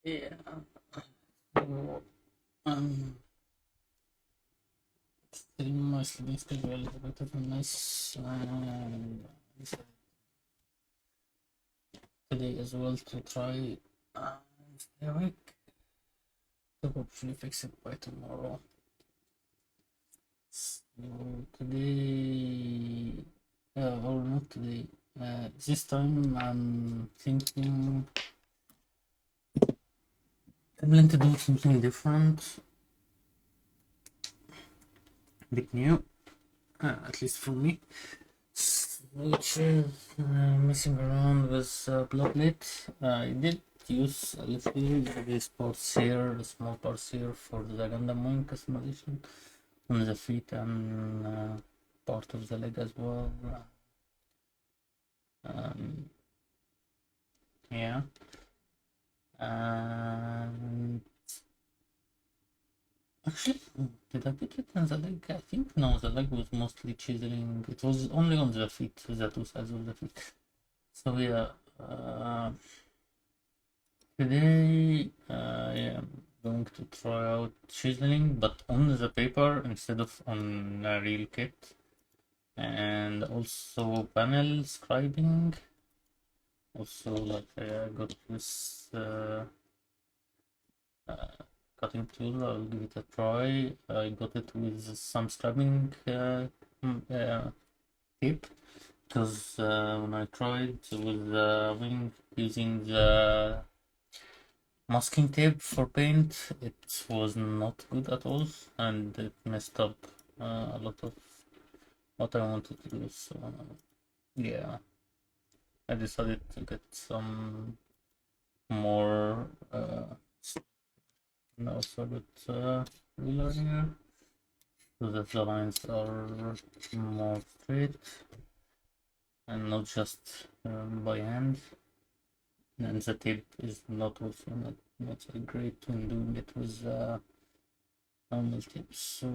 Yeah. So, um, still my sleeping schedule is a bit of a mess, and I decided today as well to try and stay awake to hopefully fix it by tomorrow. So today, or not today, this time I'm thinking I'm going to do something different, a bit new, at least for me. Which is messing around with pla-plate. I did use a little these parts here, the small parts here for the Gundam Wing customization on the feet and part of the leg as well. Um, yeah, and actually, did I put it on the leg? I think no, the leg was mostly chiseling. It was only on the feet, the two sides of the feet. So yeah. Today I am going to try out chiseling, but on the paper instead of on a real kit, and also panel scribing. Also, like I got this uh, cutting tool. I'll give it a try. I got it with some scribing tape because when I tried with the wing using the masking tape for paint, it was not good at all, and it messed up a lot of what I wanted to do. So yeah, I decided to get some more. And also got ruler here, so that the lines are more straight and not just by hand. And the tape is not also not so great when doing it with normal tape. So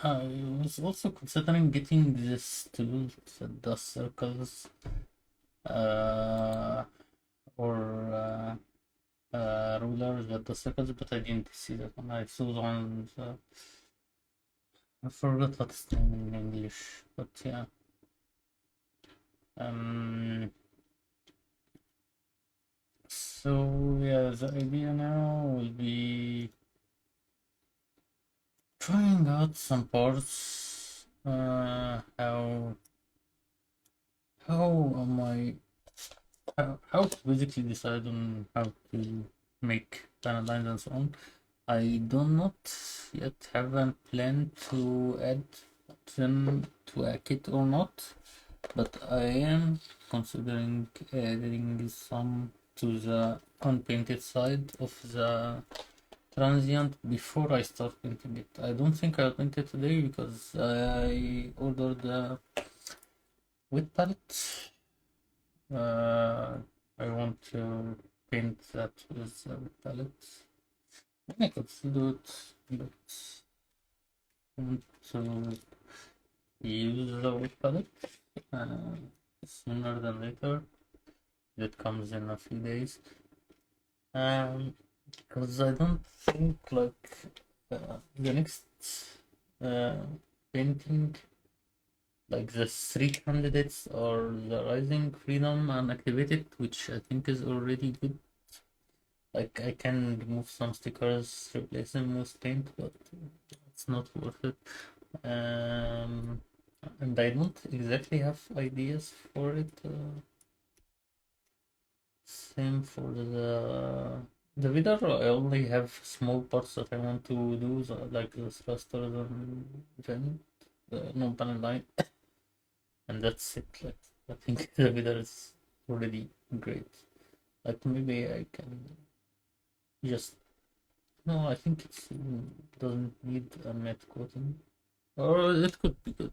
I was also considering getting this tool that does circles uh, or rulers that does circles, but I didn't see that one. I saw the one, I forgot what it's name in English, but yeah. Um, so yeah, the idea now will be trying out some parts. How am I how to basically decide on how to make panel lines and so on. I do not yet have a plan to add them to a kit or not, but I am considering adding some to the unpainted side of the transient before I start painting it. I don't think I'll paint it today because I ordered the wet palette. I want to paint that with a palette. I could still do it, but I want to use the wet palette sooner than later. That comes in a few days. Because I don't think like the next uh, painting, like the three candidates or the Rising, Freedom, and Activated, which I think is already good. Like I can remove some stickers, replace them with paint, but it's not worth it. And I don't exactly have ideas for it. Same for the video. I only have small parts that I want to do, so like the thrusters and vent, the non-panel line, and that's it. Like I think the video is already great. Like maybe I can just no. I think it doesn't need a matte coating, or it could be good.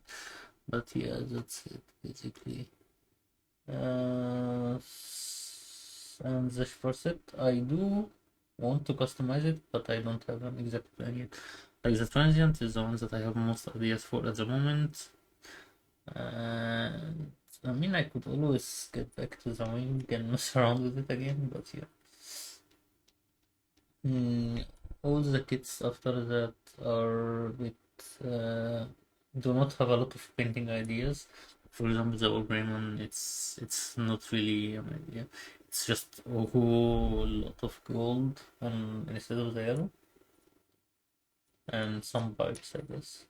But yeah, that's it basically. Uh, and the first I do want to customize it, but I don't have an exact plan yet. Like the transient is the one that I have most ideas for at the moment. And I mean, I could always get back to the wing and mess around with it again, but yeah. Mm, all the kits after that are with uh, do not have a lot of painting ideas. For example, the Ogreymon, it's not really an idea. It's just a whole lot of gold on instead of the yellow and some pipes, I guess.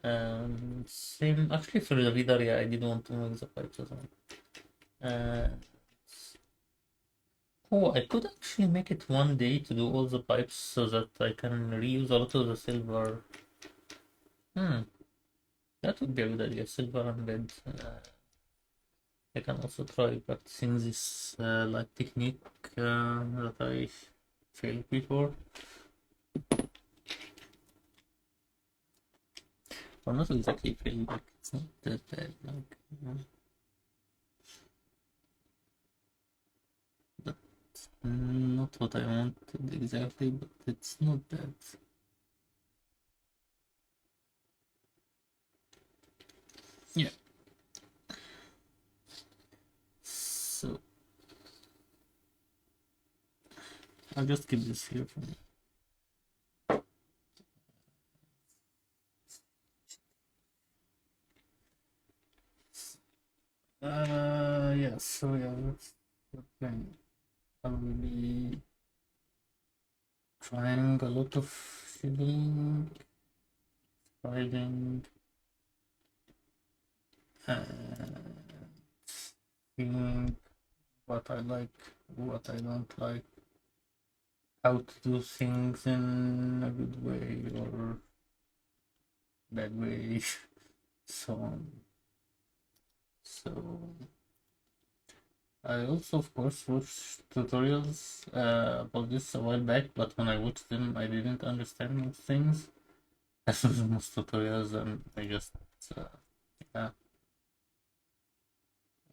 And same actually for the Vidar, yeah, I didn't want to make the pipes as well. Uh, oh, I could actually make it one day to do all the pipes so that I can reuse a lot of the silver. Hmm, that would be a good idea. Silver and red. I can also try practicing this like technique that I failed before. Or not exactly failed, like it's not that bad. Like, that's not what I wanted exactly, but it's not bad. Yeah. So I'll just keep this here for me. Yeah, so yeah, that's the thing. I will be trying a lot of shading, styling, and seeing what I like, what I don't like, how to do things in a good way or bad way, so on. So I also, of course, watched tutorials about this a while back, but when I watched them, I didn't understand most things. As with most tutorials, and I just, uh, yeah,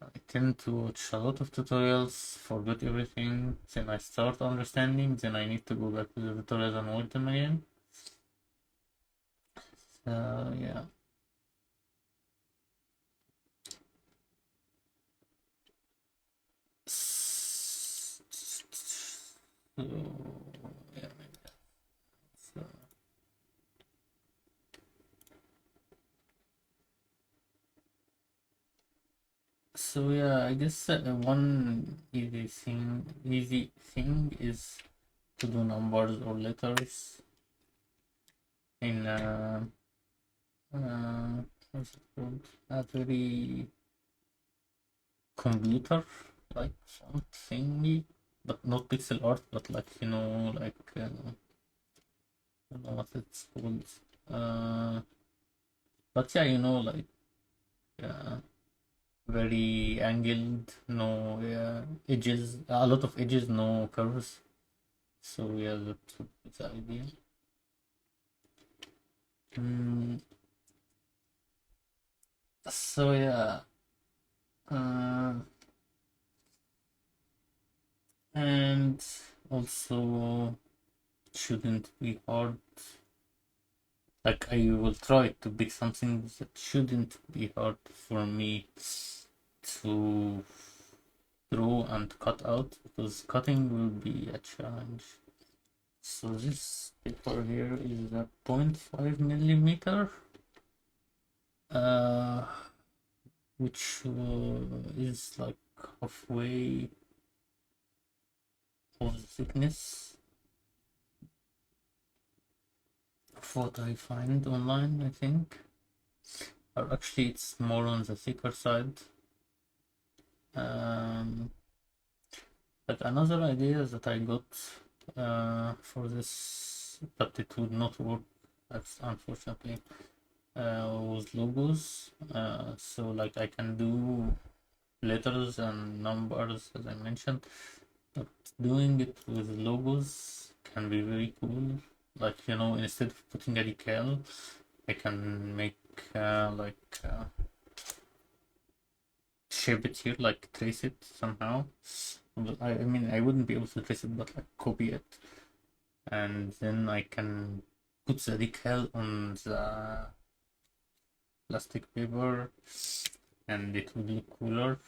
I tend to watch a lot of tutorials, forget everything, then I start understanding, then I need to go back to the tutorials and watch them again. Yeah. So, yeah, maybe that's, so yeah, I guess one easy thing is to do numbers or letters in what's it called? A very computer like font thingy, but not pixel art, but like like I don't know what it's called. Uh, but yeah, like uh, very angled, no edges, a lot of edges, no curves. So yeah, that's the idea. Mm, so yeah, uh, and also shouldn't be hard. Like I will try to pick something that shouldn't be hard for me to draw and cut out because cutting will be a challenge. So this paper here is a 0.5 millimeter, uh, which is like halfway of the thickness of what I find online, I think. Or actually, it's more on the thicker side. Um, But another idea that I got for this, but it would not work, that's unfortunately, was logos. So like I can do letters and numbers as I mentioned, but doing it with logos can be very cool. Like instead of putting a decal, I can make shape it here, like trace it somehow. I mean, I wouldn't be able to trace it, but like copy it, and then I can put the decal on the plastic paper, and it would look cooler,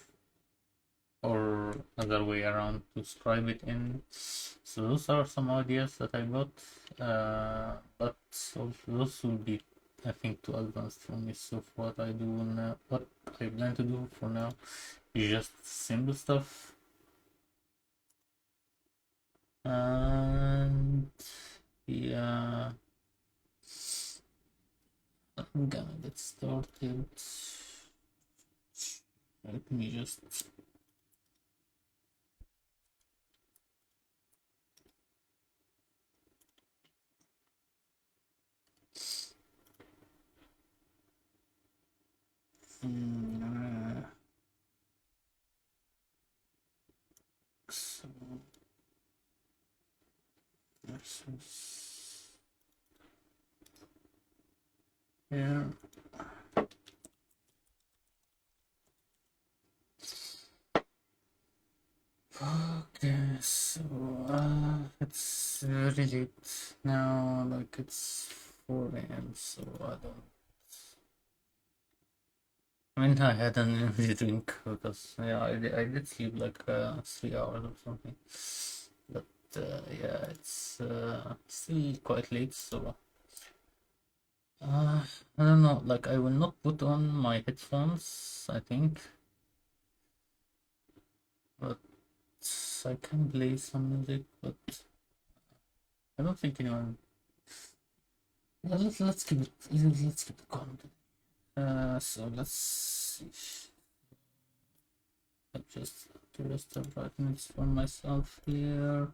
or other way around to scribe it in. So those are some ideas that I got, but also those will be, I think, too advanced for me. So for what I do now, what I plan to do for now is just simple stuff, and yeah, I'm gonna get started. Let me just so this is here. Okay, so it's very late now, like it's 4 a.m. So I mean, I had an energy drink because yeah, I did sleep like 3 hours or something, but yeah, it's still quite late, so I don't know. Like I will not put on my headphones, I think, but I can play some music, but I don't think anyone. Let's keep it calm. So let's see. Just to rest the brightness for myself here,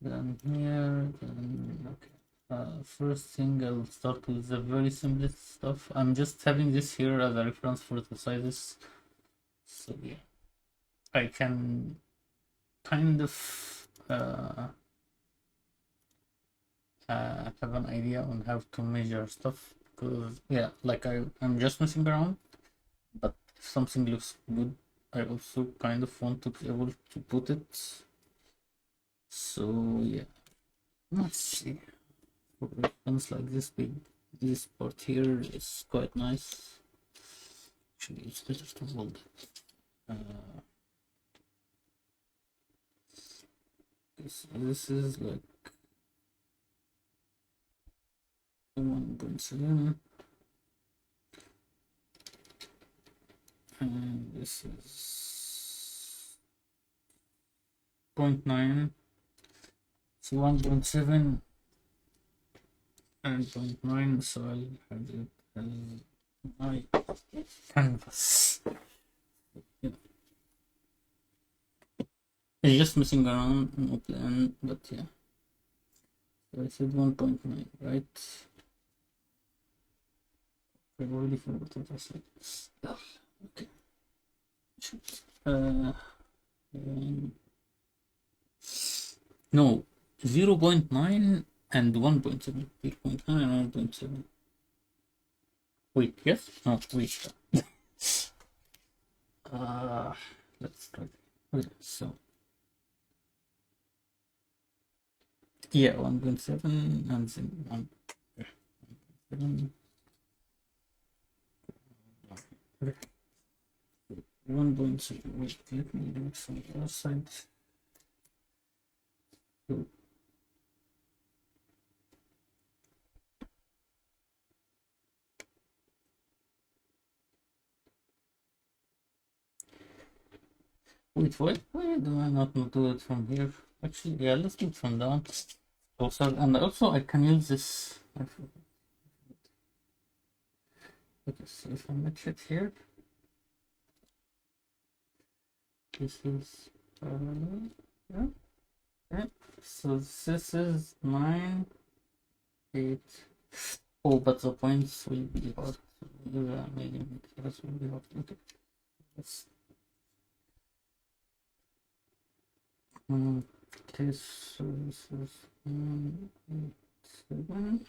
then here, then okay. First thing I'll start with the very simplest stuff. I'm just having this here as a reference for the sizes, so yeah, I can kind of have an idea on how to measure stuff, because yeah, like I'm just messing around, but if something looks good, I also kind of want to be able to put it. So yeah, let's see. For reference, like this part here is quite nice. Actually, it's better to hold it. This is like 1.7, and this is 0.9. So 1.7 and 0.9. So I'll have it as my canvas. Yeah. It's just messing around, no plan, but yeah. So I said 1.9, right? I've already forgot what I said. Oh, okay. No, 0.9 and 1.7. 0.9 and 1.7. Wait, yes? No, wait. Uh, let's try. Okay, so yeah, 1.7 and then 1.7. 1.7. Wait, let me do it from the other side. So, wait, why do I not do it from here? Actually, yeah, let's do it from down. Also, and also I can use this. Okay, so if I match it here, this is yeah. Okay. So this is 9, 8. Oh, but the points will be hard. So yeah, maybe this will be hard. Okay. Let's, okay, so this is 8, 7.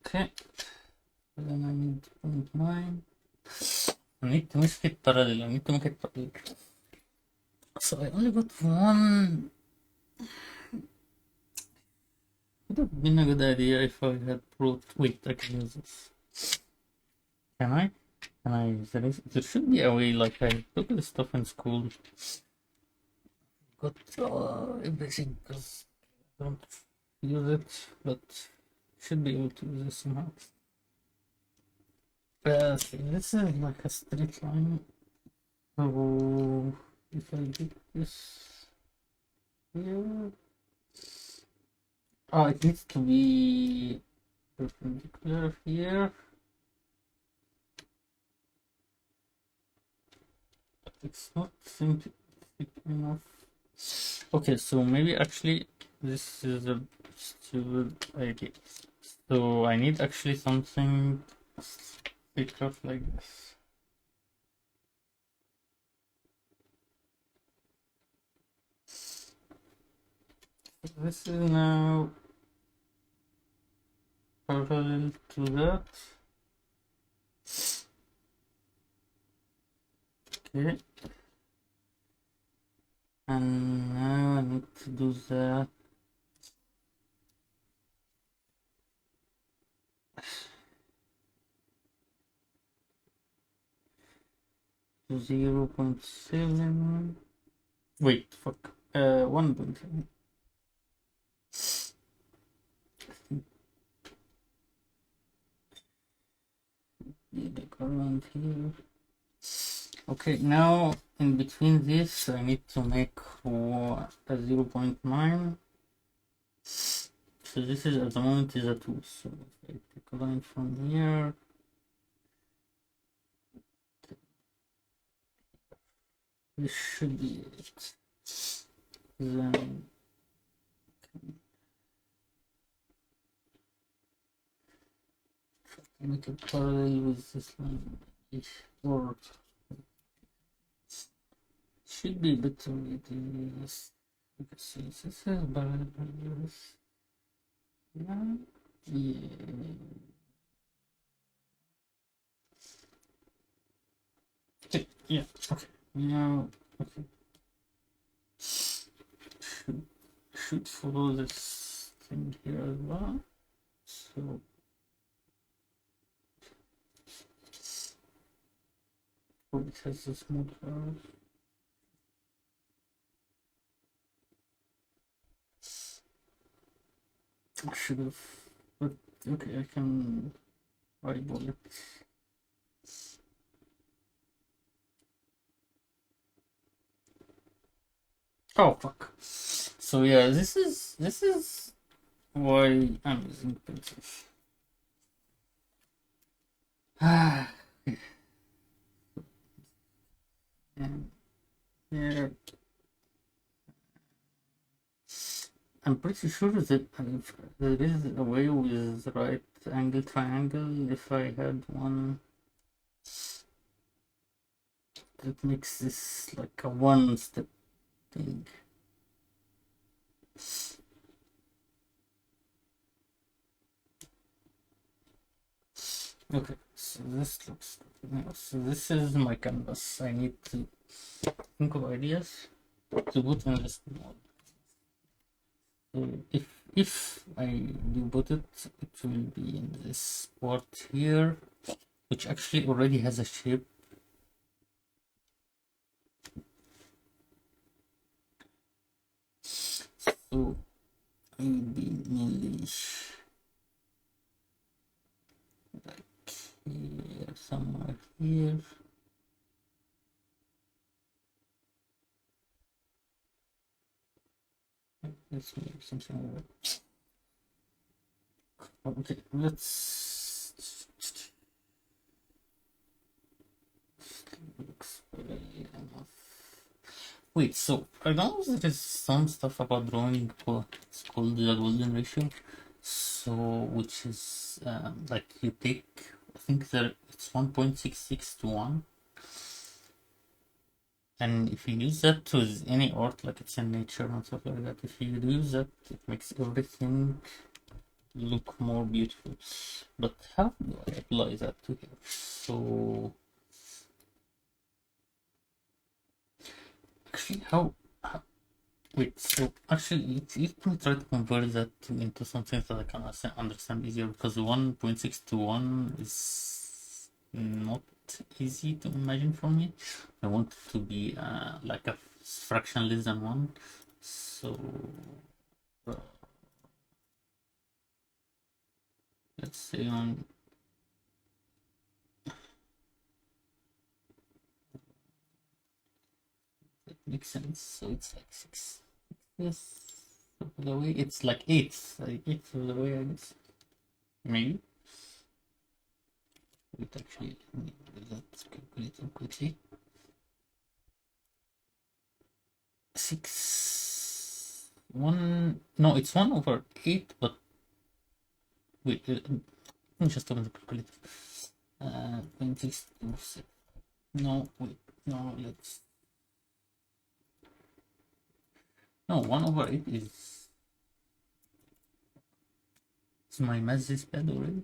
Okay. Then I need 0.9. I need to make it parallel. I need to make it parallel. So I only got one. Would have been a good idea if I had brought. Wait, I can use this. Can I? Can I use this? There should be a way, like I took this stuff in school. Got everything because I don't use it, but should be able to use this somehow. See, this is like a straight line. So if I get this here, oh, it needs to be perpendicular here. But it's not simple enough. Okay, so maybe actually this is a stupid idea. So I need actually something thicker like this. This is now parallel to that. Okay. And now I need to do that. To 0.7. Wait, fuck. 1.7. The current here. Okay, now in between this, I need to make a 0.9. So this is at the moment is a 2. So if I take a line from here, this should be it. Then make it parallel with this line, or should be better with this. Because this is parallel with this. Yeah. Okay, yeah, okay. Now, okay. Should follow this thing here as well. So it has a small curve. I should have, but okay, I can eyeball it. Oh fuck. So yeah, this is why I'm using pencils. And yeah, I'm pretty sure that if there is a way with right angle triangle, if I had one that makes this like a one step thing. Okay, so this looks so this is my canvas. I need to think of ideas to put in this mode. So if I do put it, it will be in this part here, which actually already has a shape. So it will be nearly like here, somewhere here. Let's make something like that. Okay, let's looks very enough. Wait, so I know there is some stuff about drawing, it's called the golden ratio. So, which is like you take, I think there it's 1.66 to 1. And if you use that with any art, like it's in nature and stuff like that, if you use that, it makes everything look more beautiful. But how do I apply that to here? So, actually, how Wait, so actually, if we try to convert that into something that I can understand easier, because 1.6 to 1 is not easy to imagine for me. I want it to be like a fraction less than 1. So uh, let's say on that makes sense. So it's like 6. Yes, the way it's like 8. Like 8 of the way, I guess. Maybe. Wait, actually, let me do that calculating quickly. 6 1, no, it's 1 over 8, but wait, let me just open the calculator. 0.6, no, wait, no, let's, no, 1 over 8 is my math is bad already.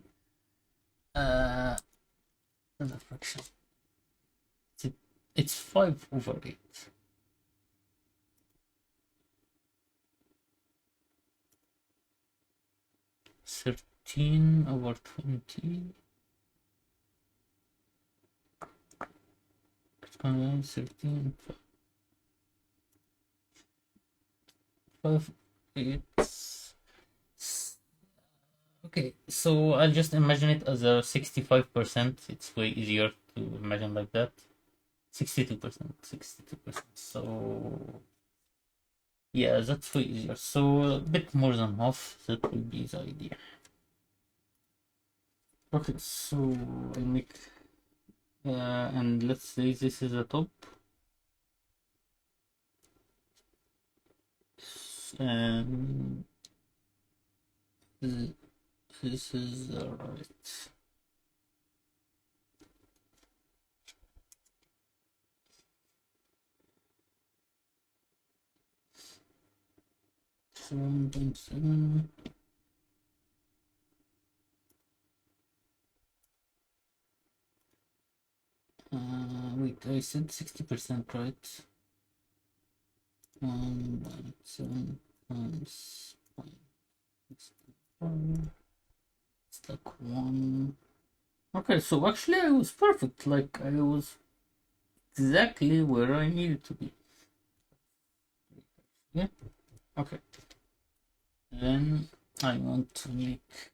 Another fraction. It's 5 over 8. 13 over 20. It's going to 13, 5, 8. Okay, so I'll just imagine it as a 65%. It's way easier to imagine like that. 62%, 62%. So yeah, that's way easier. So a bit more than half, that will be the idea. Okay, so I make and let's say this is the top, and this is the right. So 1.7. Wait, I said 60%, right? 1.7 times 0.64. It's like 1. Okay, so actually I was perfect. Like I was exactly where I needed to be. Yeah. Okay. Then I want to make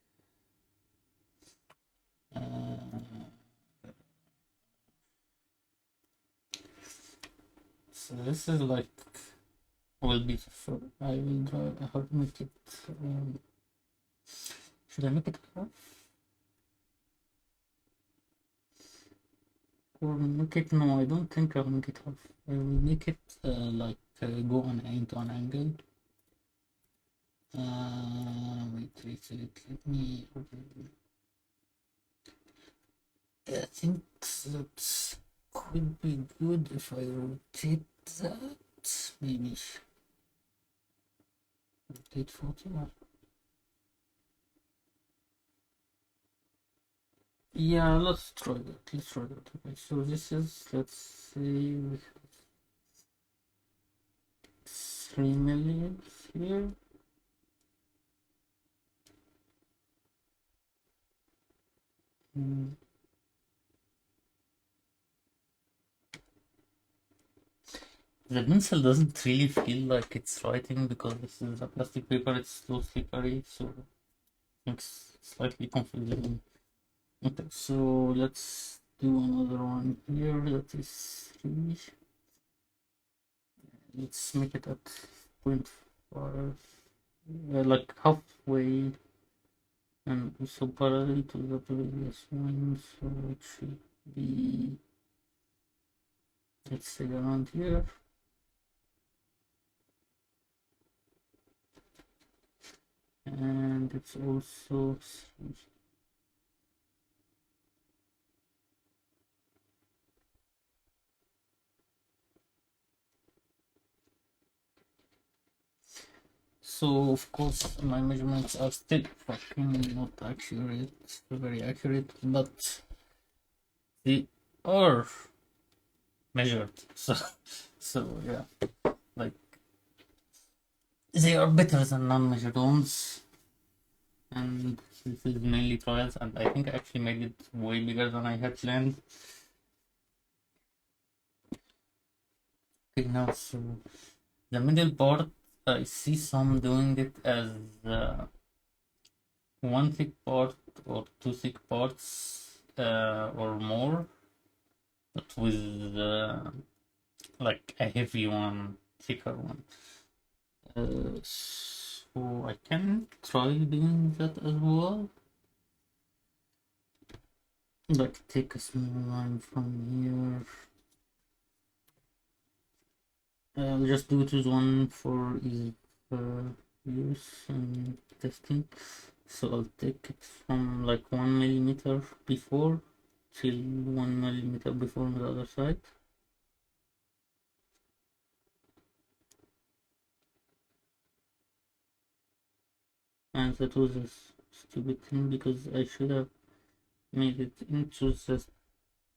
so this is like will be for I will draw how to make it. Should I make it half or make it? No, I don't think I'll make it half. I will make it like go on into an angle. Wait, let me open. I think that could be good if I rotate that. Maybe rotate 41. Yeah, let's try that. Let's try that. Okay, so this is, let's see, 3 million here. Mm. The pencil doesn't really feel like it's writing because this is a plastic paper, it's so slippery, so it's slightly confusing. Okay, so let's do another one here, that is 3. Let's make it at 0.5, like halfway, and also parallel to the previous one, so it should be, let's say, around here. And it's also so of course my measurements are still fucking not accurate, very accurate, but they are measured. So yeah, like they are better than non-measured ones, and this is mainly trials, and I think I actually made it way bigger than I had planned. Okay, now so the middle part, I see some doing it as one thick part or two thick parts or more, but with like a heavy one, thicker one. So I can try doing that as well. Like take a small line from here. I'll just do it with one for easy use and testing. So I'll take it from like 1 millimeter before till 1 millimeter before on the other side. And that was a stupid thing because I should have made it into the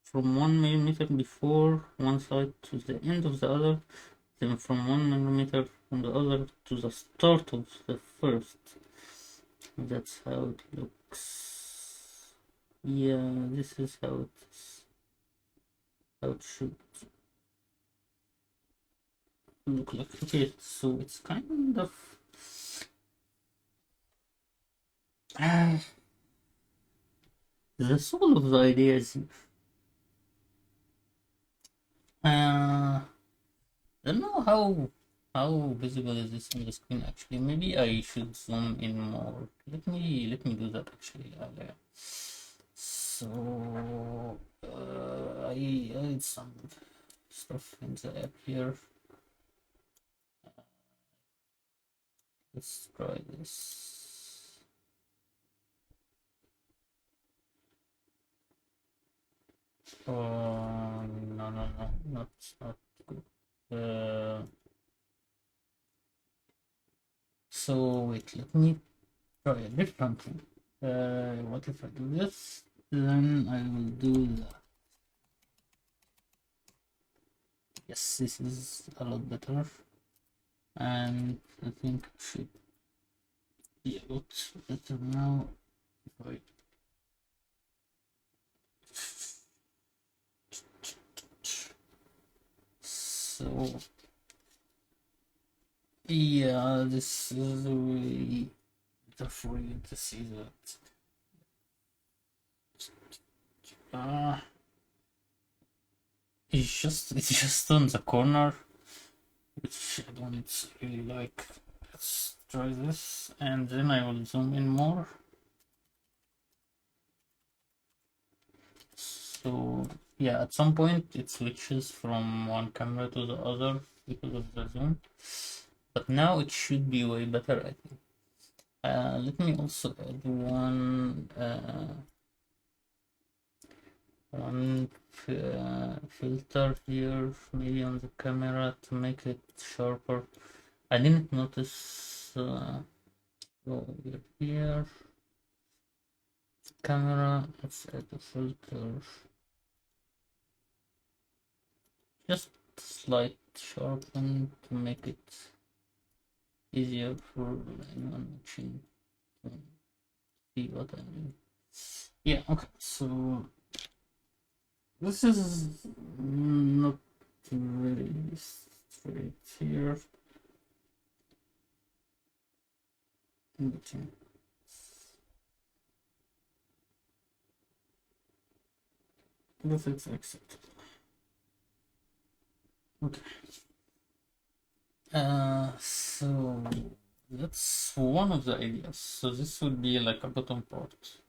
from 1 millimeter before one side to the end of the other, then from 1 millimeter from the other to the start of the first. That's how it looks. Yeah, this is how it should look like. Okay, so it's kind of the soul of the idea is I don't know how visible is this on the screen actually. Maybe I should zoom in more. Let me do that actually. So I added some stuff in the app here. Let's try this. Oh no, not good. So wait, let me try a different thing. What if I do this? Then I will do that. Yes, this is a lot better, and I think it should be a lot better now. If I so yeah, this is really better for you to see that. Uh, it's just on the corner, which I don't really like. Let's try this, and then I will zoom in more. So yeah, at some point it switches from one camera to the other because of the zoom, but now it should be way better, I think. Let me also add one filter here, maybe on the camera to make it sharper. I didn't notice. Go here, camera. Let's add a filter. Just slight sharpen to make it easier for anyone watching to see what I mean. Yeah, okay, so this is not very straight here. In between. This is acceptable. Okay. So that's one of the ideas. So this would be like a bottom part.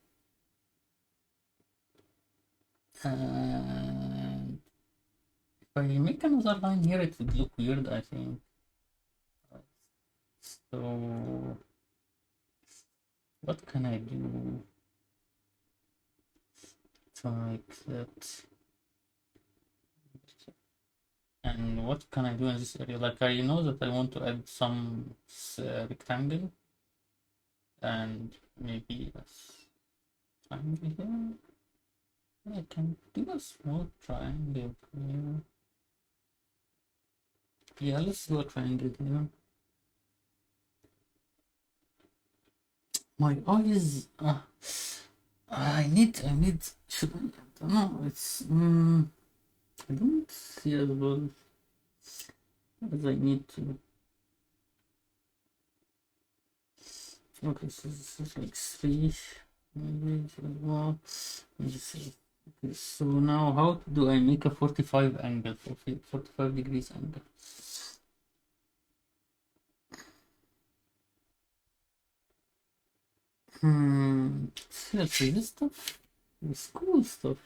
And if I make another line here, it would look weird, I think. So what can I do to make that? And what can I do in this area? Like I know that I want to add some rectangle and maybe a triangle here. I can do a small triangle here. Yeah, let's do a triangle here. My eyes. I need. Should I don't know. It's. I don't see as well as I need to. Okay, so this is like three. Maybe well. Let me just see. Okay, so now how do I make a 45 angle? 45 degrees angle. Seriously, this stuff is cool stuff.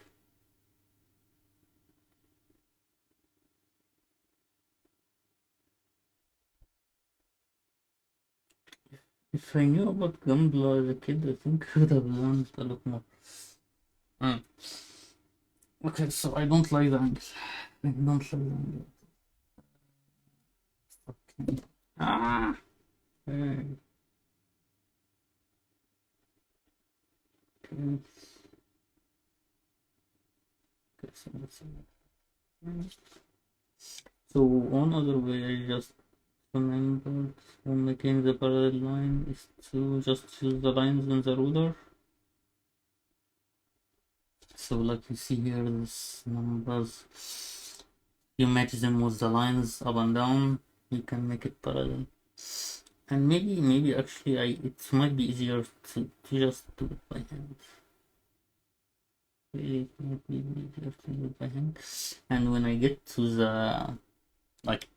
If I knew about Gambler as a kid, I think I would have learned a lot more. Mm. Okay, so I don't like the angle. I don't like the angle. Okay. Ah! Okay. Okay. Okay, so let's see. So one other way I just remembered when making the parallel line is to just use the lines in the ruler. So like you see here, these numbers, you match them with the lines up and down, you can make it parallel. And maybe actually it might be easier to just do it by hand. Really, it might be easier to do it by hand. And when I get to the like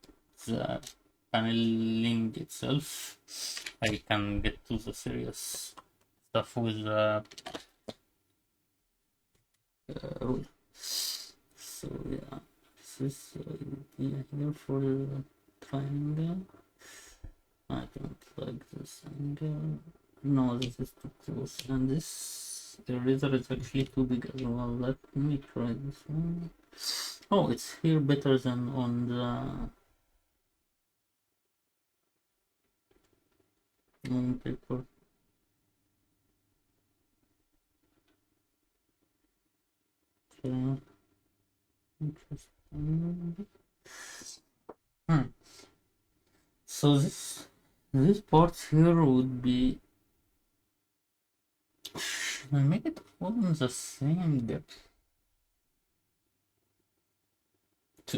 the paneling itself, I can get to the serious stuff with the rule. So yeah, this is idea here for the triangle. I don't like this angle. No, this is too close, and this eraser is actually too big as well. Let me try this one. Oh, it's here better than on the paper. Okay. Interesting. So this part here would be. Should I make it all in the same depth?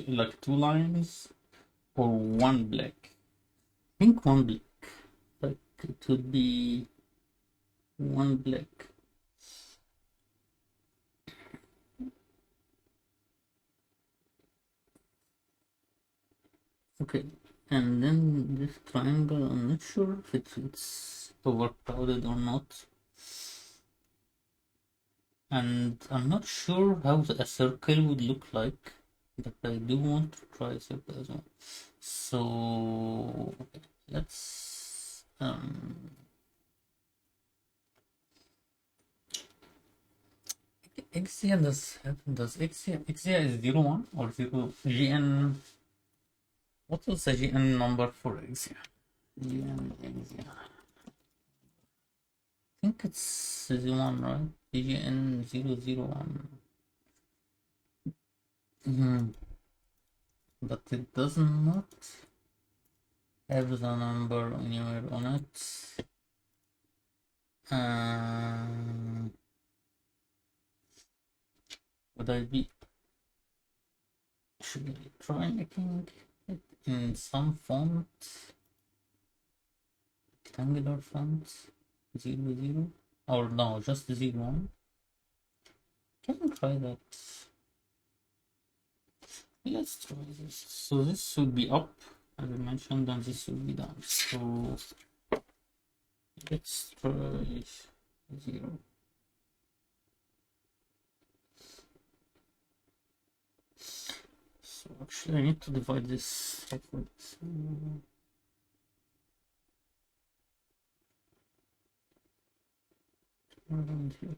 Like two lines or one black? I think one black. Like it would be one black. Okay, and then this triangle, I'm not sure if it's overcrowded or not. And I'm not sure how a circle would look like, but I do want to try a circle as well. So let's Xia does Xia is 01 or 0 GN? What was the GN number for Xia? GN Xia. I think it's 01, right? GN 001. But it does not have the number anywhere on it. Would I be? Should I try making it in some font? Rectangular font? 00? Or no, just 01? Can I try that? Let's try this. So this should be up, as I mentioned, and this should be down. So let's try 0. So actually I need to divide this upwards. Around here.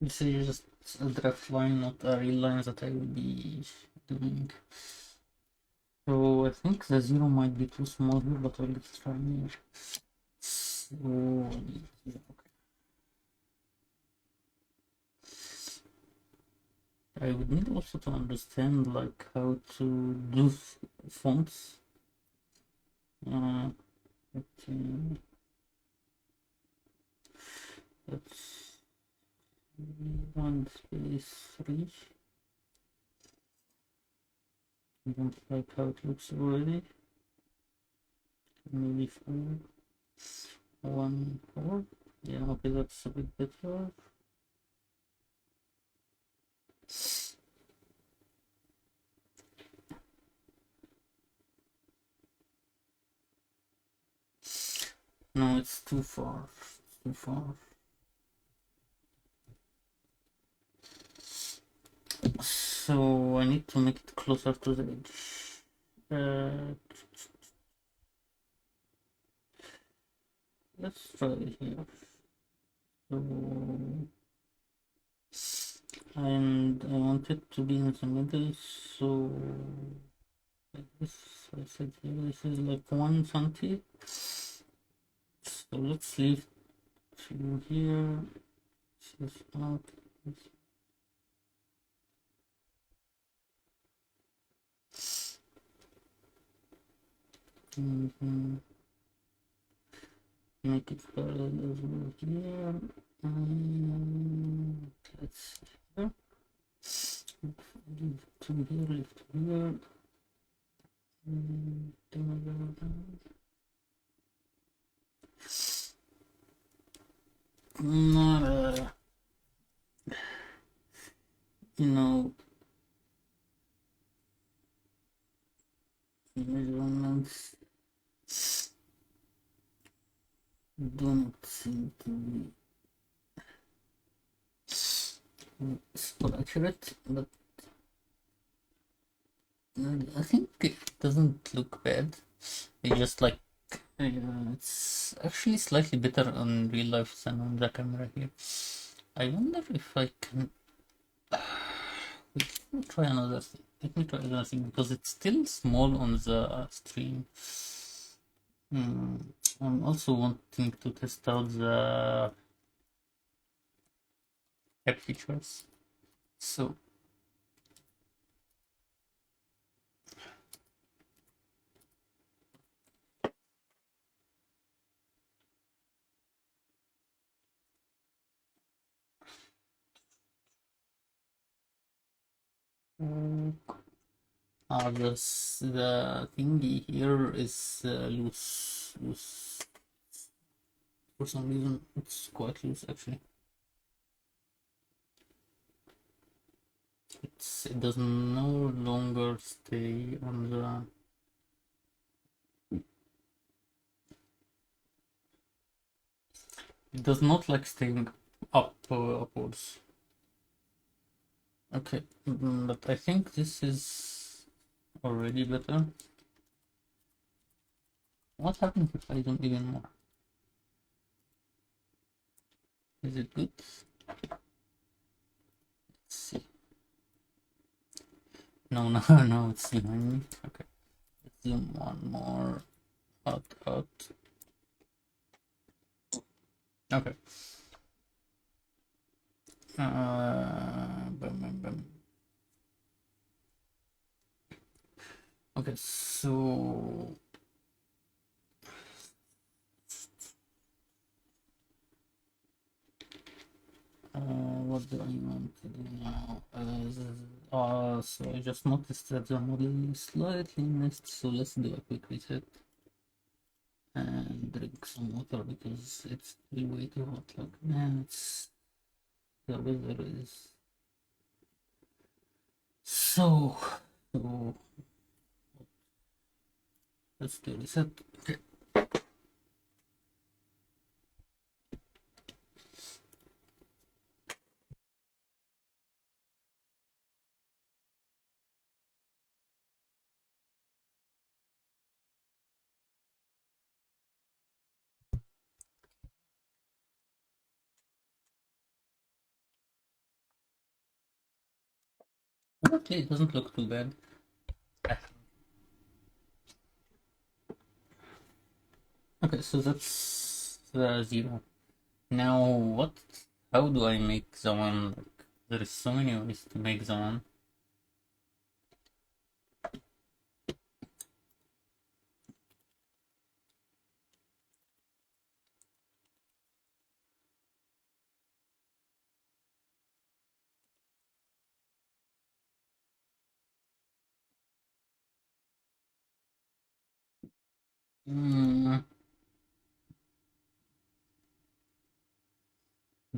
This is just a draft line, not a real line that I will be doing. So I think the 0 might be too small here, but I'll try here. So okay. I would need also to understand like how to do fonts. Okay. That's 1 space 3. I don't like how it looks already. Maybe 4, 1, 4. Yeah, okay, that's a bit better. No, it's too far. It's too far. So I need to make it closer to the edge. Let's try here. So, and I want it to be in the middle, so like this. I said here, this is like 1 cm. So let's leave to here. This is out. Make it parallel as well here. Let's see here. Leave to here, leave to here. Not you know, measurements don't seem to be super accurate, but I think it doesn't look bad. It just like it's actually slightly better on real life than on the camera here. I wonder if I can. Let me try another thing. Let me try another thing because it's still small on the stream. I'm also wanting to test out the app features. So the thingy here is loose. For some reason, it's quite loose actually. It does no longer stay on the. It does not like staying upwards. Okay, but I think this is already better. What happens if I don't even more? Is it good? Let's see. No, no, it's behind me. Okay, let's zoom one more. Out. Okay. Bum. Okay, so what do I want to do now? So I just noticed that the model is slightly missed, so let's do a quick reset and drink some water because it's way too hot. Like, man, it's the weather is so let's do reset. Okay. Okay, it doesn't look too bad. Okay, so that's the 0. Now what? How do I make the one like There is so many ways to make them. Mm,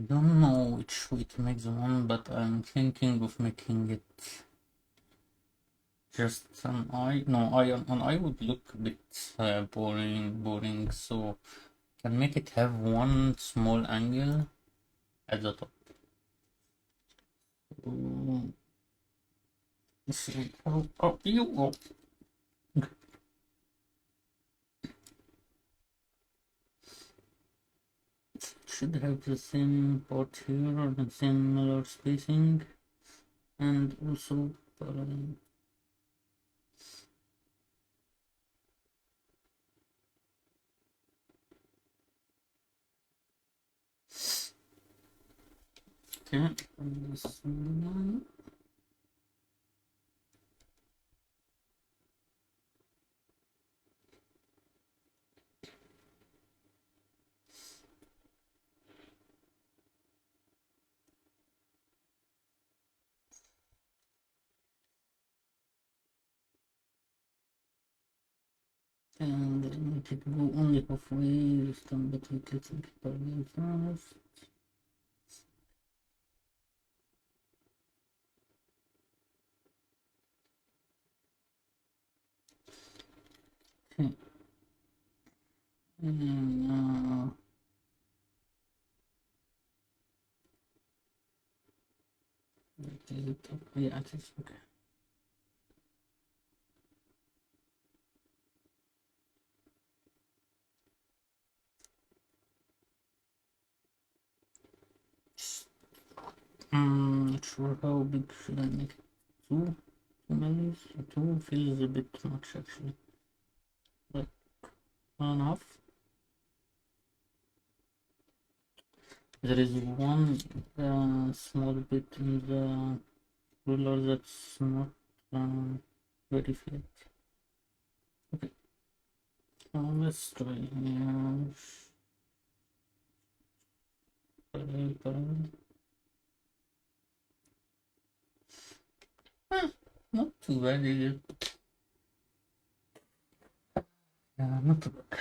don't know which way to make the one, but I'm thinking of making it just an eye. No, an eye would look a bit boring. So can make it have one small angle at the top. Mm, let's see. Oh, you. Oh. Should have the same part here or the similar spacing, and also. Okay, this one. And make it go only halfway, stand but we can think about it first. Okay. And is it up? Yeah, it is okay. Not sure how big should I make it. Two millies? Two feels a bit too much actually. Like 1.5. There is one small bit in the ruler that's not very flat. Okay, let's try here. Not too bad, is it? Yeah, not too bad.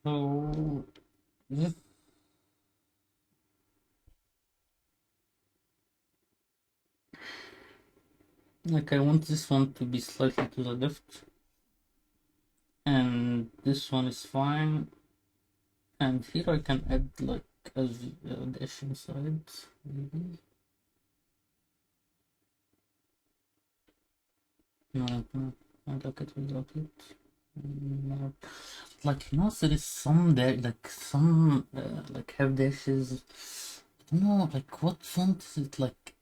So, this, like, I want this one to be slightly to the left, and this one is fine. And here I can add like a dash inside, maybe. No, I like it without it. No. Like, there is some there, like some like have dashes. I don't know, like what font is it? Like,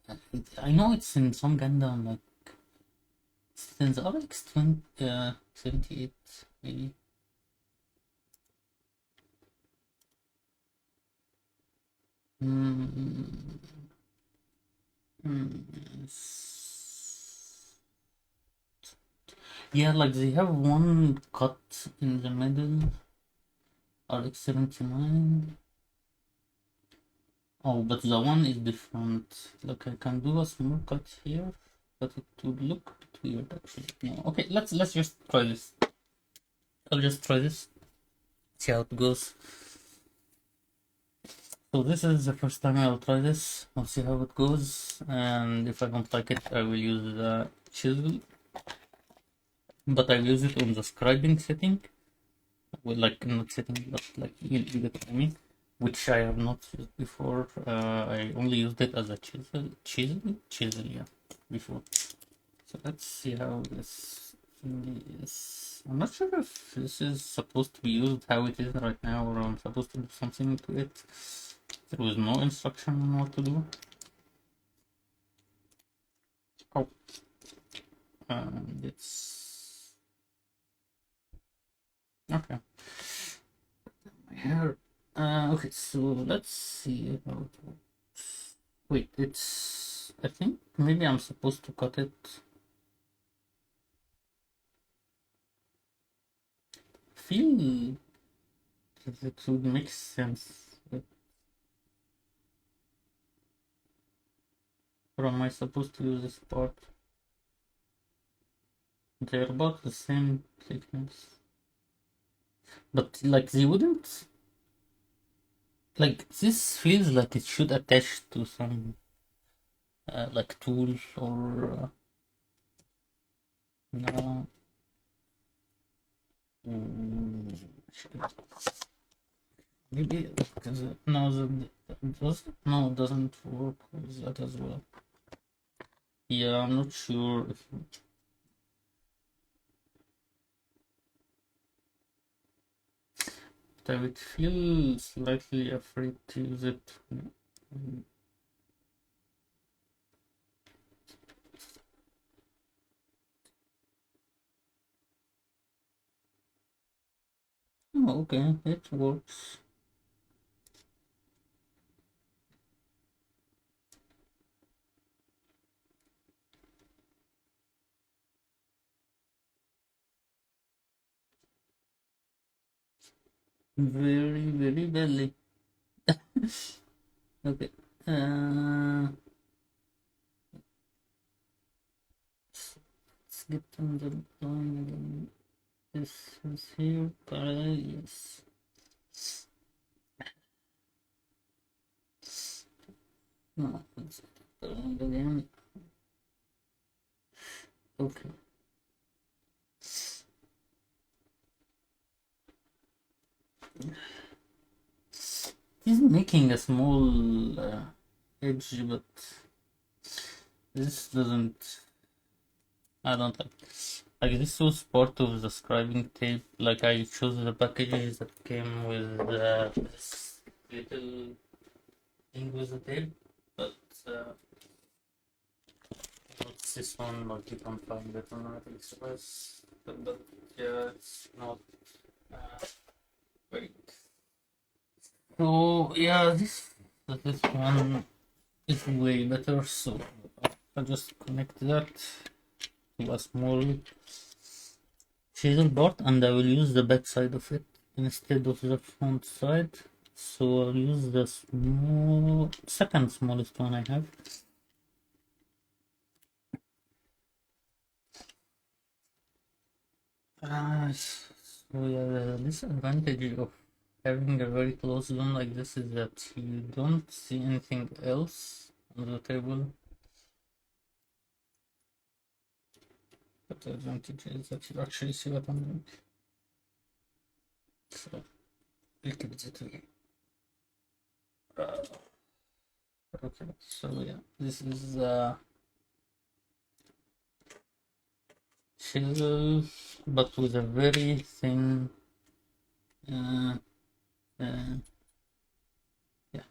I know it's in some Gundam, like it's in the RX 20, 78, maybe. Mm, yeah, like they have one cut in the middle, RX 79. Oh, but the one is different. Like I can do a small cut here, but it would look a bit weird actually. No, okay, let's just try this. I'll just try this, see how it goes. So this is the first time I'll try this. I'll see how it goes, and if I don't like it, I will use the chisel. But I'll use it on the scribing setting. Well, like not setting, but like you get what I mean. Which I have not used before. I only used it as a chisel, yeah, before. So let's see how this thing is. I'm not sure if this is supposed to be used how it is right now, or I'm supposed to do something to it. There was no instruction on what to do. Oh, it's okay. My hair. Okay, so let's see how it works. Wait, it's. I think maybe I'm supposed to cut it. Feel that it would make sense. Or am I supposed to use this part? They're about the same thickness. But like they wouldn't. Like this feels like it should attach to some like tool or no. Mm, maybe because no, no, it doesn't work with that as well. Yeah, I'm not sure if I would feel slightly afraid to use it. Mm, oh, okay, it works. Very, very badly. Okay. Let's get on the line again. This is here. Yes. No, let's get the line again. Okay. He's making a small edge, but this doesn't. I don't like this was part of the scribing tape. Like I chose the packages that came with this little thing with the tape, but what's this one? Like you can find it on AliExpress, but yeah, it's not. Uh, Wait. So yeah, this one is way better. So I just connect that to a small chisel board, and I will use the back side of it instead of the front side. So I'll use the second smallest one I have. So yeah, the disadvantage of having a very close zone like this is that you don't see anything else on the table. But the advantage is that you actually see what I'm doing. So I'll keep it that way. Okay, so yeah, this is chisel, but with a very thin. Uh, uh, yeah,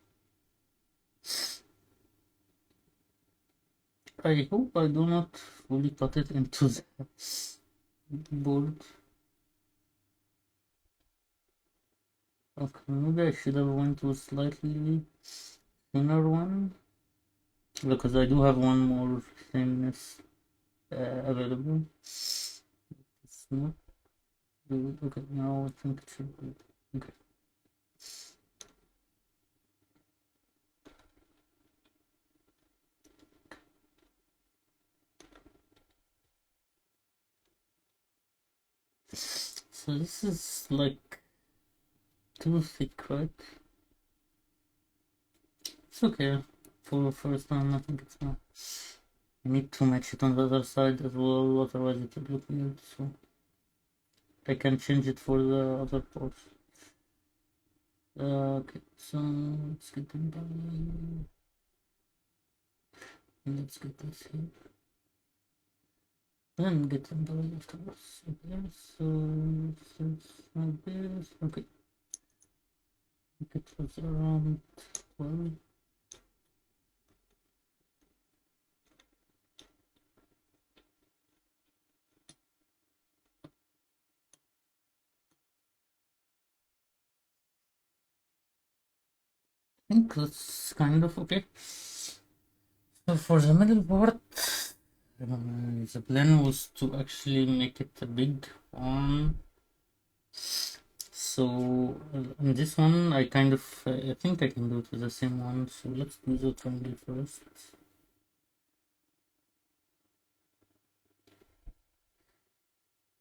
I hope I do not fully cut it into the board. Okay, maybe I should have went with slightly thinner one because I do have one more thinness available. It's not good. Okay, now I think it should be okay. So this is like too thick, right? It's okay. For the first time, I think it's not. I need to match it on the other side as well, otherwise it would look weird. So I can change it for the other parts. Okay, so let's get them done. Let's get this here. Then get them done afterwards. Okay, so since like this, okay. It was around 12. I think that's kind of okay. So for the middle part, the plan was to actually make it a big one. So in this one, I kind of I think I can do it with the same one. So let's do the triangle first.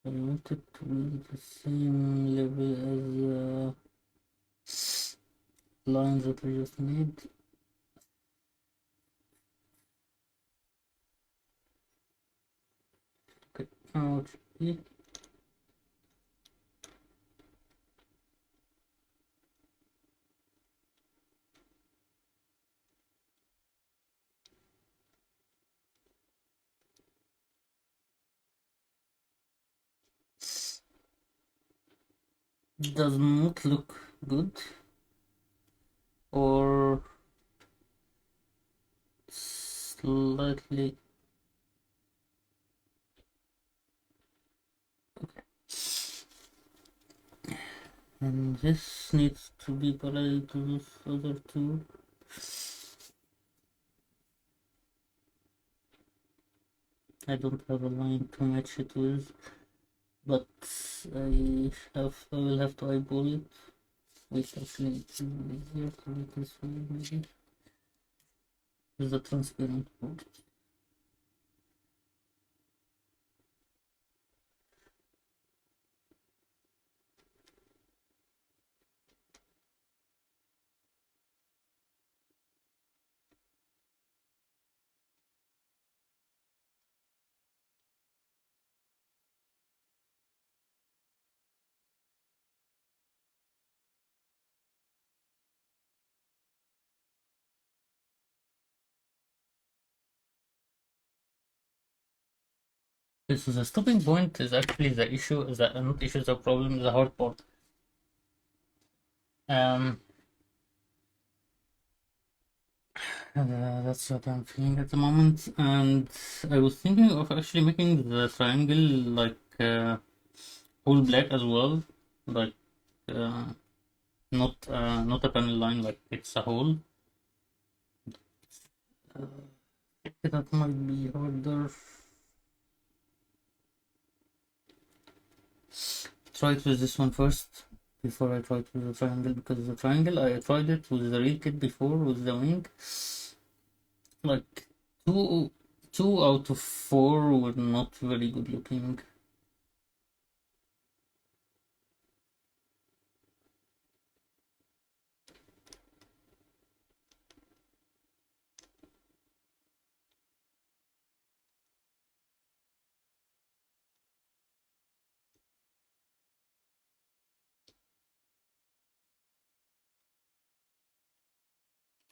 I want it to be the same level as the lines that we just made. Okay, now it should be. Does not look good, or slightly. Okay. And this needs to be parallel to this other two. I don't have a line to match it with, but I will have to eyeball it. Which actually it's easier to do this way maybe. Is the transparent part. Okay, so the stopping point is actually the issue, the not issue, the problem, the hard part. Um, that's what I'm feeling at the moment, and I was thinking of actually making the triangle like whole black as well, like uh, not a panel line, like it's a whole. That might be harder. Try it with this one first before I try it with the triangle, because the triangle I tried it with the real kit before with the wing. Like two two out of four were not very good looking.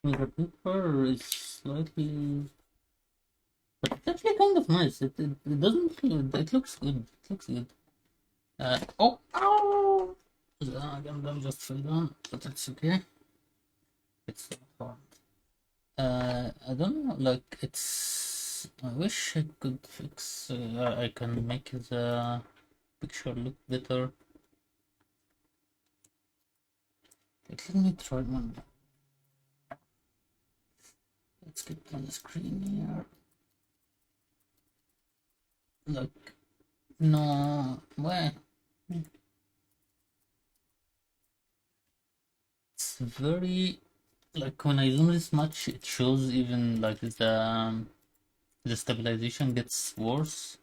The paper is slightly, but it's actually kind of nice. It doesn't it looks good. It looks good. Oh, ow! I'm just fell down, but it's okay. It's not hard. I don't know, like it's. I wish I could fix. I can make the picture look better. Let me try one. Let's get on the screen here. Like, no, well, it's very like when I zoom this much, it shows even like the stabilization gets worse.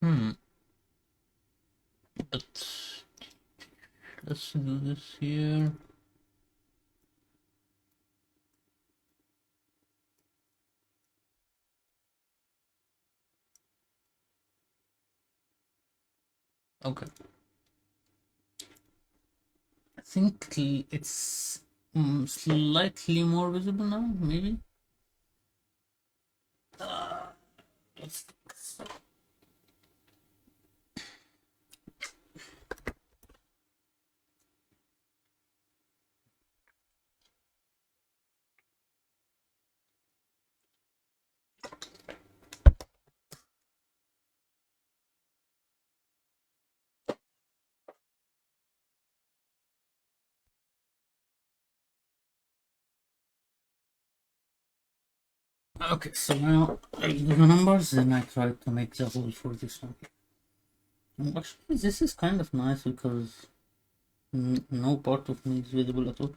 Hmm. But let's do this here. Okay. I think it's slightly more visible now, maybe. Uh, let's Okay, so now I do the numbers, then I try to make the hole for this one. Actually, this is kind of nice because no part of me is visible at all.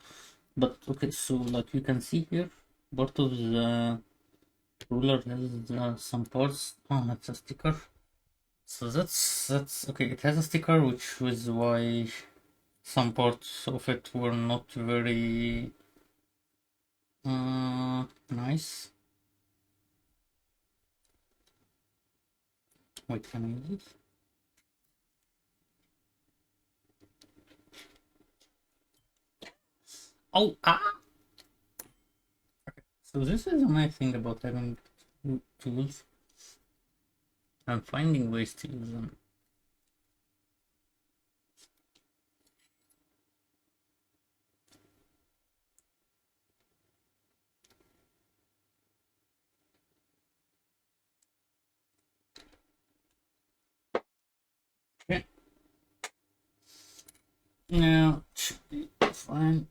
But okay, so like you can see here, part of the ruler has some parts. Oh, it's a sticker. So that's okay. It has a sticker, which was why some parts of it were not very nice. Wait, can I use it? Oh, ah! So this is a nice thing about having tools and finding ways to use them. Okay, now should be fine.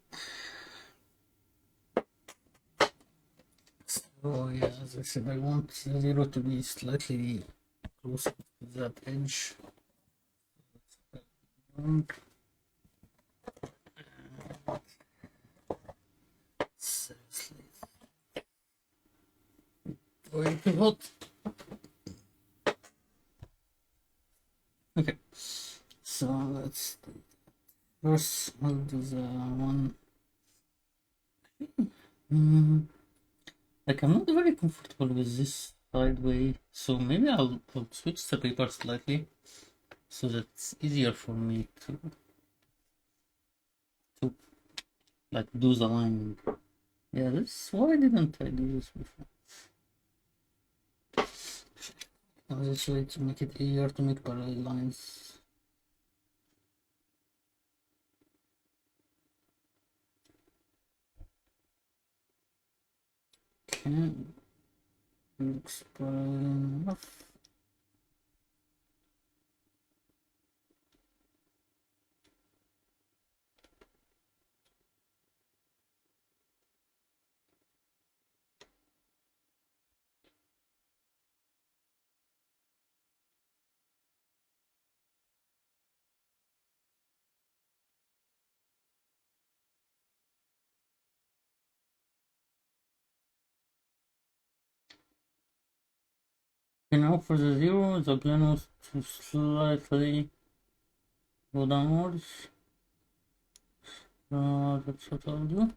So yeah, as I said, I want the zero to be slightly closer to that edge. Seriously, way too hot. Okay, so let's first I'll do the one. Like I'm not very comfortable with this side way, so maybe I'll switch the paper slightly so that's easier for me to like do the line. Yeah, this why didn't I do this before? This way to make it easier to make parallel lines. Okay, looks parallel enough. Okay, now for the zero, the plan was to slightly go downwards. That's what I'll do.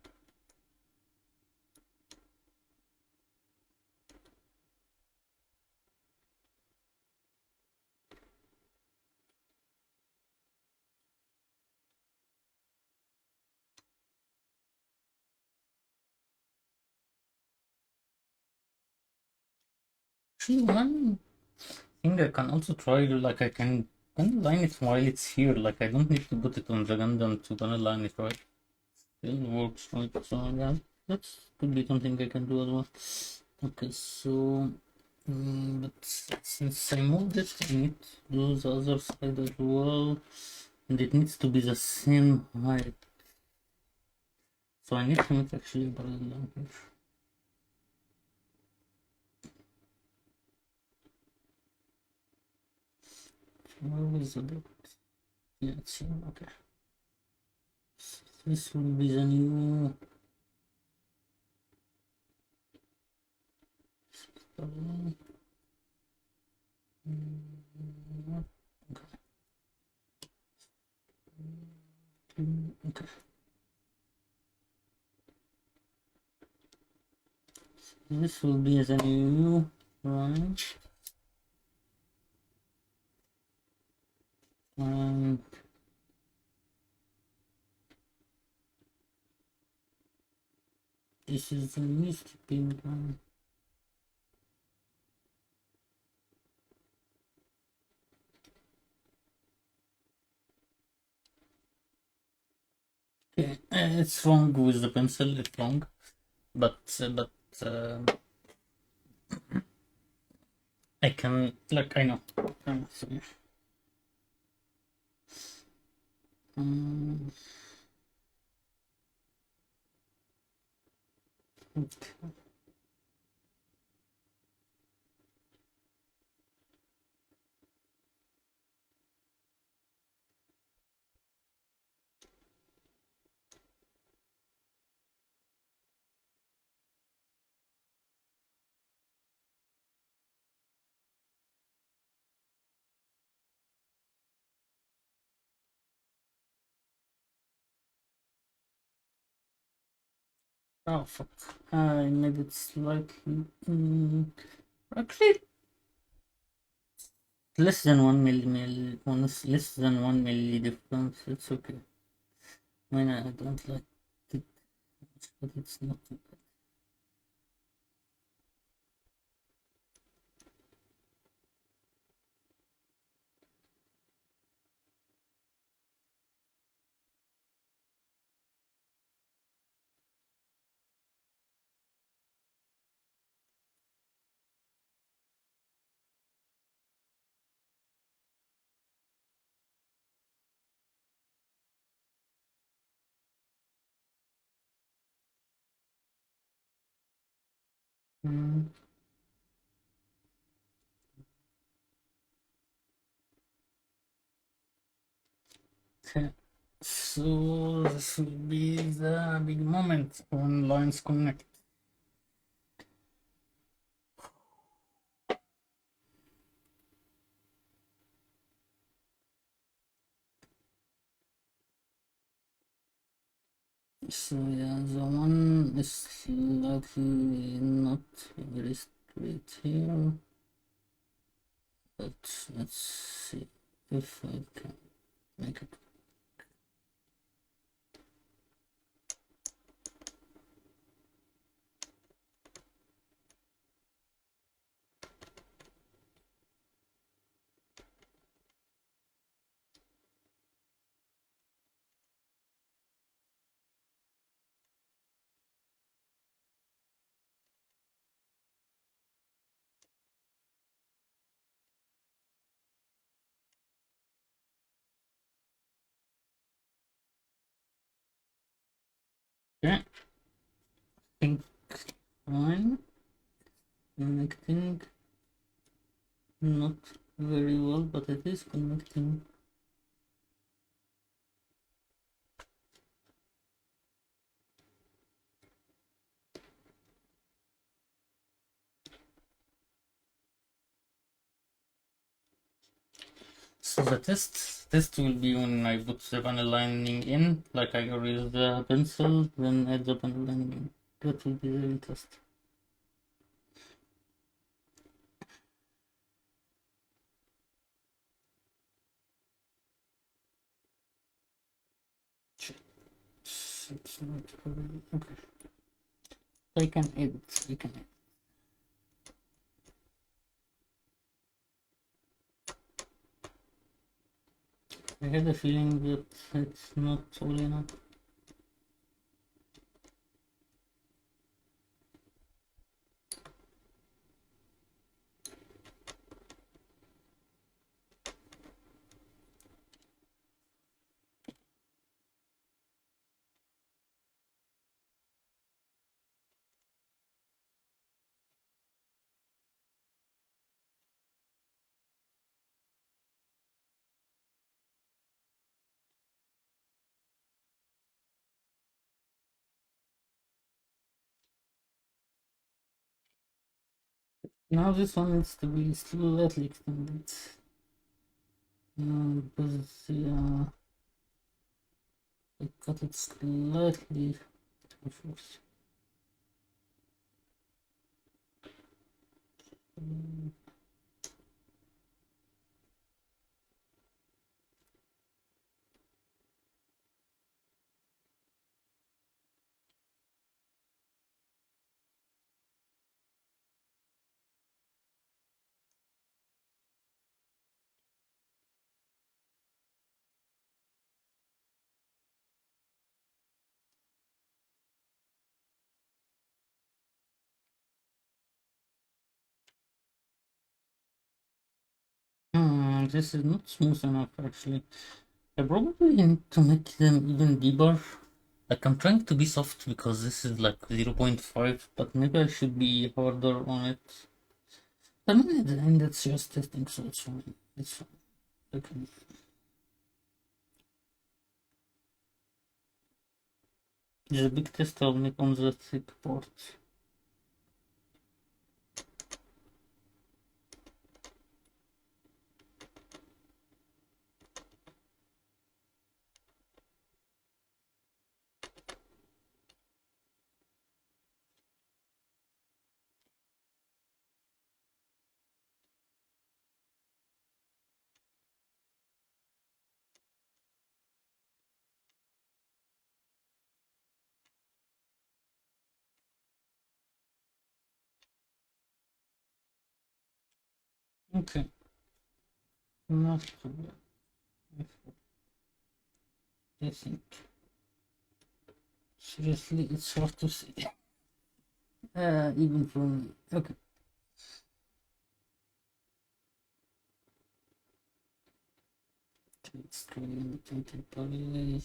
Actually, one thing I can also try, like I can line it while it's here. Like I don't need to put it on the Gundam to gonna line it, right? Still works, right? So yeah, that's could be something I can do as well. Okay, so but since I moved it, I need to do the other side as well, and it needs to be the same height. So I need to make actually a parallel line here. Where was the dot? Yeah, it's here. Okay. This will be the new. Okay. This will be the new line. And this is the new skipping line. Okay, it's wrong with the pencil. It's wrong, but uh, I can like I know. So, um, okay. Oh fuck. I made it slightly. Actually, less than 1 milli difference. It's okay. I mean, I don't like it much, but it's not too bad. Mm, okay. So this will be the big moment when lines connect. So yeah, the one is slightly not very straight here, but let's see if I can make it. Okay, think fine. Connecting not very well, but it is connecting. So the test will be when I put the panel lining in, like I erase the pencil, then add the panel lining in. That will be the real test. It's not very okay. I can edit. I can edit. I had a feeling that it's not all enough. Now this one needs to be slightly extended. Because I cut it slightly too fast. This is not smooth enough actually. I probably need to make them even deeper. Like I'm trying to be soft because this is like 0.5, but maybe I should be harder on it. I mean, at the end, it's just testing, so it's fine. It's fine. Okay. There's a big test I'll make on the thick part. Okay, not too bad. I think seriously, it's hard to see. Even for me. Okay. It's really probably.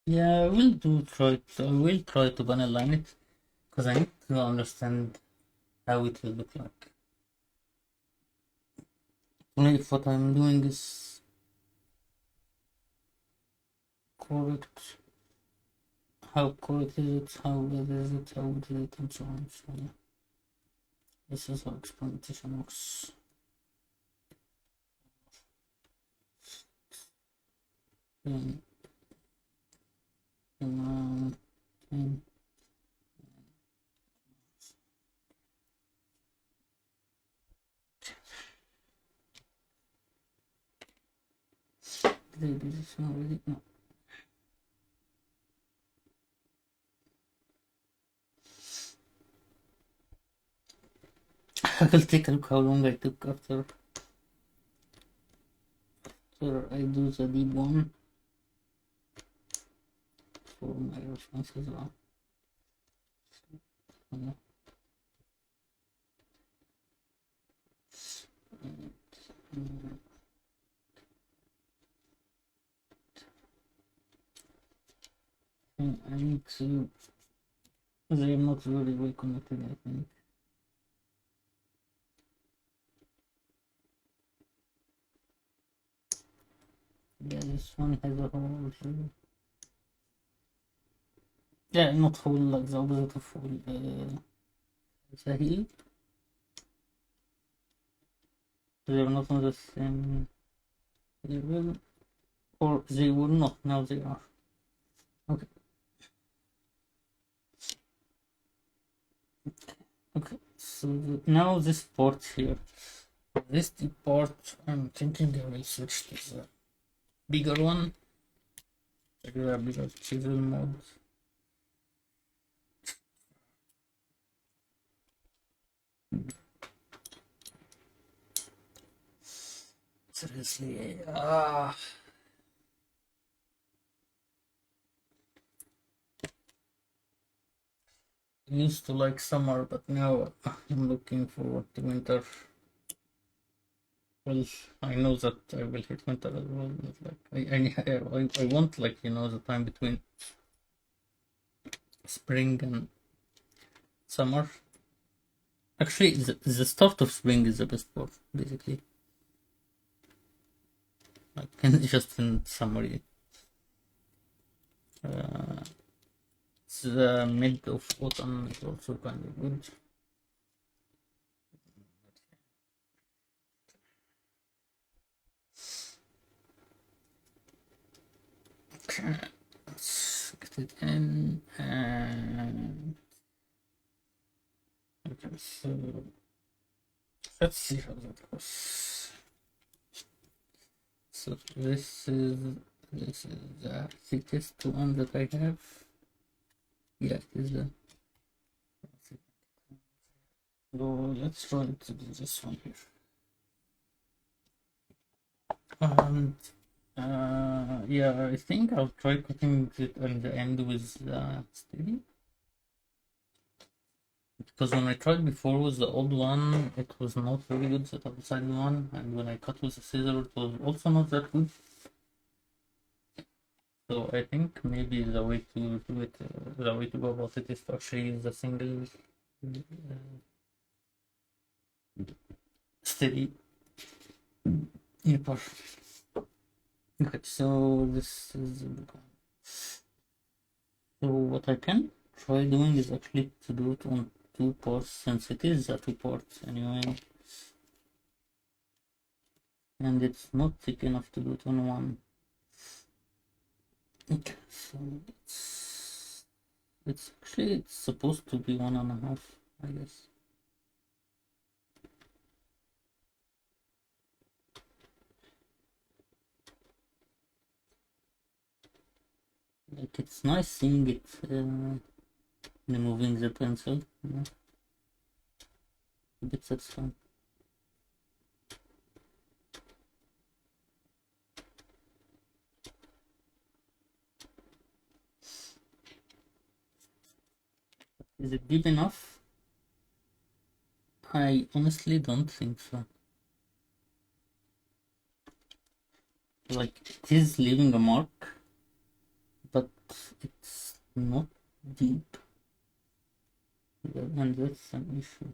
Yeah, I will try to banner it because I need to understand how it will look like. Only if what I'm doing is correct, how correct is it, how good is it, how good is it, and so on. So yeah, this is how experimentation works. Um, um, um, this is not really, no. I will take a look how long I took after I do the deep one for my response as well. Yeah. I need to. They're not really well connected, I think. Yeah, this one has a hole too. Yeah, not hole like the opposite of hole. It's a heel. They're not on the same level. Or they were not, now they are. Okay. Okay, so now this port here. This port, I'm thinking I will switch to the bigger one. Regular bigger chisel mode. Seriously, used to like summer, but now I'm looking forward to winter. Well, I know that I will hit winter as well. But like I want like the time between spring and summer. Actually, the start of spring is the best part, basically. Like just in summary, uh, the mid of autumn is also kind of good. Okay, let's get it in. And okay, so let's see how that goes. So this is the thickest one that I have. Yeah, it is the. So let's try to do this one here. And yeah, I think I'll try cutting it on the end with steady. Because when I tried before with the old one, it was not very good, the double-sided one, and when I cut with the scissor, it was also not that good. So I think maybe the way to do it, the way to go about it is to actually use the single steady nipper. Okay, so this is so what I can try doing is actually to do it on two parts since it is a two parts anyway. and it's not thick enough to do it on one. Okay, so it's actually it's supposed to be 1.5, I guess. Like it's nice seeing it removing the pencil, you know? A bit satisfying. Is it deep enough? I honestly don't think so. Like it is leaving a mark, but it's not deep, and that's an issue.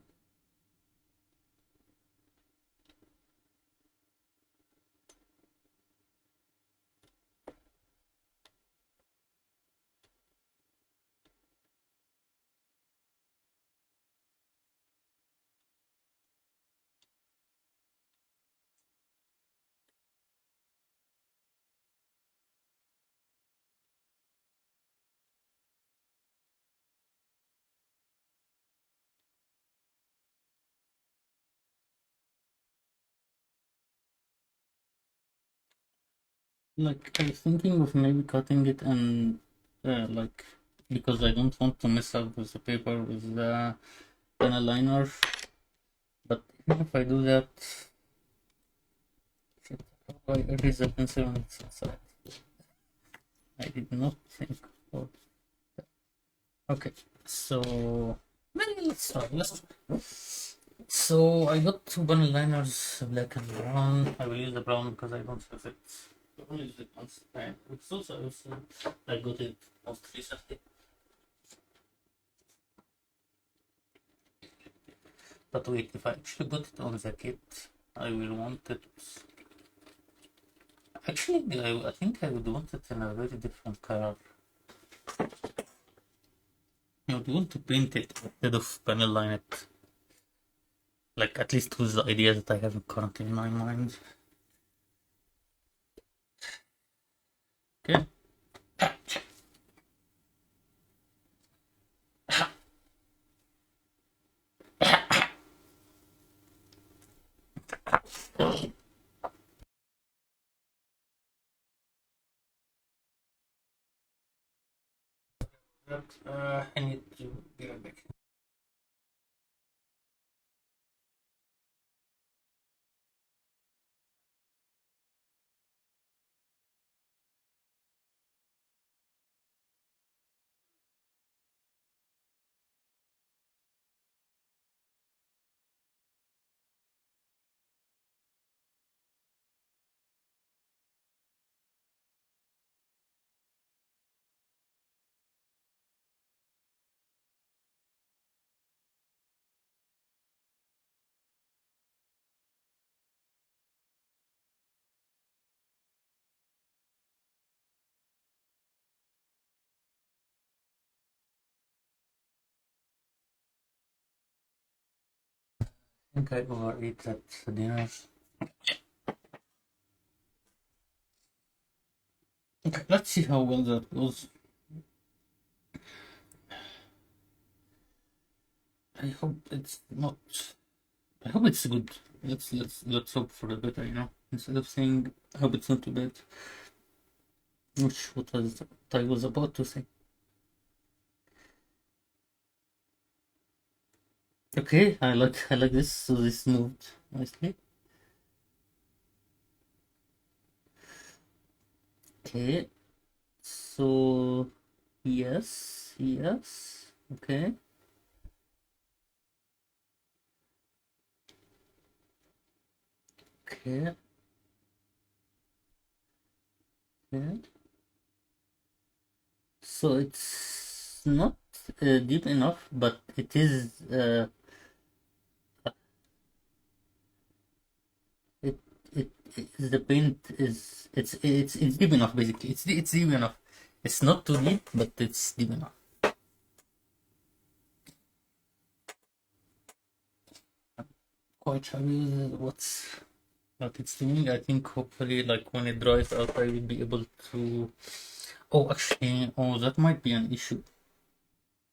Like I was thinking of maybe cutting it and like because I don't want to mess up with the paper with the pen liner. But even if I do that, shit, how do I erase the pencil on its inside? I did not think of that. Okay, so let's start. So I got two pen liners, black and brown. I will use the brown because I don't have it. I only use it once. And it's also I got it most recently. But wait, if I actually got it on the kit, I will want it. Actually, I think I would want it in a very different color. I would want to paint it instead of panel line it. Like, at least with the idea that I have currently in my mind. Okay. I need to be right back. I think I overate that dinner. Okay, let's see how well that goes. I hope it's not. I hope it's good. Let's hope for the better, you know. Instead of saying I hope it's not too bad. Which what I was about to say. Okay, I like this. So this moved nicely. Okay, so yes. Okay, okay, okay. So it's not deep enough, but it is. It, the paint is it's deep enough. Basically, it's deep enough. It's not too deep, but it's deep enough. Quite happy with what's but it's doing. I think hopefully, like when it dries out, I will be able to. Oh, actually, oh, that might be an issue.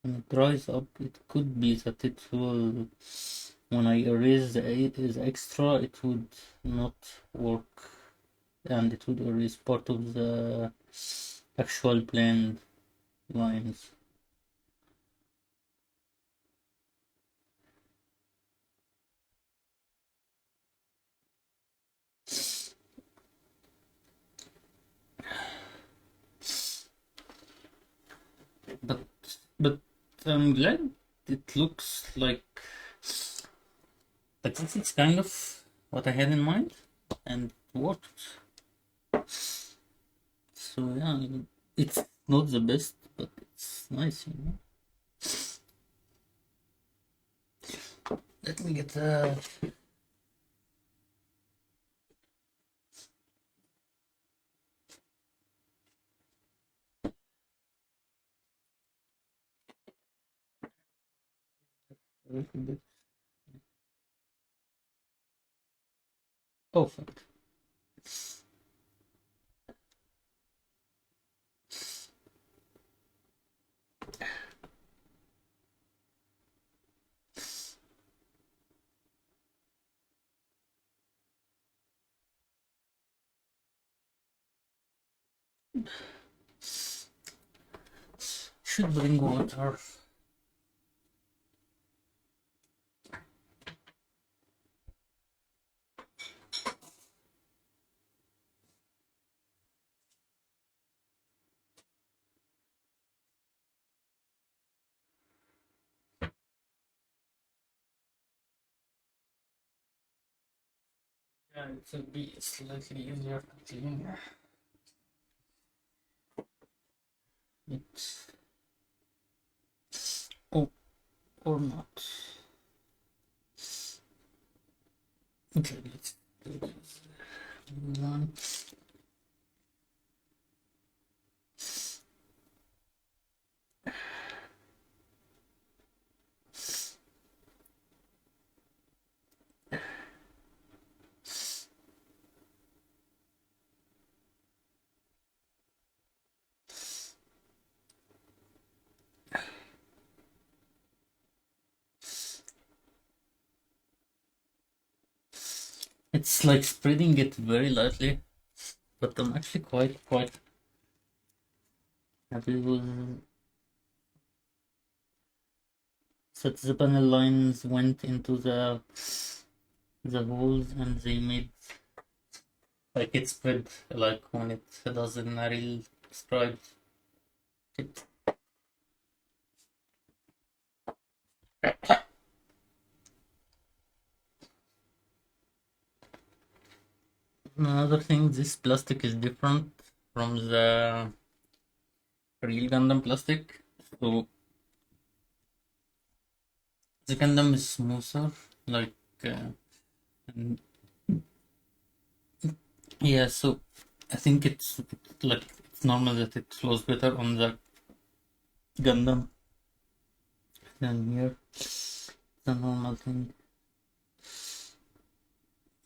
When it dries up, it could be that it will. When I erase the extra, it would not work, and it would erase part of the actual plane lines. But but I'm glad it looks like it's kind of what I had in mind and it worked. So yeah, it's not the best, but it's nice, you know. Let me get a little bit. Perfect. Should bring water. Yeah, it will be slightly easier to clean it. Oh, or not. Okay, let's do this one. It's like spreading it very lightly, but I'm actually quite happy with that the panel lines went into the holes and they made like it spread like when it does in a real scribe kit. Another thing, this plastic is different from the real Gundam plastic. So the Gundam is smoother, like uh, and yeah. So I think it's like it's normal that it flows better on the Gundam than here. The normal thing.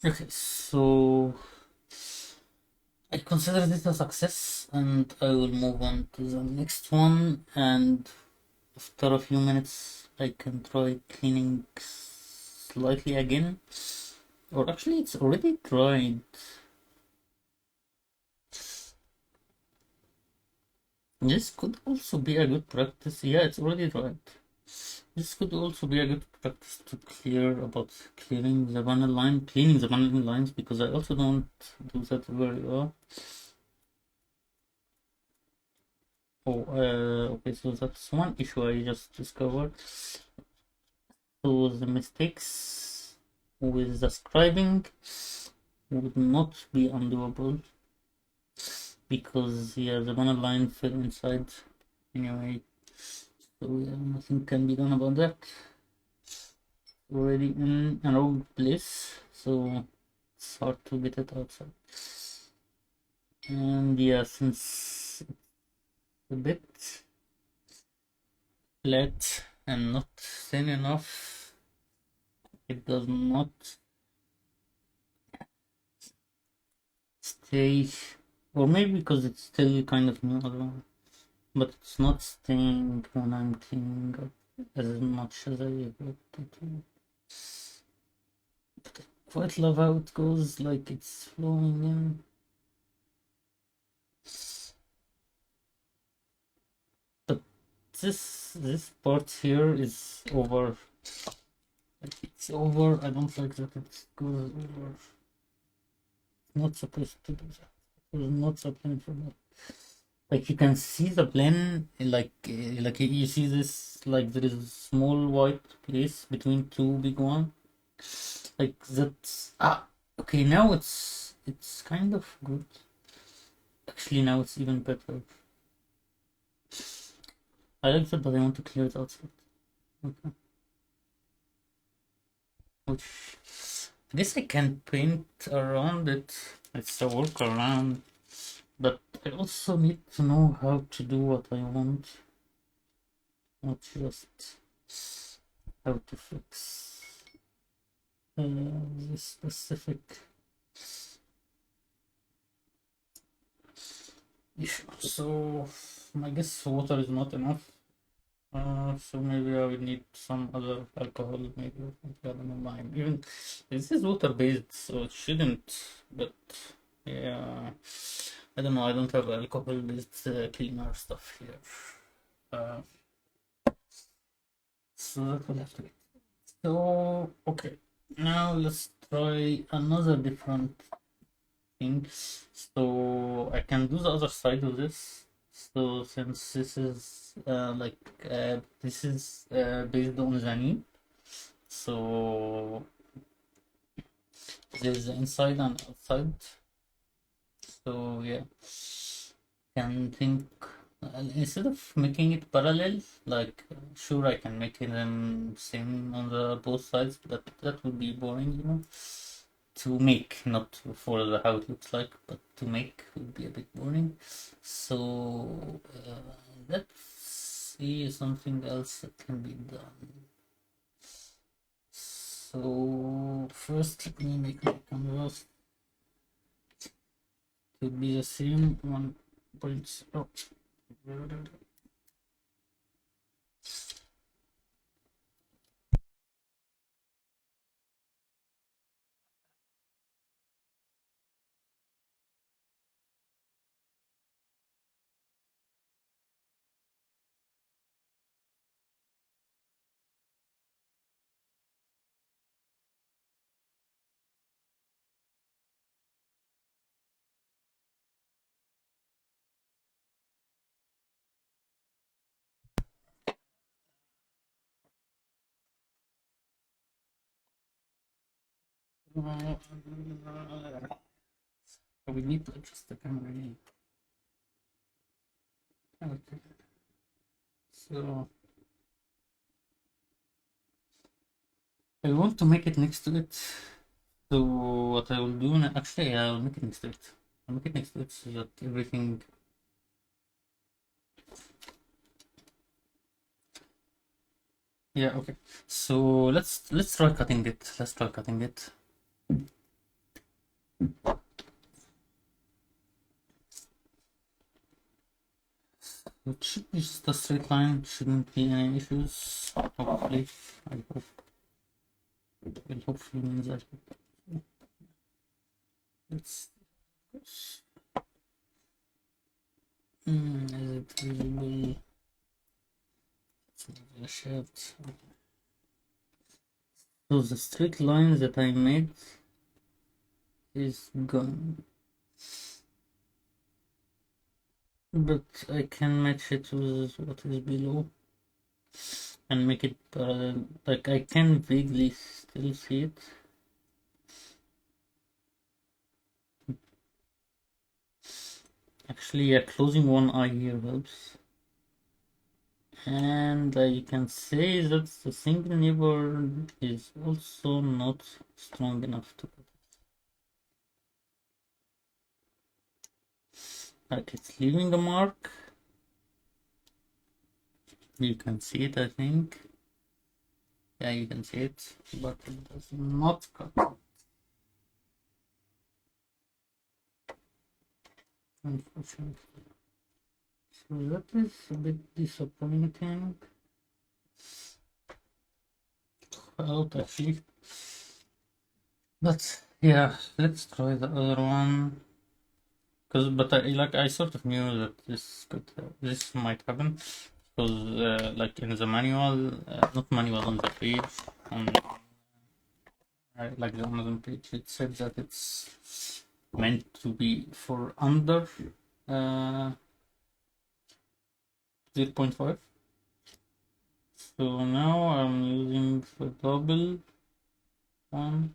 Okay, so I consider this a success, and I will move on to the next one. And after a few minutes, I can try cleaning slightly again. Or actually, it's already dried. This could also be a good practice. Yeah, it's already dried. This could also be a good practice to clear about clearing the panel line, cleaning the panel lines, because I also don't do that very well. Oh, okay, so that's one issue I just discovered. So the mistakes with the scribing would not be undoable because yeah, the banner line fell inside anyway. So yeah, nothing can be done about that. Already in an old place, so it's hard to get it outside. And yeah, since it's a bit flat and not thin enough, it does not stay, or maybe because it's still kind of new, I don't know. But it's not staying when I'm cleaning up as much as I hoped it would. But I quite love how it goes, like it's flowing in. But this part here is over. Like it's over. I don't like that it goes over. Not supposed to do that. It was not supposed to do that. Like you can see the blend, like you see this, like there is a small white place between two big one. Like that's okay. Now it's kind of good. Actually, now it's even better. I like that, but I want to clear it outside. Okay. Which I guess I can paint around it. It's a workaround, but I also need to know how to do what I want, not just how to fix this specific issue. So I guess water is not enough. So maybe I would need some other alcohol, maybe or something. I don't know. Mine. Even this is water based, so it shouldn't. But yeah, I don't know. I don't have alcohol based cleaner stuff here. Uh, so that will have to wait. So okay, now let's try another different thing. So I can do the other side of this. So since this is this is based on Zani, so there's the inside and outside. So yeah, can think instead of making it parallel, like sure I can make them same on the both sides, but that would be boring, you know. To make, not for how it looks like, but to make would be a bit boring. So let's see something else that can be done. So first let me make my canvas to be the same 1.0. We need to adjust the camera again. Okay. So I want to make it next to it. So what I will do now, actually I'll make it next to it. I'll make it next to it so that everything. Yeah, okay. So let's try cutting it. Let's try cutting it. It should be just a straight line, shouldn't be any issues. Hopefully. I hope it hopefully means that. Let's is it visible? The shirt. So the straight line that I made is gone. But I can match it with what is below and make it parallel. Like I can vaguely still see it. Actually, yeah, closing one eye here helps. And I can say that the single neighbor is also not strong enough to. Like it's leaving a mark. You can see it, I think. Yeah, you can see it, but it does not cut. unfortunately. So that is a bit disappointing. Out actually. But yeah, let's try the other one. Cause, but I sort of knew that this might happen. Because like in the manual, not manual on the page, on like the Amazon page, it said that it's meant to be for under 0.5. So now I'm using the double one.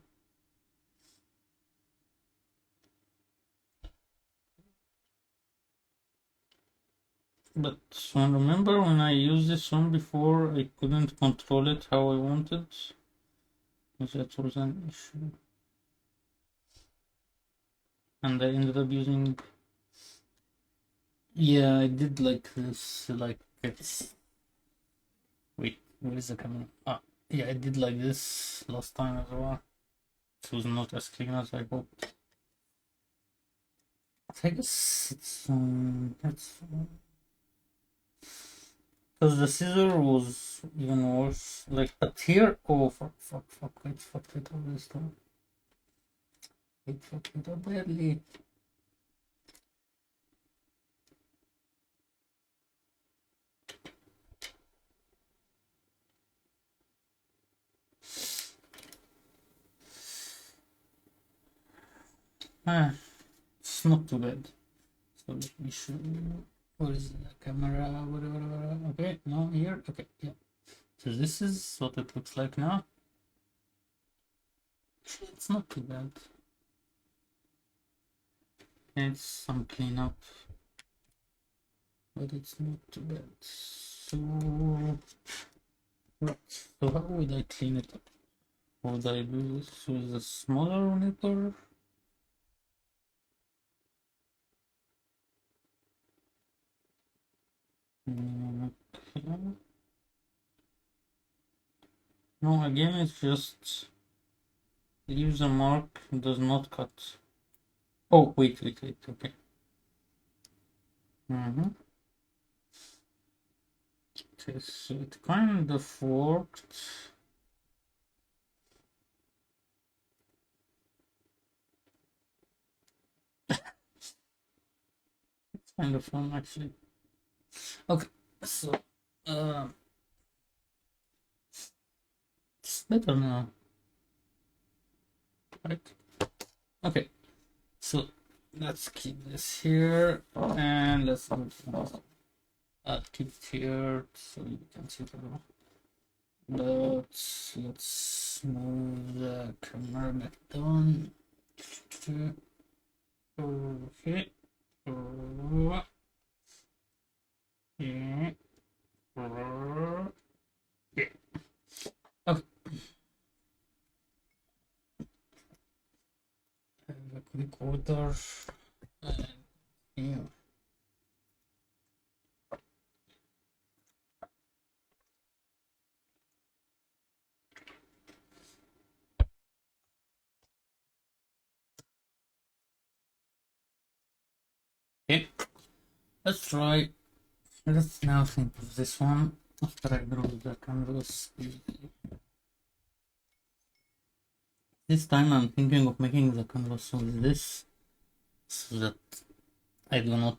But remember when I used this one before, I couldn't control it how I wanted. That was an issue. And I ended up using. Yeah, I did like this, like it's. Wait, where is the camera? Ah, yeah, I did like this last time as well. It was not as clean as I hoped. I guess it's because the scissor was even worse. Like, but here, oh fuck, wait, fucked it up this time. It fucked it up badly. Ah, it's not too bad. So we should. Where is the camera? Whatever. Okay, no, here. Okay, yeah. So this is what it looks like now. It's not too bad. It's some cleanup, but it's not too bad. So, so how would I clean it up? Would I do this with a smaller monitor? Okay. No, again, it's just leaves a mark, does not cut. Oh, wait, okay. Mm-hmm. Okay, so it kind of worked. It's kind of fun, actually. Okay, so, uh, it's better now, right? Okay, so let's keep this here, and let's I'll keep it here so you can see the but let's move the camera back down. Okay. Yeah. Yeah. Okay. Have a quick water. And yeah. Okay. Let's try. Let's now think of this one after I draw the canvas. This time I'm thinking of making the canvas with this so that I do not.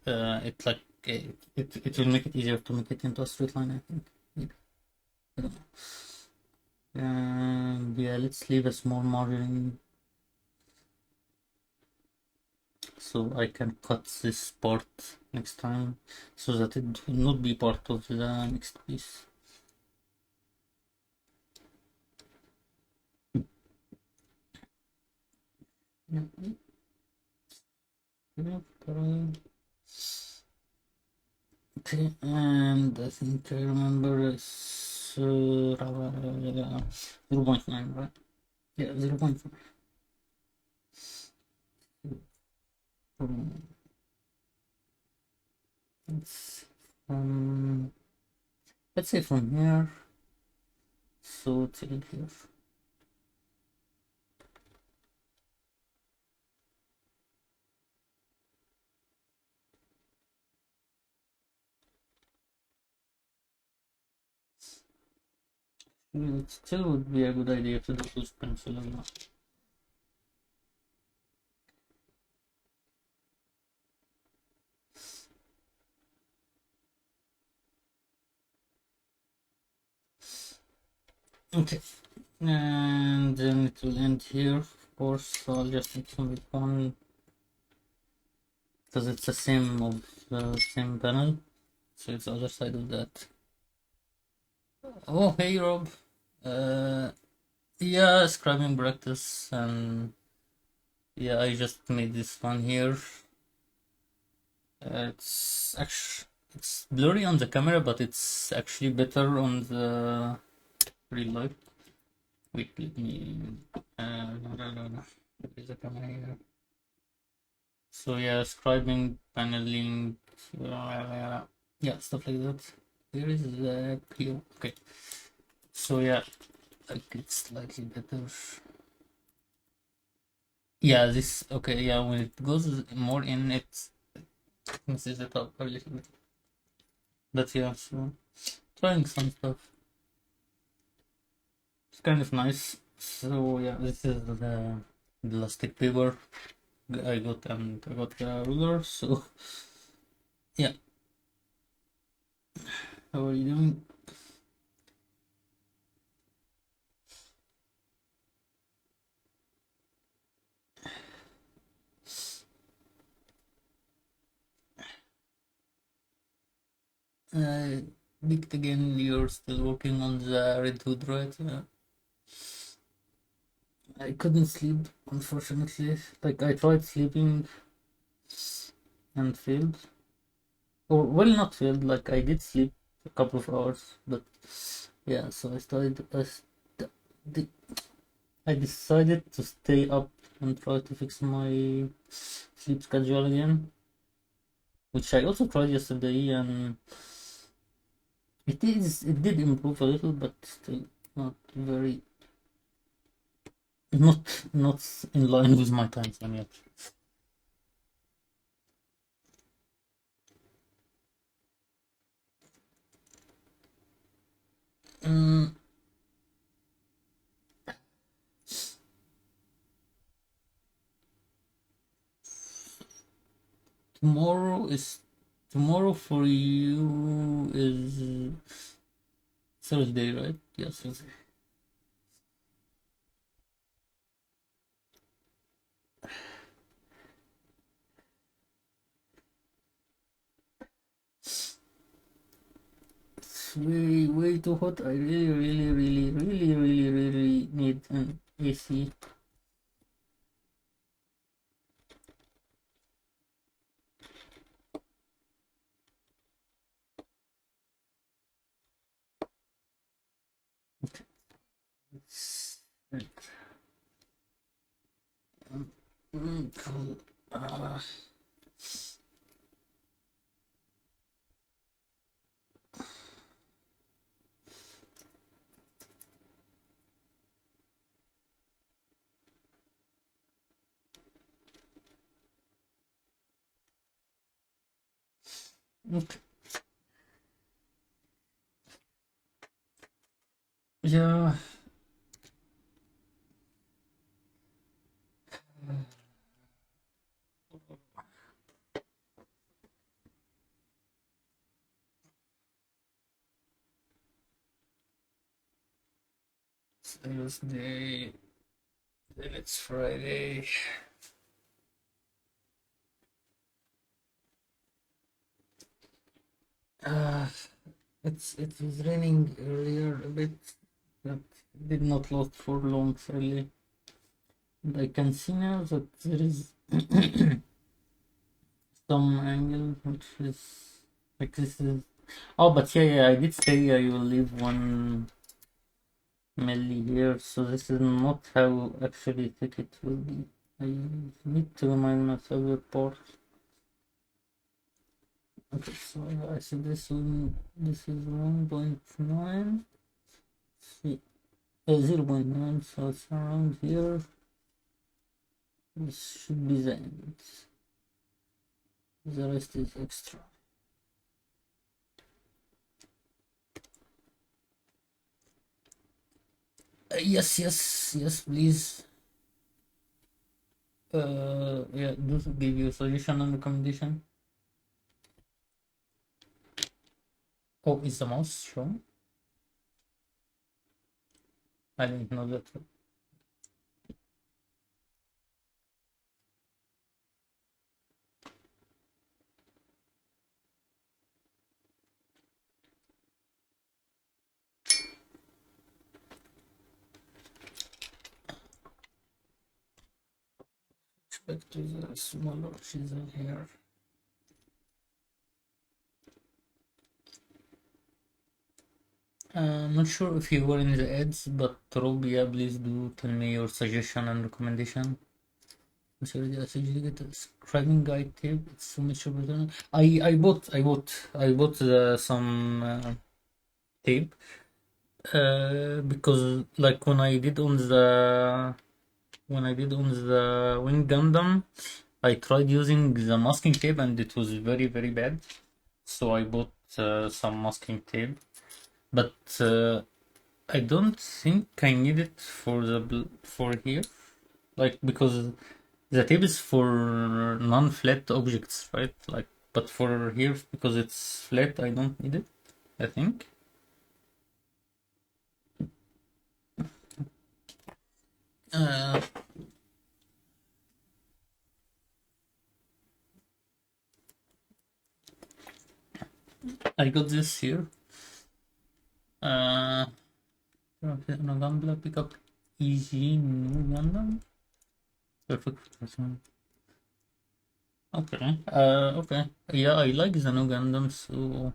It like it will make it easier to make it into a straight line. I think. I don't know. And yeah, let's leave a small margin so I can cut this part next time so that it will not be part of the next piece. Yeah. Okay, and I think I remember it's 0.9, right? Yeah, 0.5. It's let's say from here so till here. It still would be a good idea to do use pencil as well. Okay, and then it will end here, of course. So I'll just make one because it's the same of the same panel, so it's the other side of that. Oh, hey Rob. Uh, yeah, scribing practice, and yeah, I just made this one here. It's blurry on the camera, but it's actually better on the real life. Wait, let me. No. Where is the camera here? So yeah, scribing, paneling, yeah, stuff like that. Where is the here? Okay. So yeah, like it's slightly better. Yeah, this okay. Yeah, when it goes more in, it messes it up a little bit. But yeah, so trying some stuff. It's kind of nice. So yeah, this is the elastic paper I got, and I got a ruler. So yeah, how are you doing? Uh, Big again, you're still working on the Red Hood, right? I couldn't sleep, unfortunately. Like, I tried sleeping and failed. Or, well, not failed, like, I did sleep a couple of hours, but yeah, so I decided to stay up and try to fix my sleep schedule again, which I also tried yesterday, and it did improve a little, but still not very, not in line with my time frame yet. Mm, tomorrow is tomorrow for you is Thursday, right? Yes, Thursday. It's way too hot. I really need an AC. It's, cool. Okay. Yeah. Thursday. Then it's Friday. Uh, it was raining earlier a bit, but did not last for long, sadly. And I can see now that there is some angle which is like this is. Oh, but yeah, I did say I will leave 1 milli here, so this is not how actually thick it will be. I need to remind myself the part. Okay, so I see this is 1.9. See, 0.9, so it's around here. This should be the end. The rest is extra. Yes, yes, yes, please. Yeah, do give you a suggestion and recommendation. Oh, is the mouse shown? I didn't know that. Back to the smaller chisel here. I'm not sure if you were in the ads, but Rob, yeah, please do tell me your suggestion and recommendation. I'm sorry, the scribing guide tape. It's so much better. I bought some tape because like when I did on the Wing Gundam, I tried using the masking tape and it was very very bad. So I bought some masking tape, but I don't think I need it for here, like because the tape is for non-flat objects, right? Like, but for here because it's flat, I don't need it. I think. Uh, I got this here. Okay, Nagambla pick up easy new Gundam. Perfect. Okay. Okay. Yeah, I like the new Gundam, so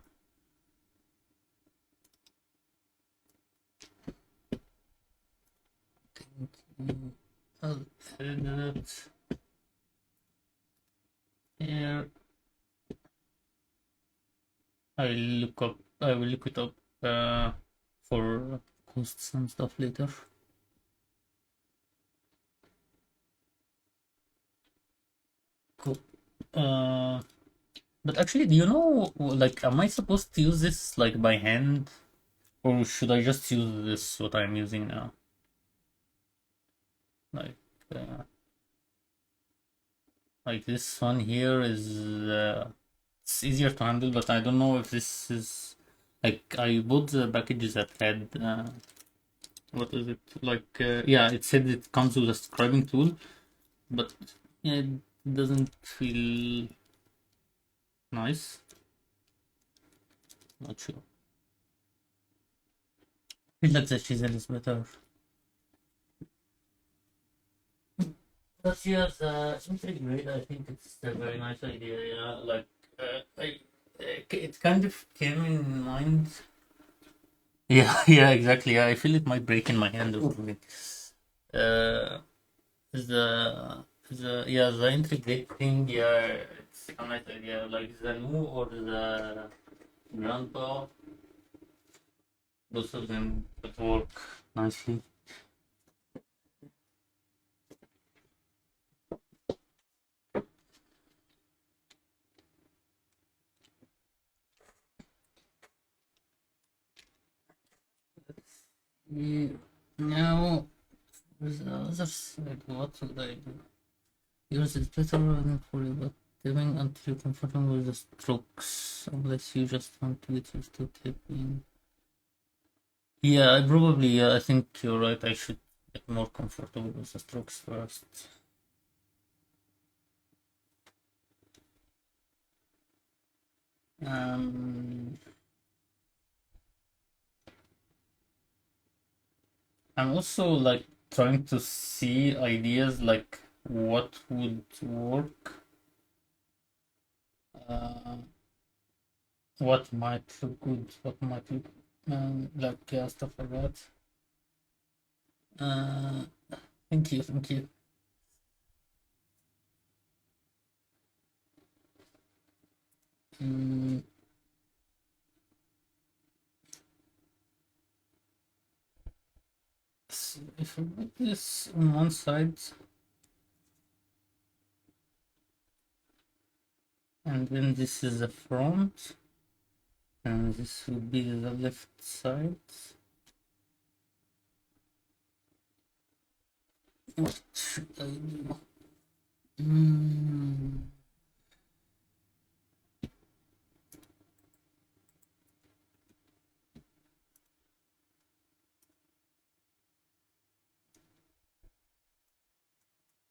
I'll add that here. I will look it up for costs and stuff later. Cool. Uh, but actually, do you know, like, am I supposed to use this like by hand, or should I just use this what I'm using now? Like, uh, like this one here is it's easier to handle, but I don't know if this is like I bought the package that had what is it like? Yeah, it said it comes with a scribing tool, but yeah, it doesn't feel nice. Not sure. Feel like the chisel is better. But yeah, the integrate, I think it's a very nice idea. Yeah, like it kind of came in mind. Yeah, yeah, exactly. Yeah, I feel it might break in my hand or something. Uh, the integrate thing. Yeah, it's a nice idea. Like the new or the grandpa, both of them would work nicely. Yeah, now, with the other side, what should I do? Yours is better than for you, but typing until you're comfortable with the strokes, unless you just want to get used to typing. Yeah, I think you're right. I should get more comfortable with the strokes first. Um, I'm also like trying to see ideas like what would work, uh, what might look good, what might look like stuff like that. Uh, thank you, thank you. Mm, if I put this on one side and then this is the front and this would be the left side. What should I do? Hmm.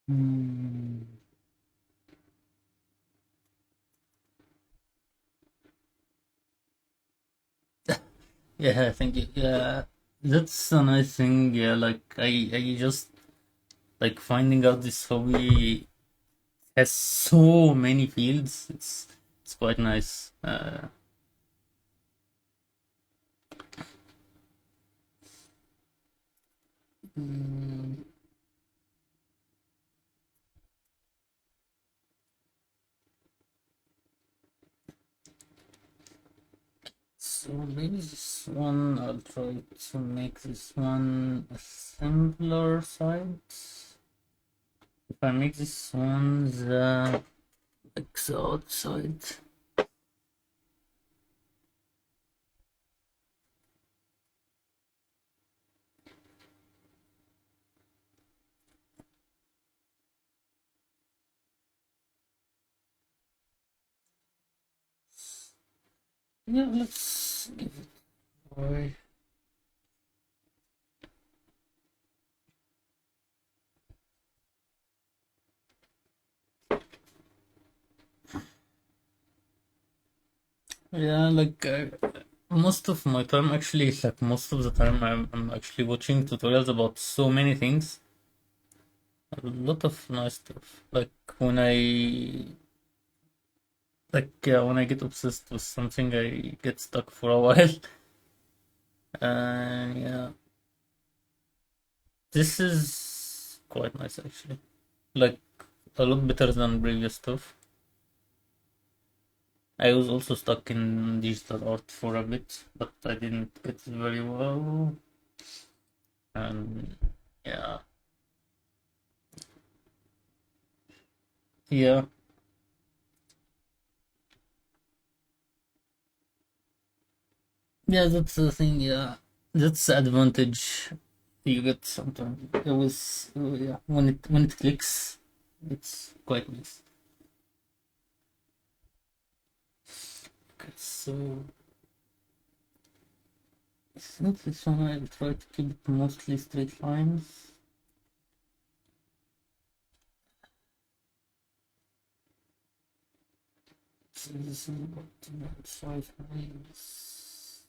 Hmm. Yeah, thank you. Yeah, that's a nice thing. Yeah, like I just like finding out this hobby has so many fields. It's quite nice. Mm, so maybe this one I'll try to make this one a simpler side. If I make this one the like the outside. Yeah, let's give it away. Yeah, like most of my time actually, like most of the time, I'm actually watching tutorials about so many things. A lot of nice stuff. Like when when I get obsessed with something, I get stuck for a while. And yeah, this is quite nice actually. Like a lot better than previous stuff. I was also stuck in digital art for a bit, but I didn't get it very well. And yeah, yeah, yeah. That's the thing. Yeah, that's the advantage you get sometimes. It was yeah when it clicks, it's quite nice. Okay, so I think this one I'll try to keep it mostly straight lines. So this is about 5 lines.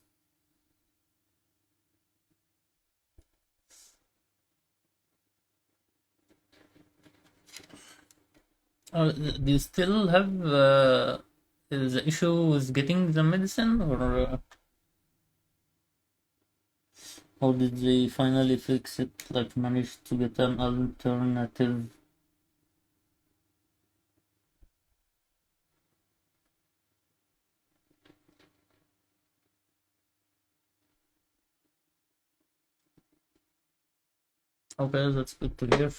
Do you still have the issue with getting the medicine, or did they finally fix it? Like, manage to get an alternative? Okay, that's good to hear.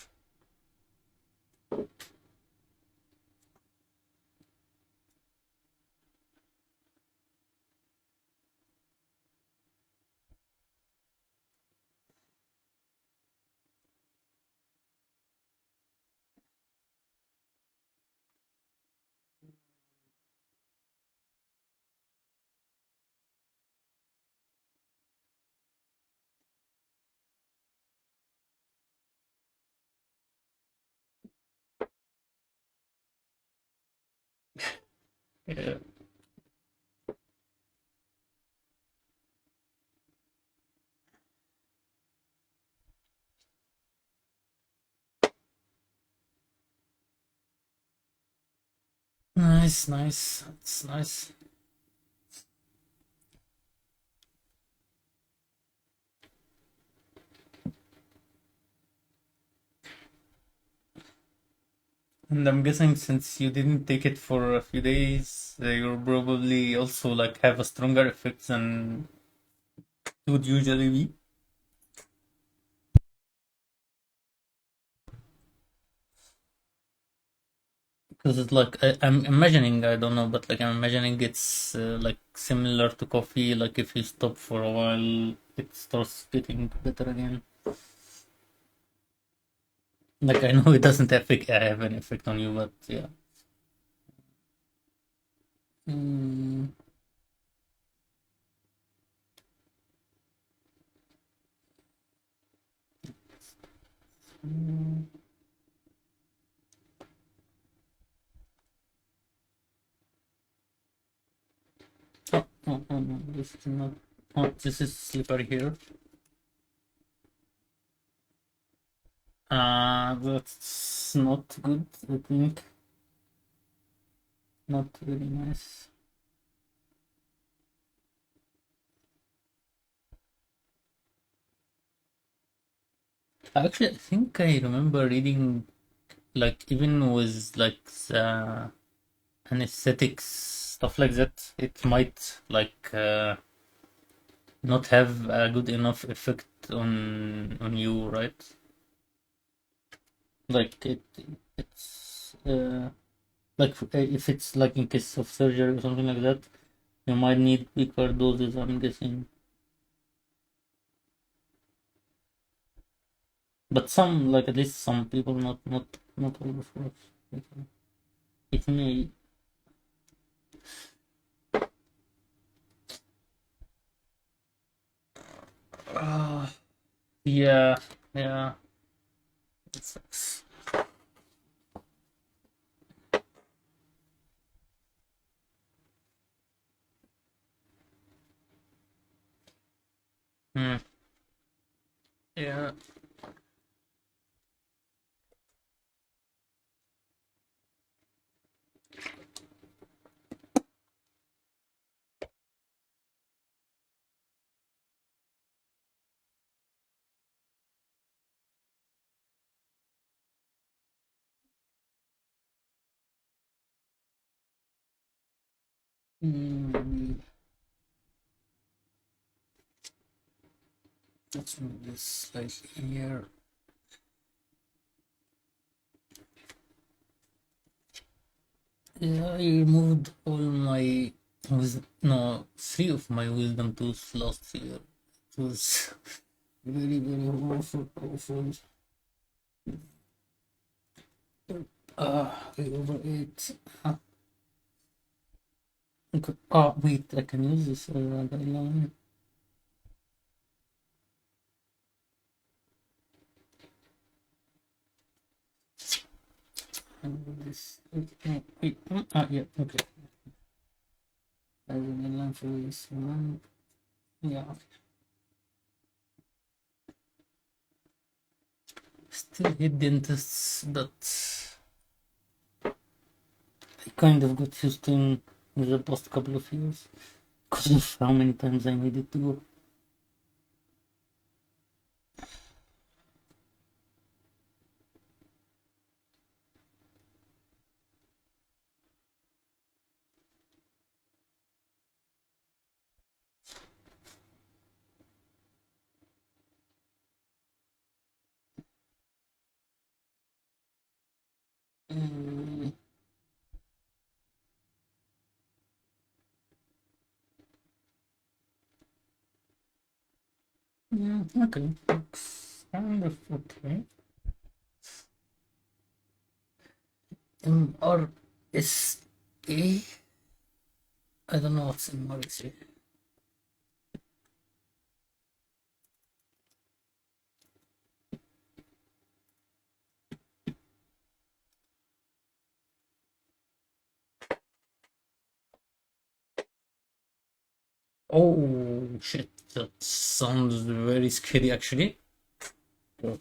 Yeah, nice, nice. That's nice. And I'm guessing since you didn't take it for a few days, you'll probably also like have a stronger effect than it would usually be. Because it's like I'm imagining, I don't know, but like I'm imagining it's like similar to coffee. Like if you stop for a while, it starts getting better again. Like I know it doesn't have an effect on you, but yeah. Mm, mm. No, this is not. Oh, this is slippery here. That's not good. I think not very nice. Actually, I think I remember reading like even with like the anesthetics stuff like that, it might like not have a good enough effect on you, right? Like it's like if it's like in case of surgery or something like that, you might need bigger doses, I'm guessing. But some, like at least some people, not all of us. It may. Uh, yeah, yeah. It sucks. Hmm. Yeah. Mm, let's move this slightly here. Yeah, I removed all my no, three of my wisdom tooth last year. It was very awful. I overate. Okay. Oh wait, I can use this guideline. This. No, wait. Yeah. Okay. I will guideline for this one. Yeah. Still hate dentists, but I kind of got used to in the past couple of years because of how many times I needed to go. Mm, yeah, okay. Looks kind of okay. Or is A? I don't know what's in Morrissey. Oh shit, that sounds very scary actually. Uh,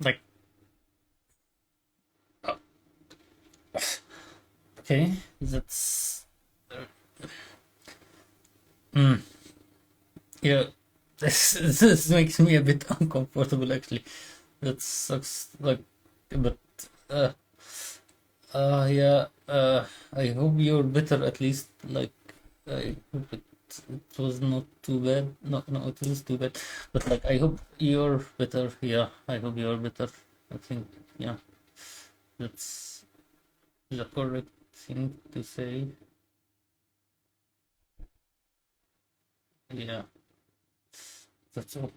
Like, uh, okay, that's. Mm, yeah, this makes me a bit uncomfortable actually. That sucks. Like, but uh, yeah. I hope you're better at least. Like, I hope it was not too bad. No, it was too bad. But like, I hope you're better. Yeah, I hope you're better. I think, yeah, that's the correct thing to say. Yeah, that's all.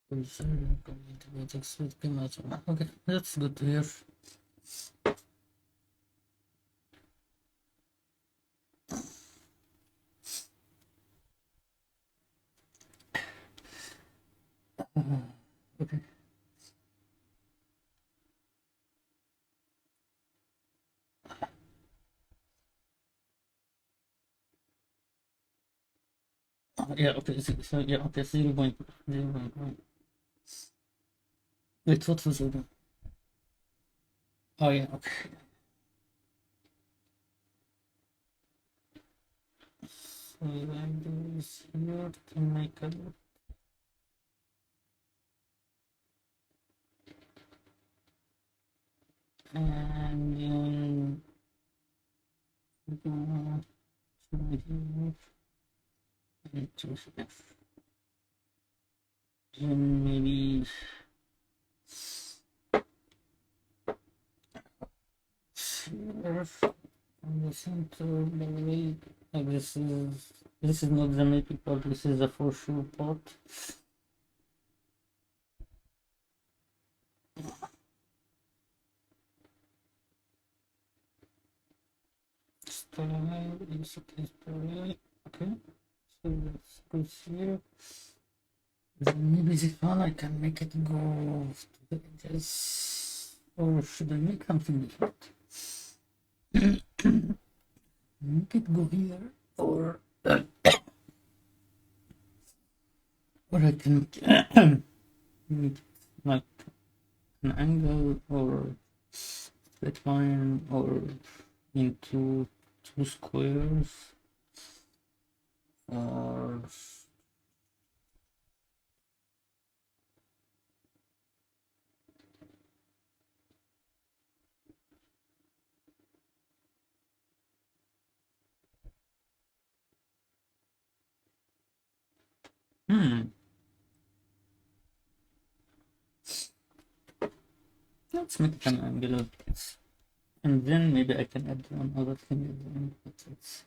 Okay, that's good to hear. Okay. Yeah, okay, so yeah, okay, 0.1. Wait, what was it? Oh, yeah, okay. So I do this here to make a and then and maybe here on the center, maybe like this is not the maple part, this is the for sure part. Starlight, yes, okay, starlight, okay. So let's go here. Then maybe this one I can make it go to the edges. Or should I make something different? Make it go here, or I can make it like an angle or straight line or into two squares or hmm. Let's make an angle of this. And then maybe I can add one other thing at the end, but it's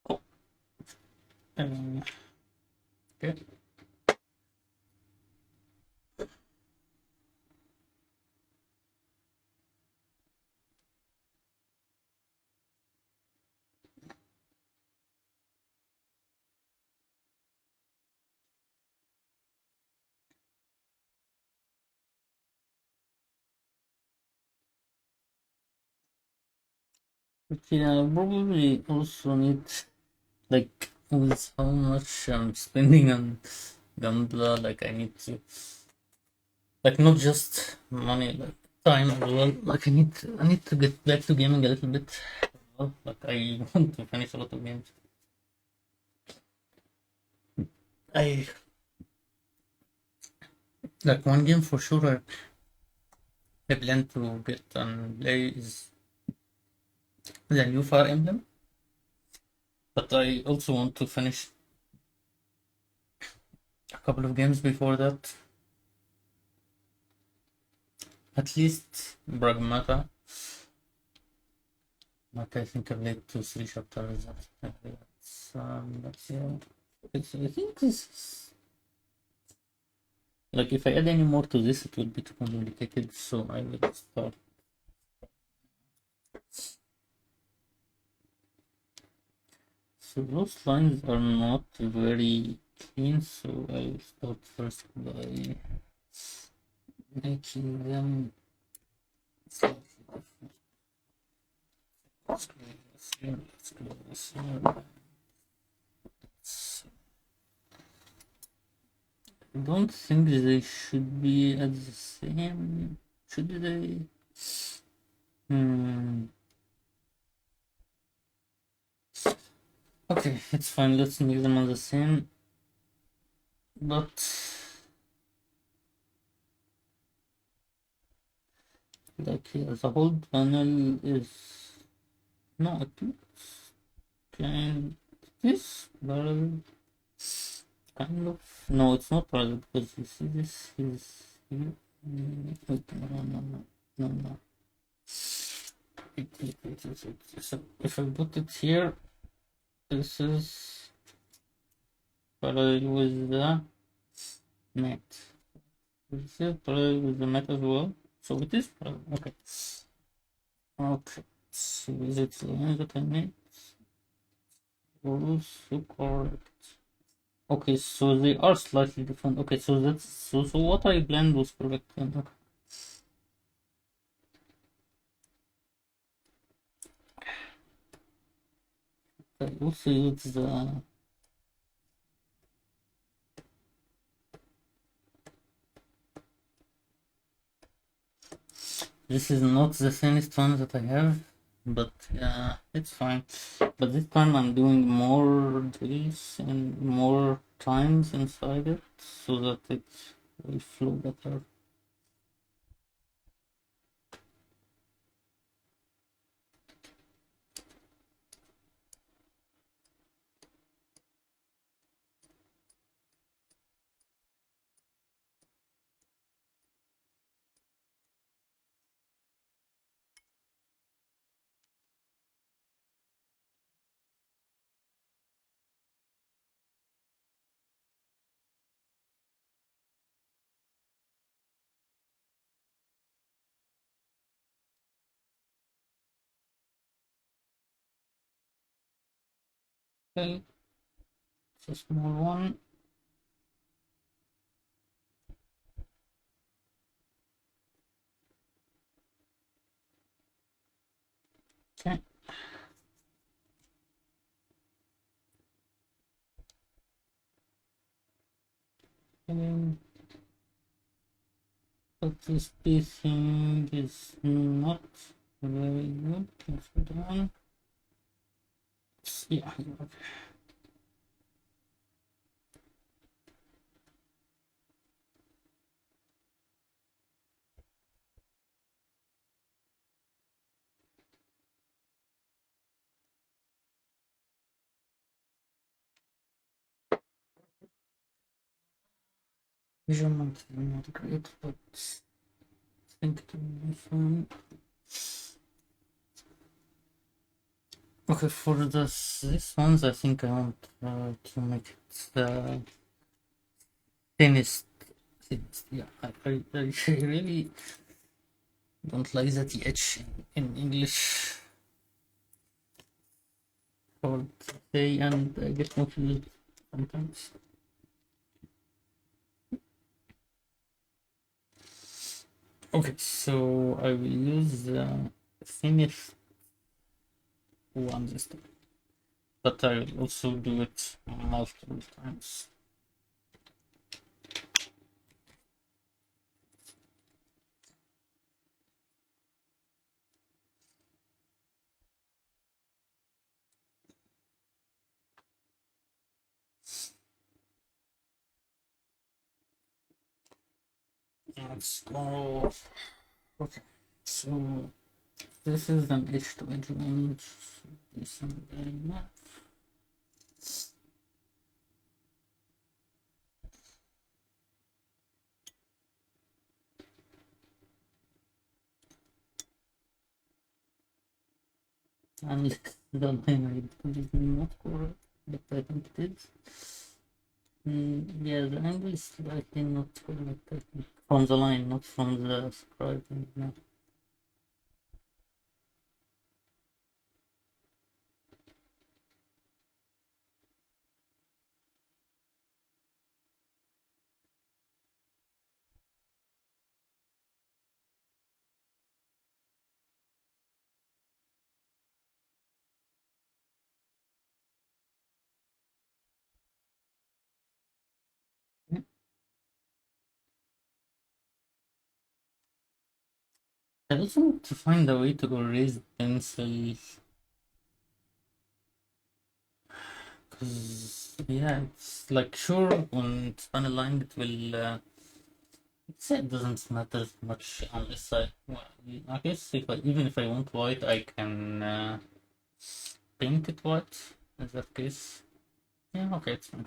oh okay. But yeah, I probably also need like with how much I'm spending on Gambler, like I need to like not just money, like time as well. Like I need to get back to gaming a little bit. Well, like I want to finish a lot of games. I like one game for sure I plan to get and play is the new Fire Emblem, but I also want to finish a couple of games before that. At least Pragmata. Like I think I've played 2, 3 chapters. That's yeah. I think this is like if I add any more to this, it will be too complicated. So I will start. So those lines are not very clean. So I will start first by making them. Slightly different. Let's go this here. Let's go this here. I don't think they should be at the same. Should they? Hmm. Okay, it's fine. Let's make them on the same. But like here, the whole panel is no. It looks kind. This barrel kind of no. It's not barrel because you see this is here. Wait, no. So if I put it here, this is parallel with the mat. This is parallel with the mat as well. So it is parallel. Okay. Okay. So is it the line that I made? Also correct. Okay, so they are slightly different. Okay, so that's so what I planned was correct then. Okay. I also use the this is not the thinnest one that I have, but yeah, it's fine. But this time I'm doing more drills and more times inside it so that it will flow better. Okay, it's a small one. Okay. Um, but this spacing is not very good. Let's put it on. Yeah, okay. Measurement is not great, but I think it will be fine. Okay, for this ones, I think I want to make it thinnest. Thinnest. Yeah, I really don't like that th in English. Or say, and I get confused sometimes. Okay, so I will use the thinnest one this time, but I will also do it multiple times. Let's go. Okay, so this is an edge to edge one. This one, and the line I did not correct, but I think it is. Yeah, the angle is slightly not correct, I think. From the line, not from the scribing. No. I also want to find a way to erase pencils. Cause yeah, it's like sure when it's unaligned it will it doesn't matter much unless well, I guess if even if I want white I can paint it white in that case. Yeah, okay, it's fine.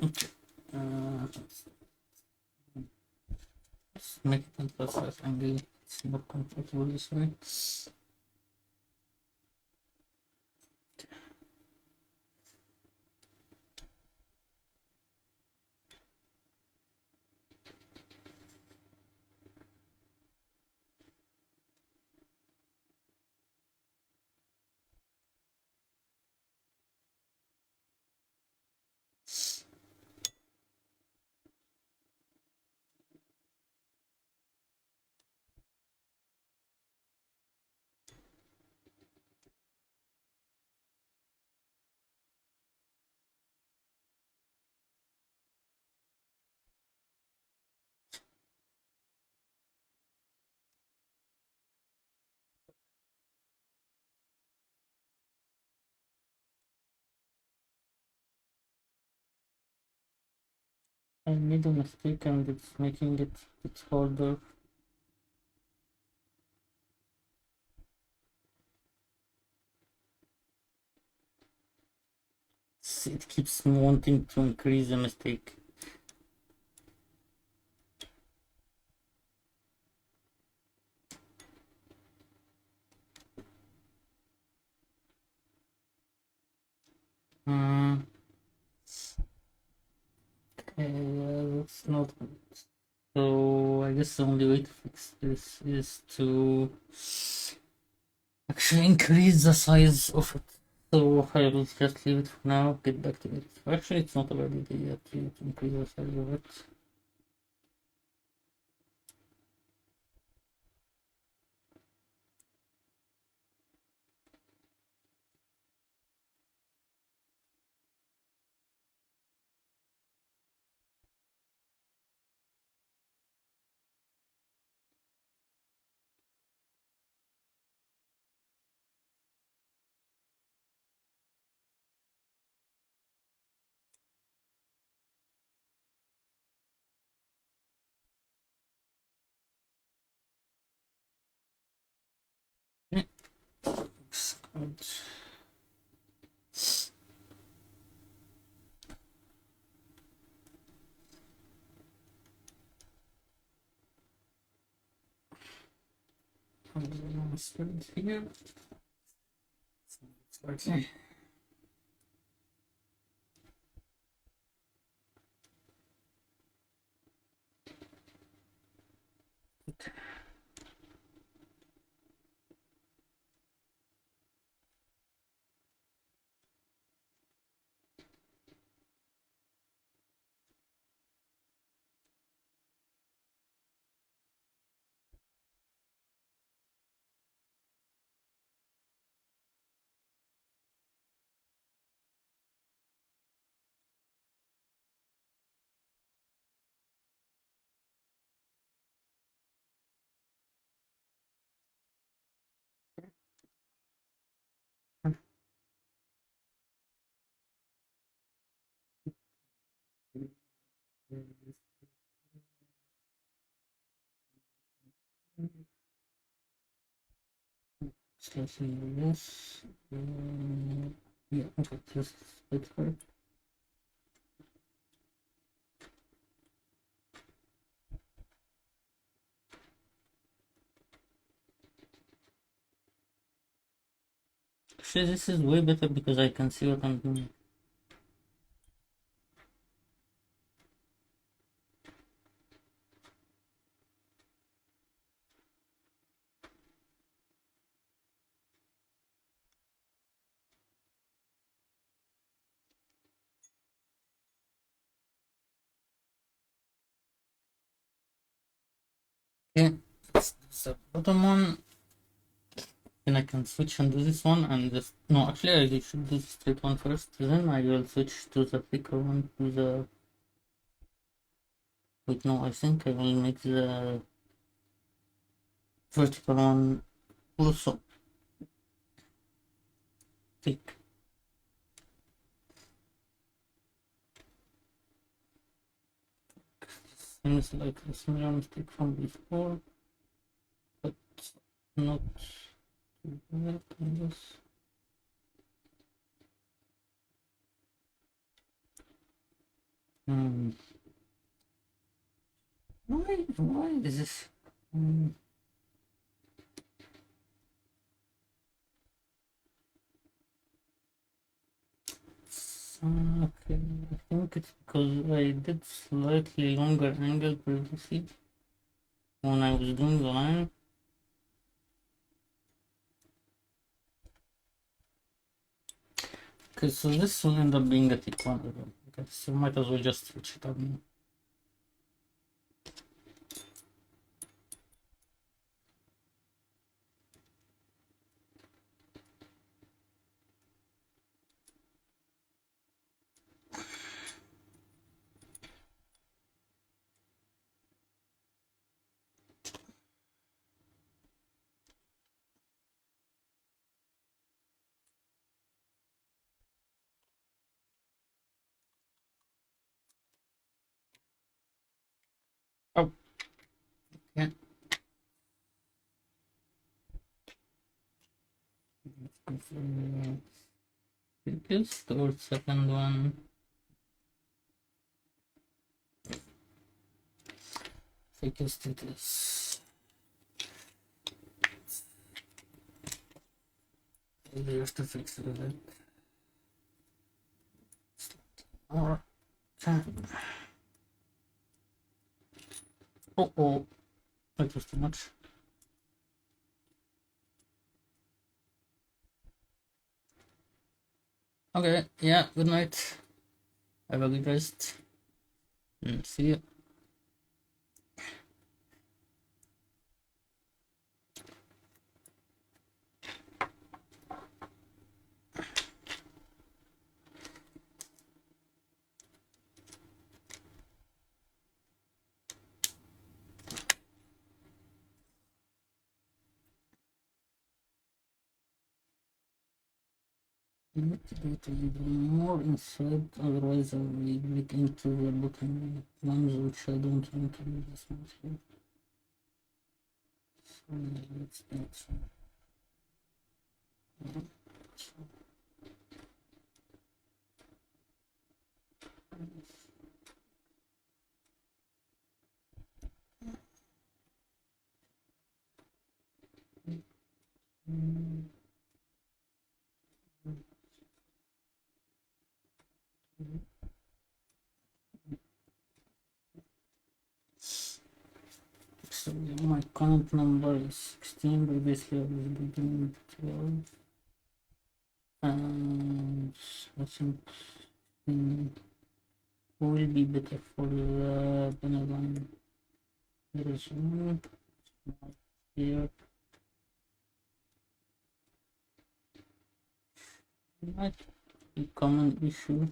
Okay. Let's make it on plus 5 angle. It's more comfortable this way. I made a mistake and it's making it it's harder. It keeps wanting to increase the mistake. Hmm. That's not good. So I guess the only way to fix this is to actually increase the size of it. So I will just leave it for now, get back to it. Actually, it's not a bad idea to increase the size of it. Yeah, looks good. Spread here. Okay. Slicing this. Yeah, okay, just split her. Actually, this is way better because I can see what I'm doing. Okay, that's the bottom one. Then I can switch and do this one and just no. Actually, I should do the straight one first. Then I will switch to the thicker one to the. Wait, no. I think I will make the vertical one also thick. Seems like a similar mistake from before, but not too bad, I guess. Hmm. Why is this? Hmm. Okay, I think it's because I did slightly longer angle previously when I was doing the line. Okay, so this will end up being a thick one as well. Okay, so might as well just switch it up now. Oh, yeah. Let's go for biggest or second one. Thickest it is. You have to fix it a bit. Or oh, that was too much. Okay, yeah, good night. Have a good rest. And see you. I need to do it a little more inside, otherwise I will get into the bottom ones which I don't want to do this much here. So let's do it. So my count number is 16, previously I was beginning with 12. And I think will be better for the banner line. There is one here. Might be common issue.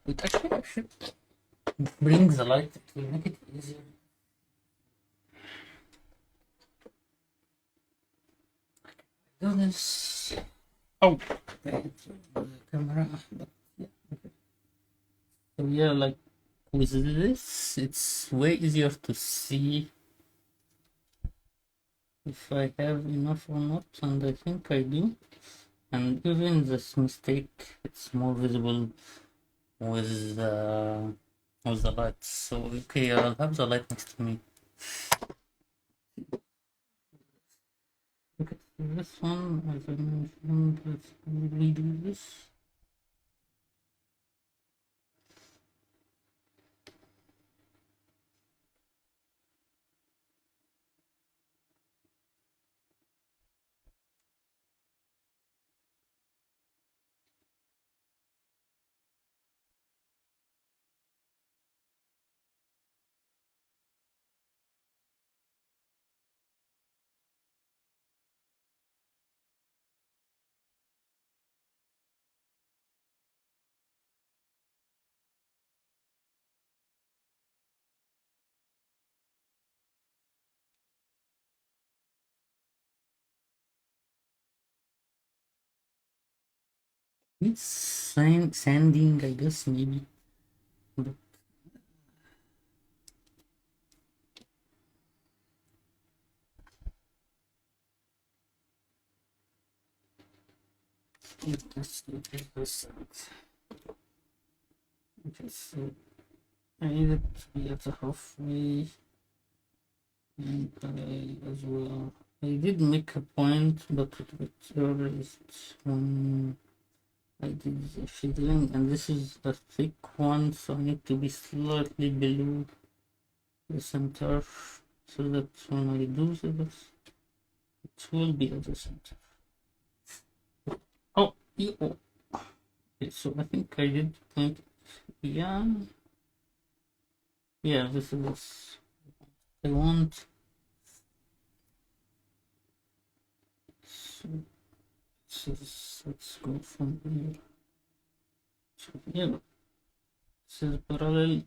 But actually I should bring the light, it will make it easier. Do this. Oh, the camera. But yeah, okay. So yeah, like with this, it's way easier to see if I have enough or not, and I think I do. And even this mistake, it's more visible with the lights. So okay, I'll have the light next to me. Look at this one, as I mentioned, let's redo this. It's sanding, I guess, maybe. But let's look at this. Okay, so I need it to be at the halfway, and I as well. I did make a point, but it got erased when I did the shading, and this is a thick one, so I need to be slightly below the center so that when I do this, it will be at the center. Oh, yeah. Oh. Okay, so I think I did point. Yeah, yeah, this is what I want. So, let's go from here. So, yeah, this is parallel.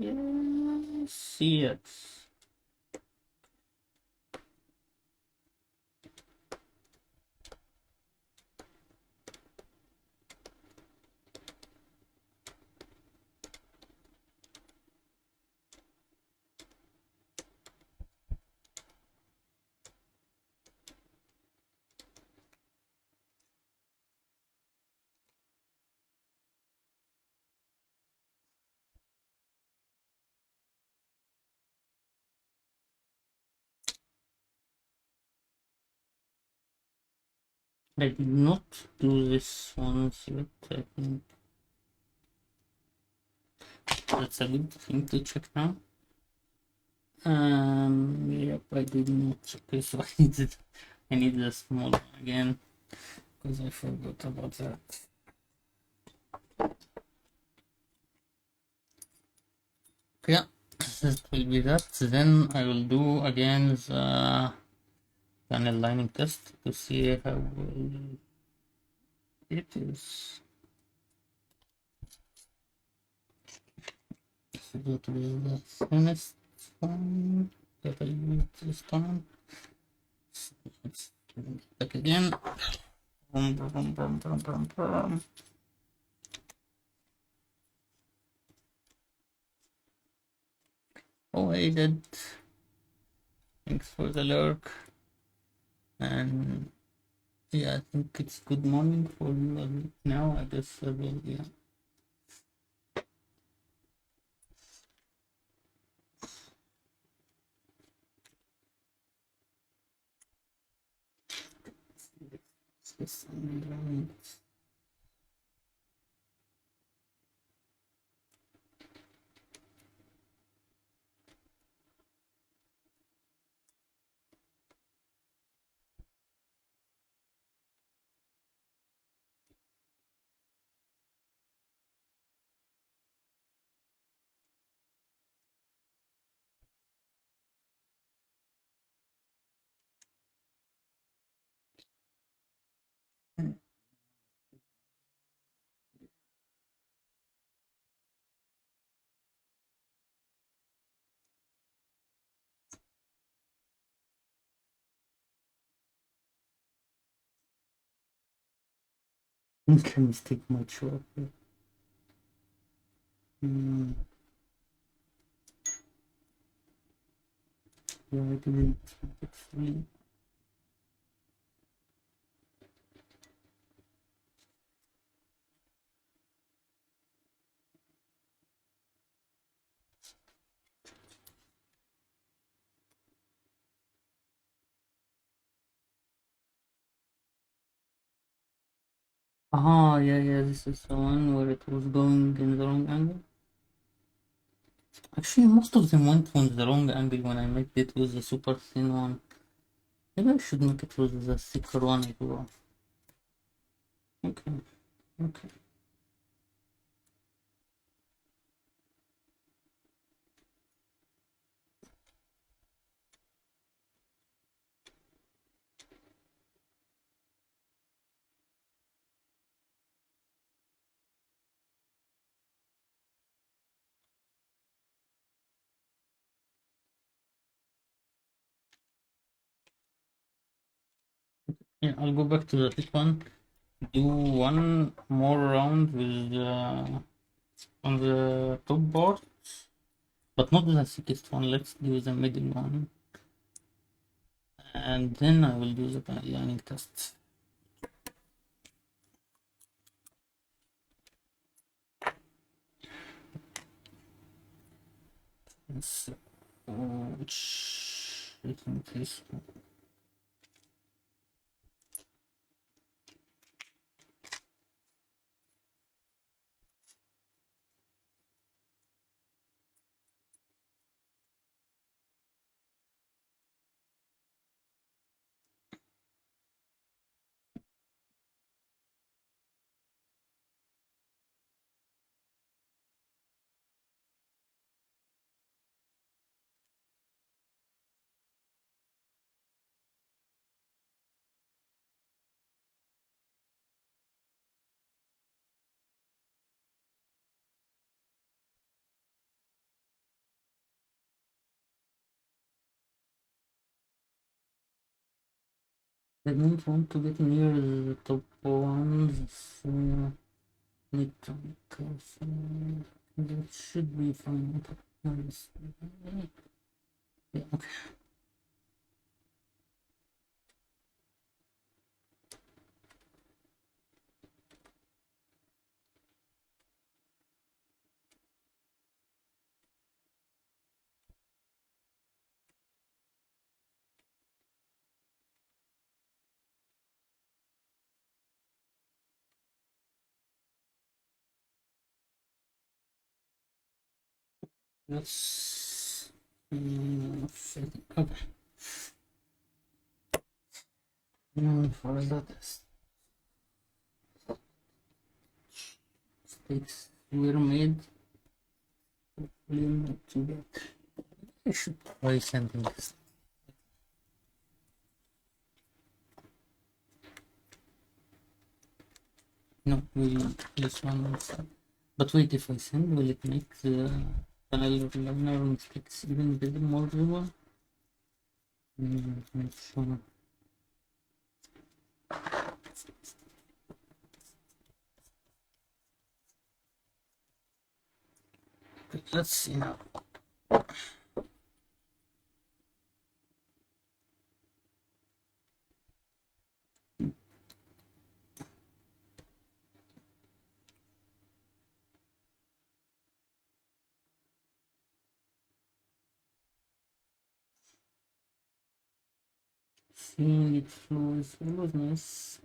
Yes, yes. I did not do this once yet. I think that's a good thing to check now. Yep, I did not. Okay, so I need the small one again because I forgot about that. Yeah, that will be that. Then I will do again the panel lining test to see how well it is. So that was the thinnest one that I used this time. So let's back again. Boom, boom, boom, boom, boom, boom. Oh, I did. Thanks for the lurk. And yeah, I think it's good morning for you now. I guess I will, yeah. This one. Okay, mistake my choice. Hmm. Yeah, I didn't actually. Ah, yeah, yeah, this is the one where it was going in the wrong angle. Actually, most of them went on the wrong angle when I made it with the super thin one. Maybe I should make it with the thicker one as well. Okay, okay. Yeah, I'll go back to the thick one do one more round with on the top bar, but not the thickest one. Let's do the middle one, and then I will do the lining test. So, which I think this one. I don't want to get near the top ones, so need to be careful. That should be fine. Yeah, okay. Let's okay. For that sticks were made, hopefully not too bad. I should try sending this. No, this one also. But wait, if I send, will it make the panel liner mistakes even bigger, more visible? Not sure. Okay, let's see now. Seeing it flow is always nice.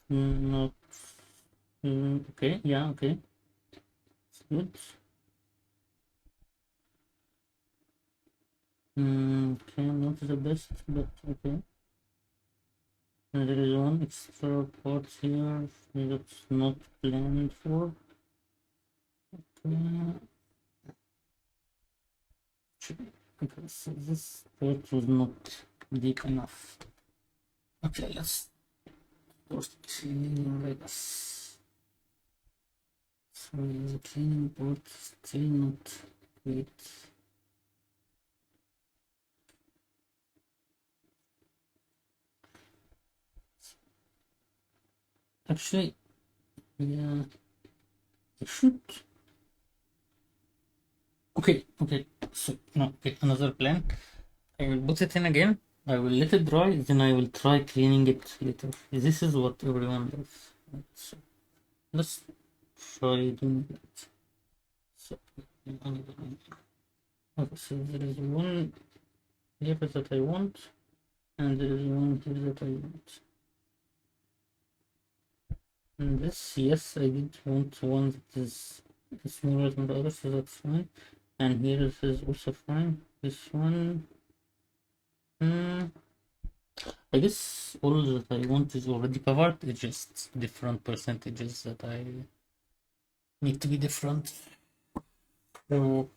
Not okay, yeah, okay. It's good. Okay, not the best, but okay. And there is one extra part here that's not planned for. Okay. Okay, so this part was not deep enough. Okay, let's start cleaning like this. So the cleaning part still not great. Actually, yeah, I should. Okay, so no, okay, another plan. I will put it in again. I will let it dry, then I will try cleaning it later. This is what everyone does. So let's try doing that. So, okay, so there is one here that I want, and there is one here that I want. And this, yes, I did want one that is smaller than the other, so that's fine. And here this is also fine. This one, I guess all that I want is already covered. It's just different percentages that I need to be different. So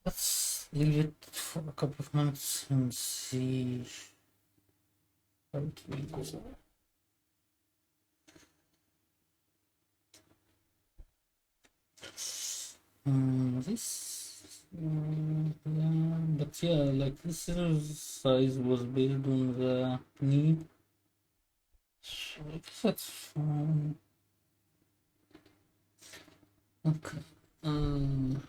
let's leave it for a couple of minutes and see how it will go. This Yeah, but yeah, like this size was based on the knee, so I guess that's fine. Okay. Um,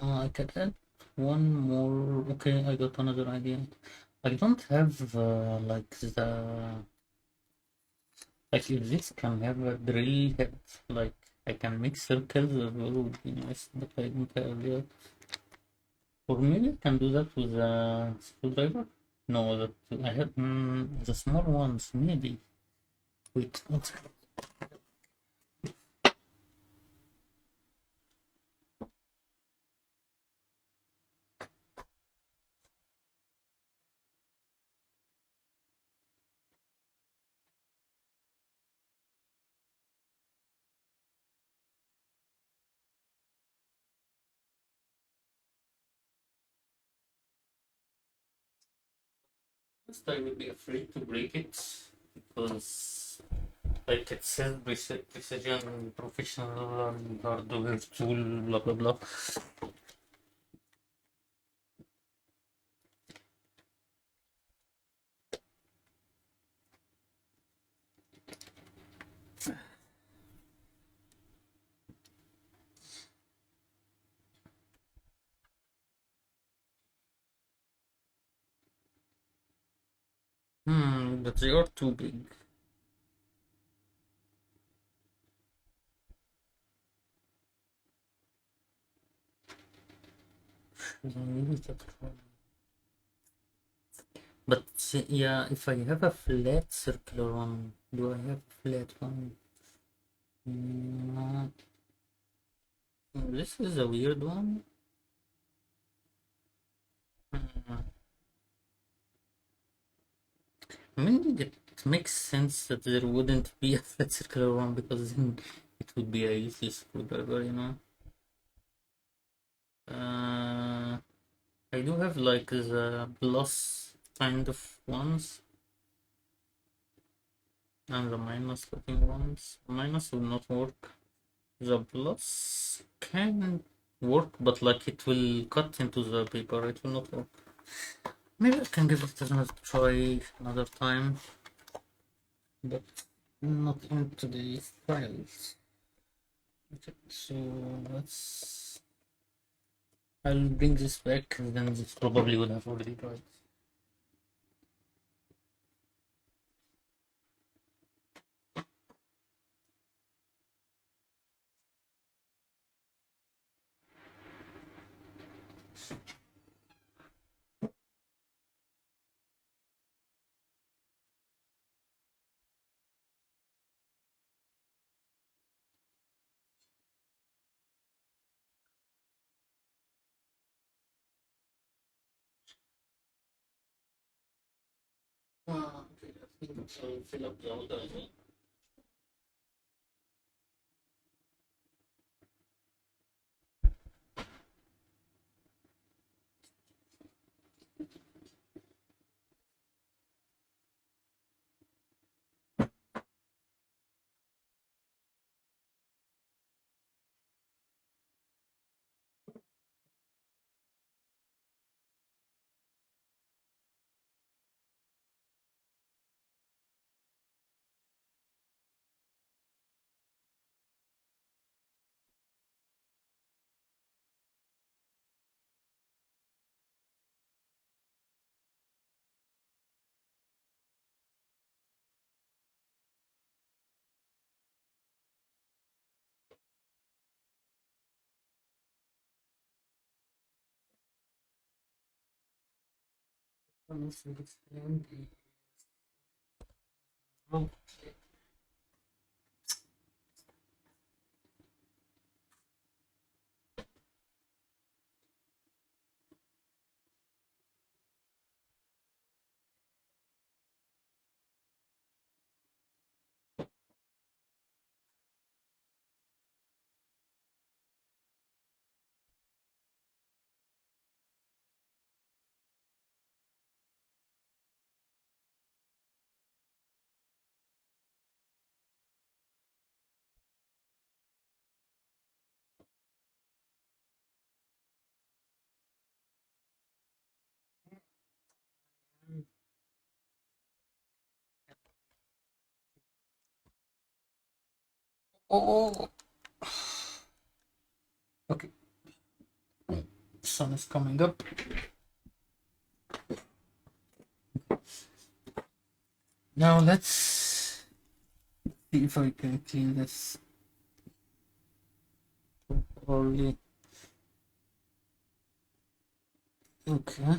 I can add one more. Okay, I got another idea. I don't have like if this can have a drill head, like I can make circles as well would be nice, but I don't have yet. Or maybe I can do that with a screwdriver. No, that I have the small ones. Maybe. Wait, what? First, I would be afraid to break it because, like it says, precision, professional, and hardware tool, blah blah blah. But they are too big. Maybe that one. But yeah, if I have a flat circular one, do I have a flat one? Mm, this is a weird one. Mm, I mean, it makes sense that there wouldn't be a flat circular one because then it would be a useless screwdriver, you know. I do have like the plus kind of ones and the minus looking ones. Minus will not work. The plus can work, but like it will cut into the paper. It will not work. Maybe I can give it another try another time, but not in today's trials. Okay, so let's. I'll bring this back, and then this probably would have already tried. Okay, I think I'll fill up the order as well. Let's extend the. Oh, Oh, okay. Sun is coming up. Now let's see if I can clean this properly. Okay.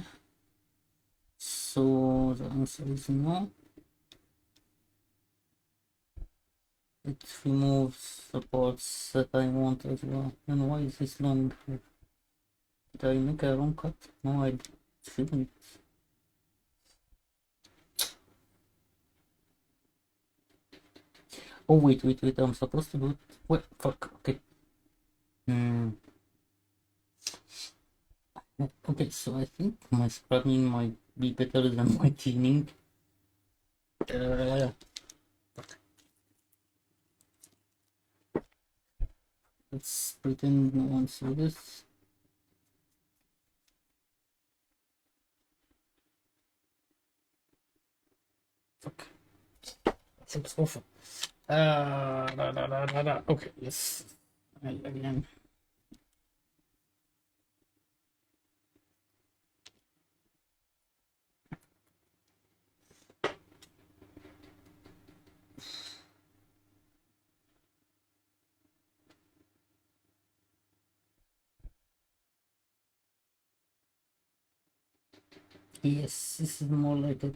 So the answer is no. It removes the parts that I want as well. And why is this long? Did I make a wrong cut? No, I shouldn't. Oh, wait, I'm supposed to do it. Wait, fuck, okay. Okay, so I think my scrubbing might be better than my cleaning. Uh, let's pretend no one saw this. Fuck. That looks awful. Okay, yes. Again. Yes, this is more like it.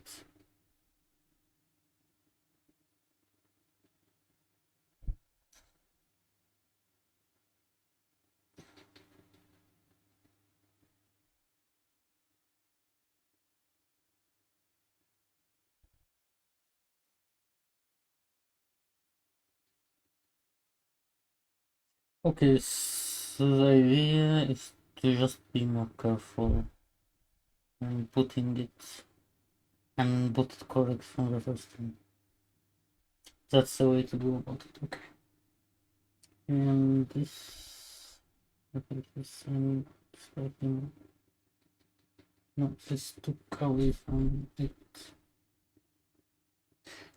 Okay, so the idea is to just be more careful and putting it and put it correct from the first time. That's the way to go about it. Okay. And this, okay, this and slightly, no, this took away from it.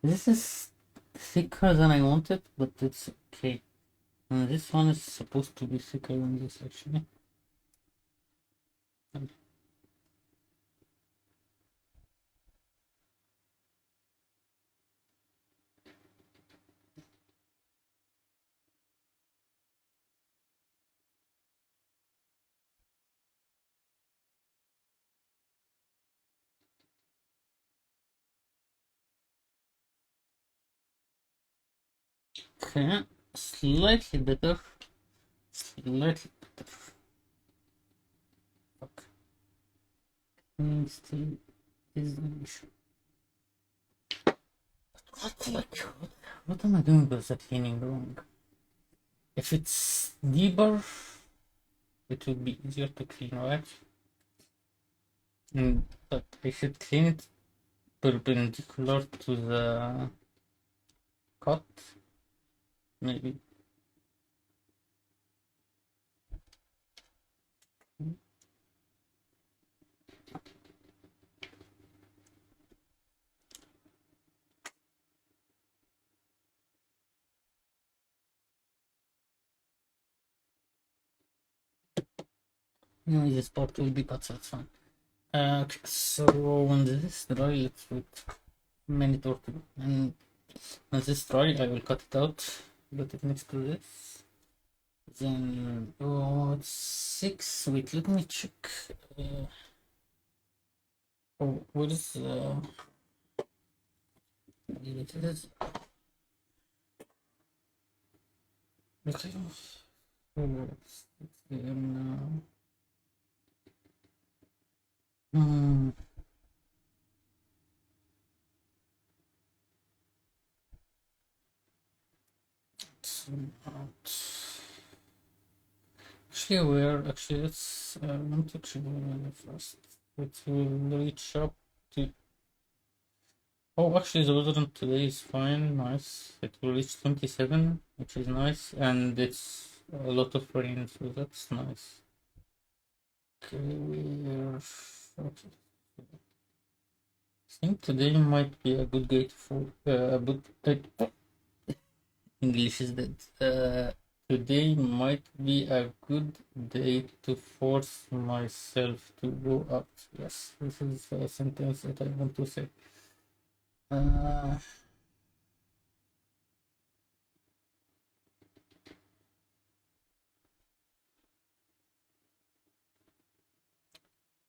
This is thicker than I wanted, but it's okay. And this one is supposed to be thicker than this actually. Okay, slightly better. Slightly better. Fuck. Still is an issue. What am I doing with the cleaning wrong? If it's deeper, it would be easier to clean, right? But I should clean it perpendicular to the cut, maybe. No, this part will be cut, so it's fine. Okay, so when this is dry, let's wait a minute or two. And when this is dry, I will cut it out, put it next to this. Then, oh, it's 6. Wait, let me check. Oh, what is it is. Okay. Oh, it's now. Hmm. It's not. Actually, where actually let's want to actually first. It will reach up to. Oh, actually, the weather on today is fine, nice. It will reach 27, which is nice, and it's a lot of rain, so that's nice. Okay, we're. Okay. I think today might be a good day for a good day. English is dead. Today might be a good day to force myself to go out. Yes, this is a sentence that I want to say. Uh,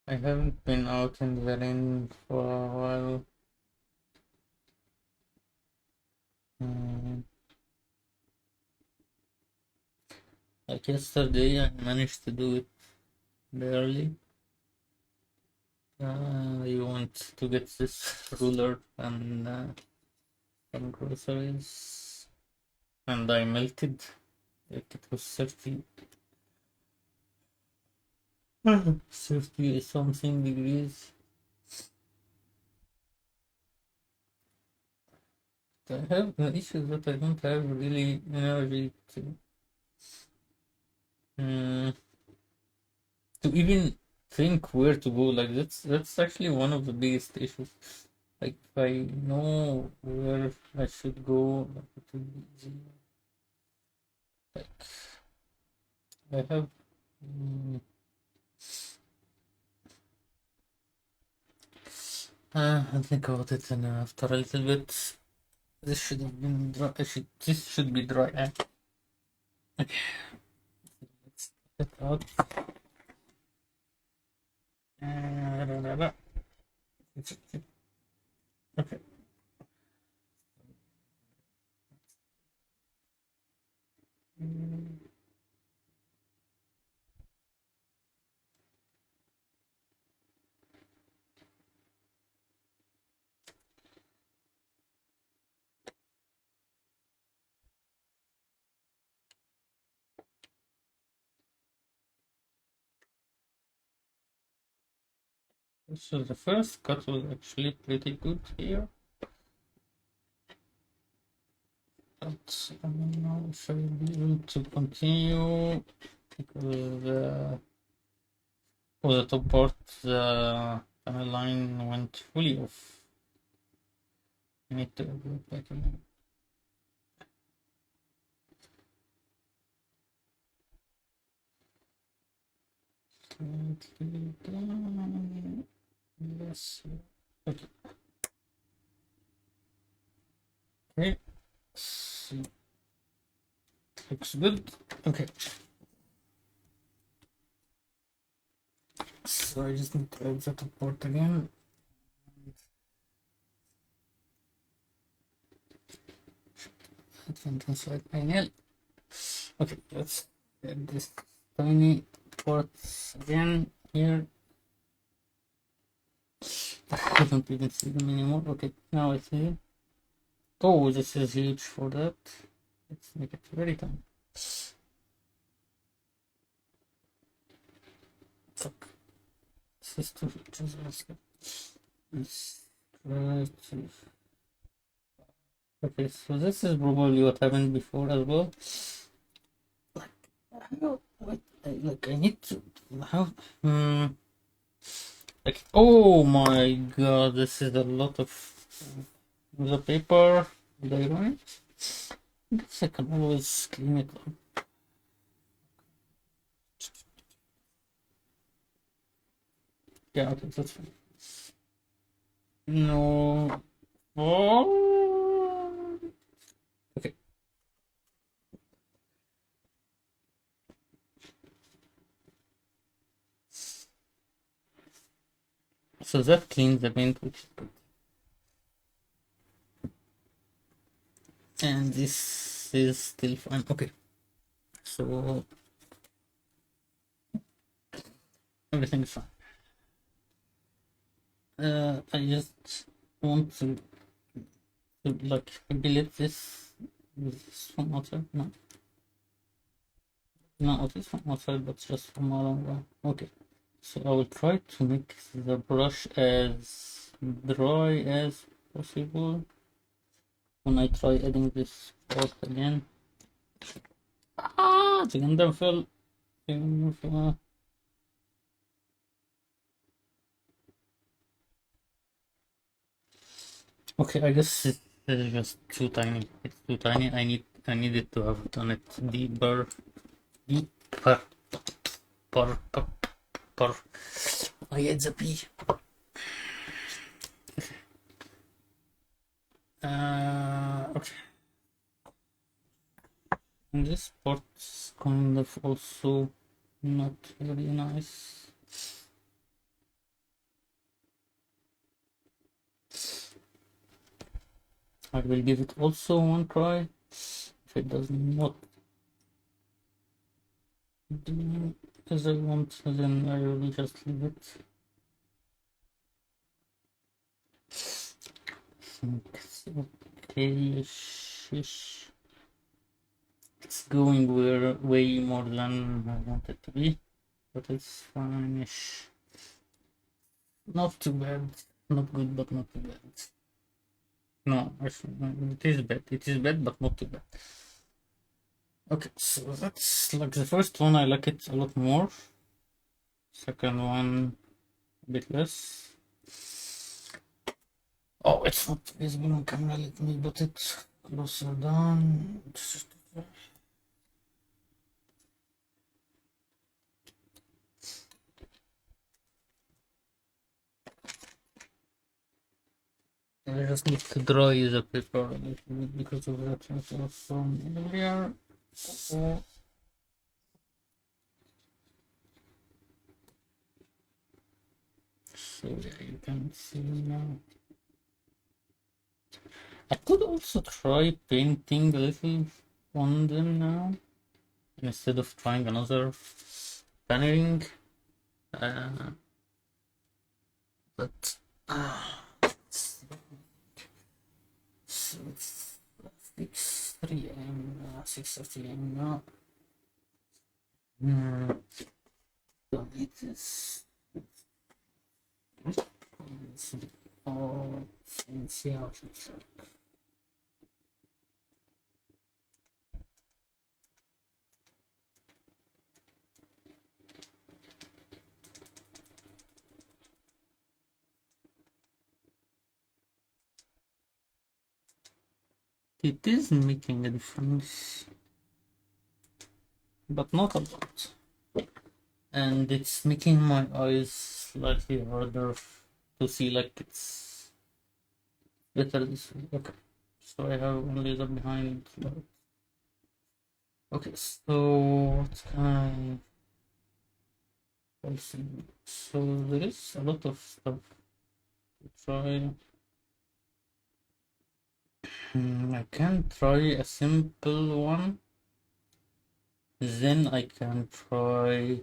I haven't been out in the rain for a while. Mm, like yesterday, I managed to do it barely. I want to get this ruler and some groceries, and I melted. Like it was 30 something degrees. I have the issue that I don't have really energy mm, to even think where to go. Like that's actually one of the biggest issues. Like if I know where I should go, like, it would be easy. Like I have. mm, I'll think about it, and after a little bit, this should have been dry. This should be dry. Okay, let's get out. Uh, Okay. So the first cut was actually pretty good here, but I don't know if I will be able to continue because for the top part the panel line went fully off. I need to go back again. Slightly down. Yes. Okay. Okay. See. Looks good. Okay. So I just need to exit the port again. Advent inside panel. Okay, let's get this tiny ports again here. I don't even see them anymore. Okay, now I see. Oh, this is huge for that. Let's make it very tiny. Fuck. This is too huge. Let's try to. Okay, so this is probably what happened before as well. What? Like I need to. How? Like, oh my god, this is a lot of the paper. Did I run it? I guess I can always clean it up. Yeah, okay, that's fine. No. Oh. Okay, so that cleans the paint, which is good. And this is still fine. Okay, so everything is fine. I just want to like maybe let this from outside. No, not this from outside, but just from around. Okay. So I will try to make the brush as dry as possible when I try adding this part again. Ah, the gundam fell. Okay, I guess this is just too tiny. It's too tiny. I need I needed to have done it deeper, deeper, per, per, per. I had the P. Okay. And this part's kind of also not very nice. I will give it also one try. If it does not do as I want, then I will just leave it. I think it's okay-ish. It's going way more than I want it to be, but it's fine-ish. Not too bad. Not good, but not too bad. No, actually, it is bad. It is bad, but not too bad. Okay, so that's like the first one. I like it a lot more. Second one, a bit less. Oh, it's not visible on camera. Let me put it closer down. I just need to dry the paper a little bit because of that transfer from earlier. So yeah, you can see now. I could also try painting a little on them now instead of trying another paneling. But so it's 6:30 a.m. 6:30 a.m. now. Don't need this. Oh, see how it looks like. It is making a difference, but not a lot. And it's making my eyes slightly harder to see, like it's better this way. Okay, so I have only the behind. Okay, so what can I also? So there is a lot of stuff to try. I can try a simple one. Then I can try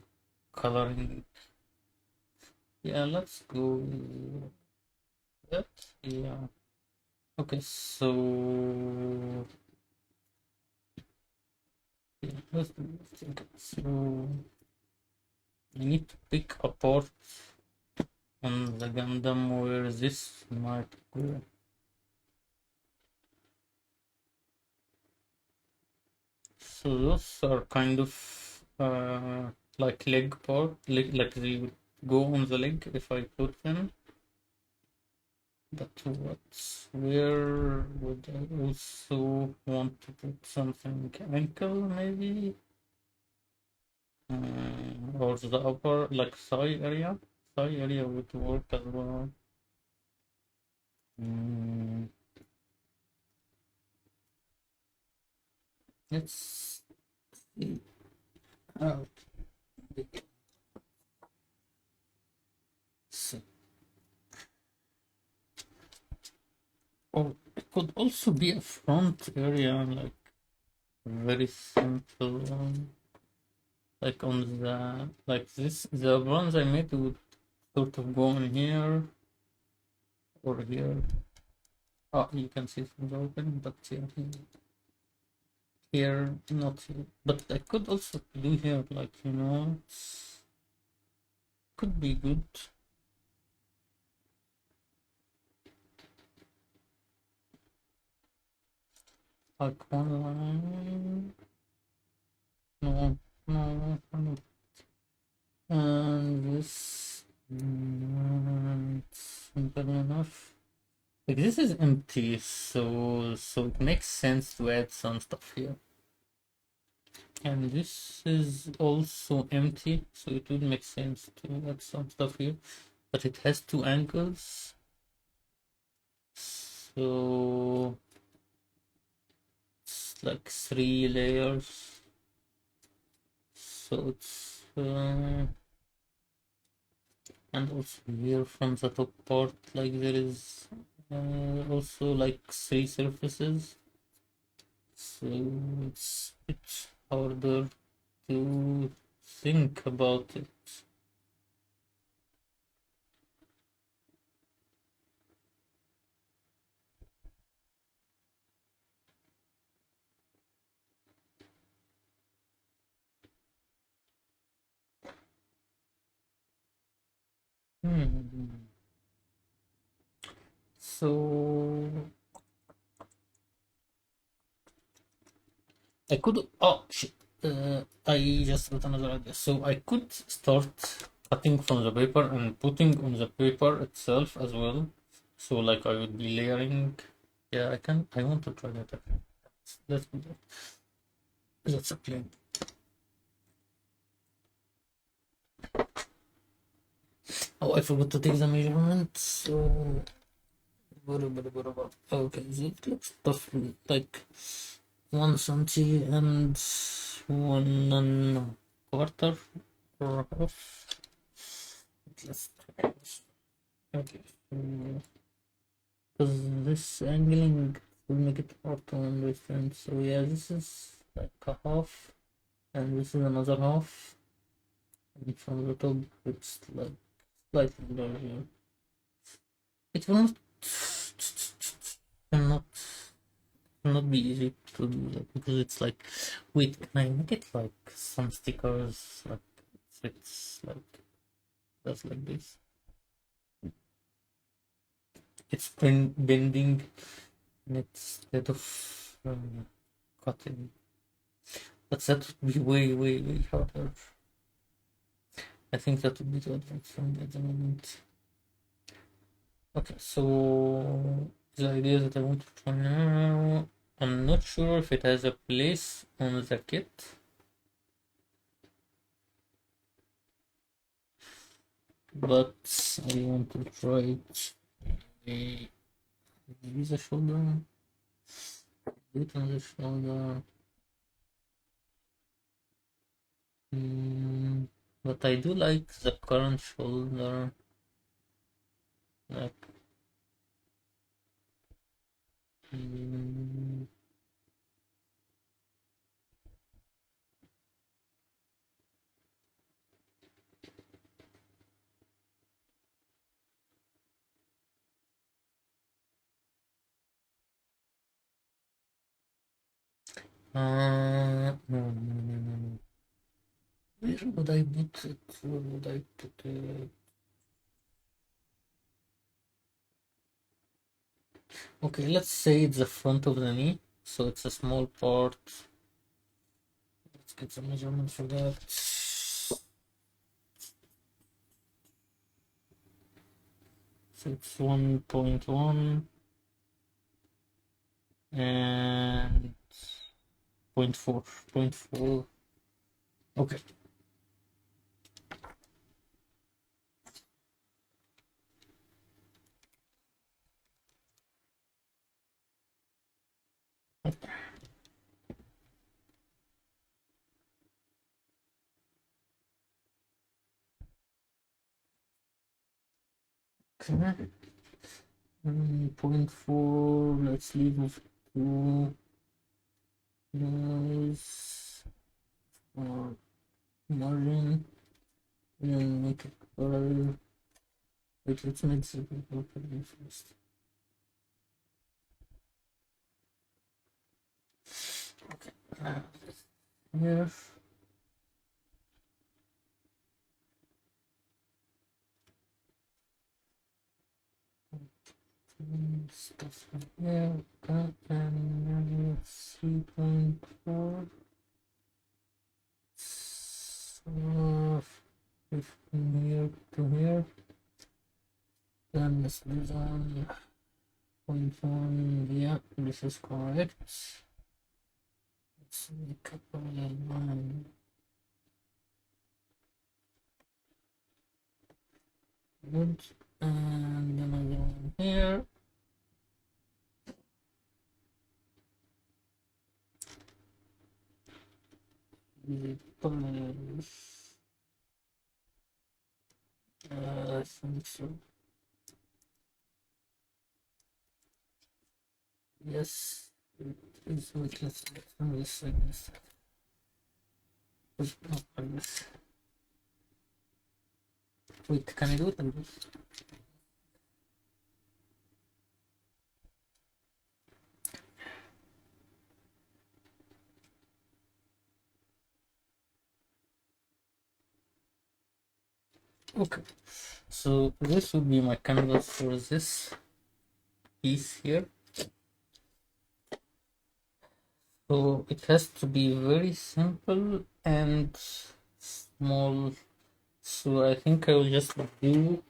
coloring. Yeah, let's go with that. Yeah. Okay, so yeah, let's do this. Okay, so I need to pick a part on the Gundam where this might go. So those are kind of like leg part, like they would go on the leg if I put them. But where would I also want to put something? Ankle maybe? Or the upper, like thigh area? Thigh area would work as well. Mm, let's see. Oh, so, or it could also be a front area, like very simple one. Like on the, like this, the ones I made would sort of go in here or here. Oh, you can see from the open, but here, not here. But I could also do here, like, could be good. Like one line. No, no, no. And this, simple enough. Like this is empty, so it makes sense to add some stuff here. And this is also empty, so it would make sense to add some stuff here. But it has two angles, so it's like 3 layers. So it's and also here from the top part, like there is also like 3 surfaces. So it's harder to think about it. Hmm. So I could. Oh shit! I just got another idea. So I could start cutting from the paper and putting on the paper itself as well. So like I would be layering. Yeah, I can. I want to try that. Okay. Let's do that. That's a plan. Oh, I forgot to take the measurements. So okay, it looks tough. Like 1 cm and 1 1/4 or half. Let's try this. Okay, because this angling will make it hard to understand. So yeah, this is like a half, and this is another half. And from the top, it's like slightly larger. It will not be easy to do that because it's like, wait, can I make it like some stickers? Like it's like that's like this. It's bending instead of cutting. But that would be way harder. I think that would be too advanced for me at the moment. Okay, so the idea that I want to try now, I'm not sure if it has a place on the kit. But I want to try it. Maybe the shoulder, it on the shoulder. But I do like the current shoulder. Like, mm, no. Where would I put it? Where would I put it? Okay, let's say it's the front of the knee, so it's a small part. Let's get some measurement for that. So it's 1.1 and 0.4. Okay. Okay. 0.4. Let's leave with 2. Yes. Or margin. And make it color. Wait, let's make the people first. Okay. Here. Stuff here. And 3.4. So, from here to here. Then let's do that. Point one, yeah, this is correct. Let's make a parallel line. Good. And another one here. The parallels. I think so. Yes, it is. Wait, let's from this segment. Wait, can I do it on this? Okay, so this would be my canvas for this piece here. So it has to be very simple and small. So I think I will just do.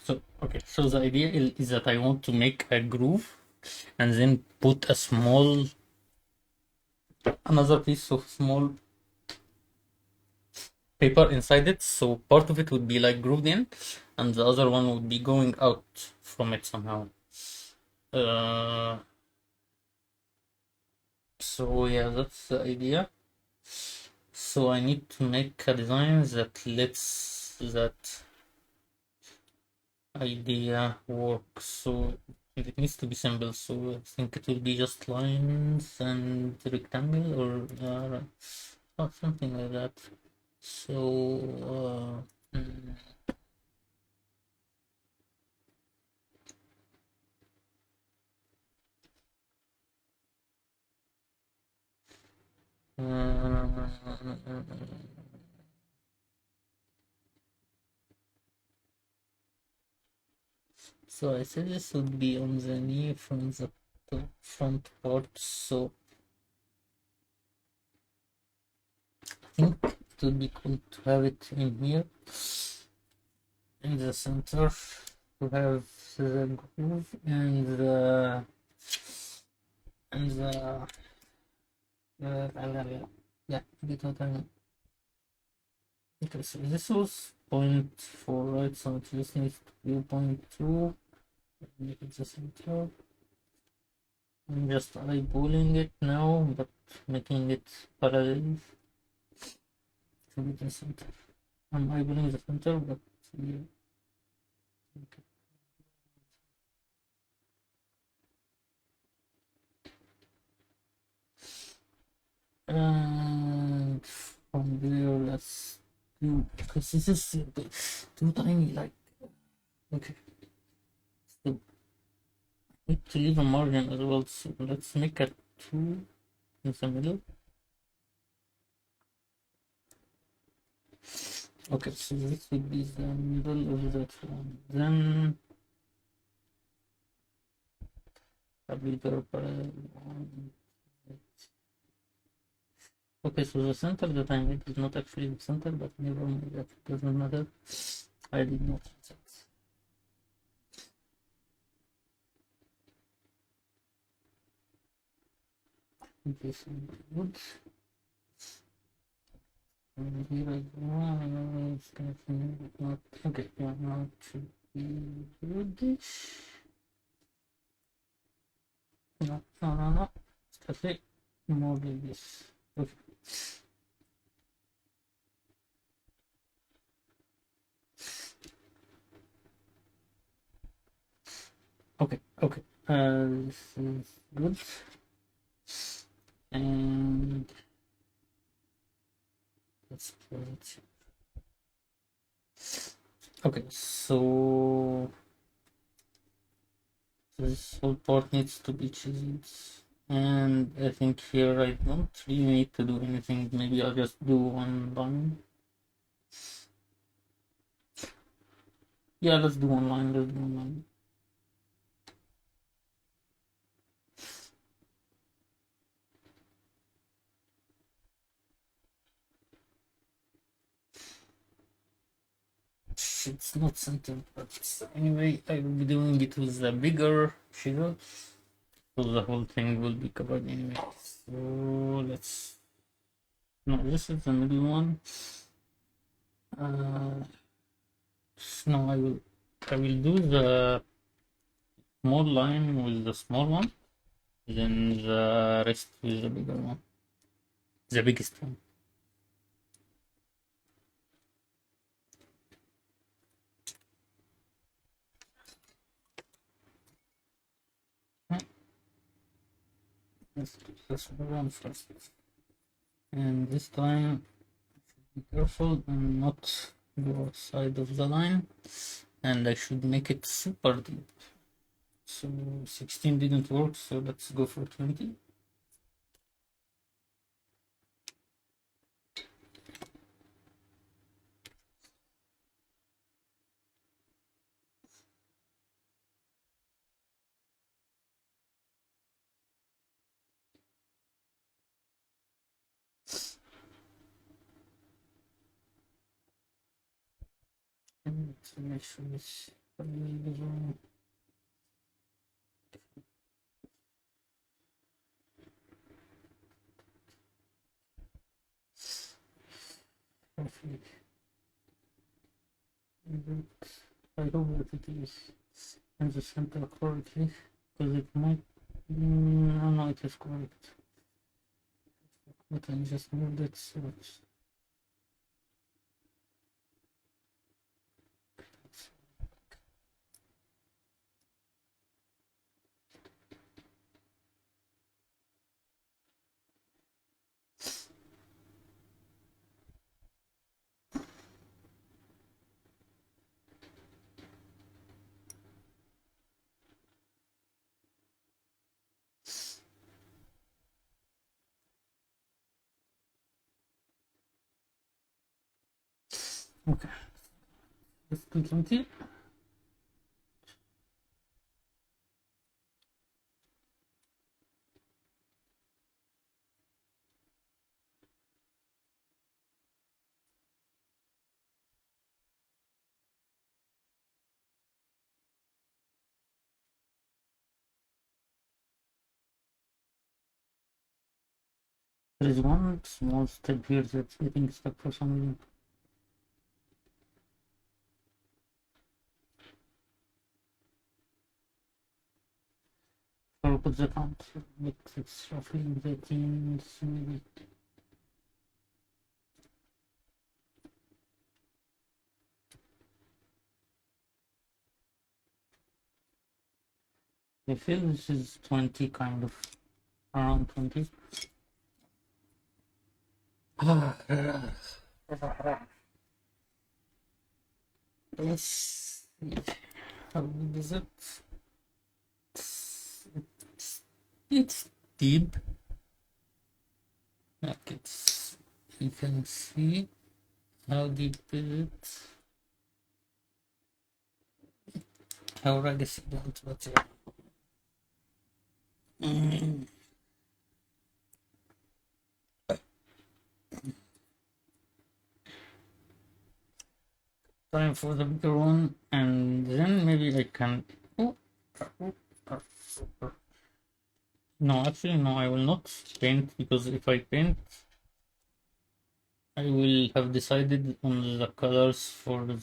So the idea is that I want to make a groove and then put a small, another piece of small paper inside it. So part of it would be like grooved in, and the other one would be going out from it somehow. Uh, so yeah, that's the idea. So I need to make a design that lets that idea work. So it needs to be simple. So I think it will be just lines and rectangle or something like that. So so I said this would be on the knee from the front part. So I think it would be cool to have it in here in the center, to have the groove and the yeah, you get what I mean. Okay, so this was 0.4, right? So it just needs to be 0.2. Make it the center. I'm just eyeballing it now, but making it parallel to the center. I'm eyeballing the center, but yeah. Okay. And from there, let's do, because this is too tiny. Like, okay, so need to leave a margin as well. So let's make a 2 in the middle. Okay, so this would be the middle of that one. Then a bigger parallel one. Okay, so the center that I made is not actually the center, but never mind, that doesn't matter. I did not use it. This would. And here I go. It's not okay. Yeah, not to be good. No. Let's say more like this. Okay. Okay. This is good. And let's put it. Okay, so this whole part needs to be chiseled. And I think here I don't really need to do anything. Maybe I'll just do one line. Yeah, let's do one line. Let's do one line. it's not centered, but anyway, I will be doing it with a bigger chisel, so the whole thing will be covered anyway. So let's. No, this is the middle one. No, I will do the small line with the small one, then the rest with the bigger one, the biggest one. Let's do this one first. And this time, be careful and not go outside of the line. And I should make it super deep. So 16 didn't work, so let's go for 20. And let's make sure it's really wrong. Perfect. I hope that it is in the center correctly, because it might. No, it is correct. But I just moved it so it's. Okay, let's do 20. There is one small step here that's getting stuck for some reason. Or put the count, but it's roughly in the teens, maybe. I feel this is 20, kind of around 20. Let's see. How big is it? It's deep. Like it's, you can see how deep is it. How I guess it don't, but yeah. Time for the bigger one, and then maybe I can. Oh, oh, oh, oh. No, actually, no, I will not paint, because if I paint, I will have decided on the colors for the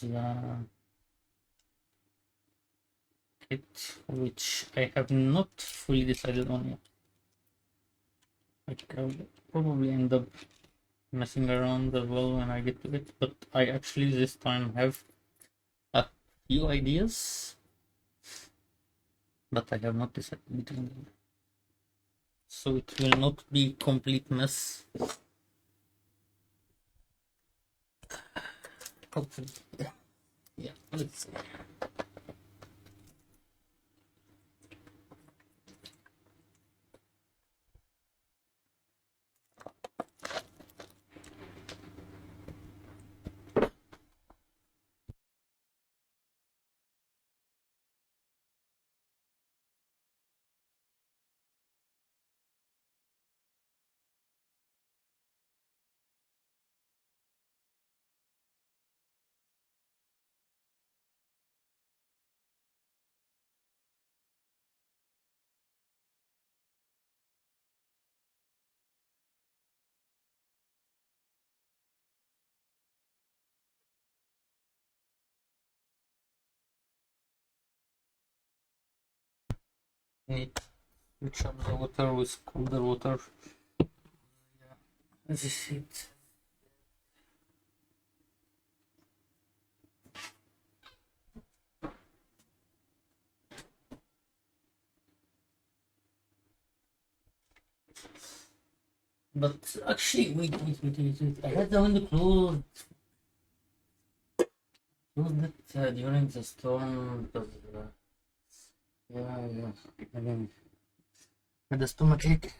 kit, which I have not fully decided on yet. Like, I'll probably end up messing around as well when I get to it, but I actually this time have a few ideas, but I have not decided between them. So it will not be complete mess. Hopefully. Yeah, let's see. Need to switch up the water with colder water. Yeah, this is it. But actually, wait. I had the window closed it during the storm because, yeah. I mean, had a stomach ache.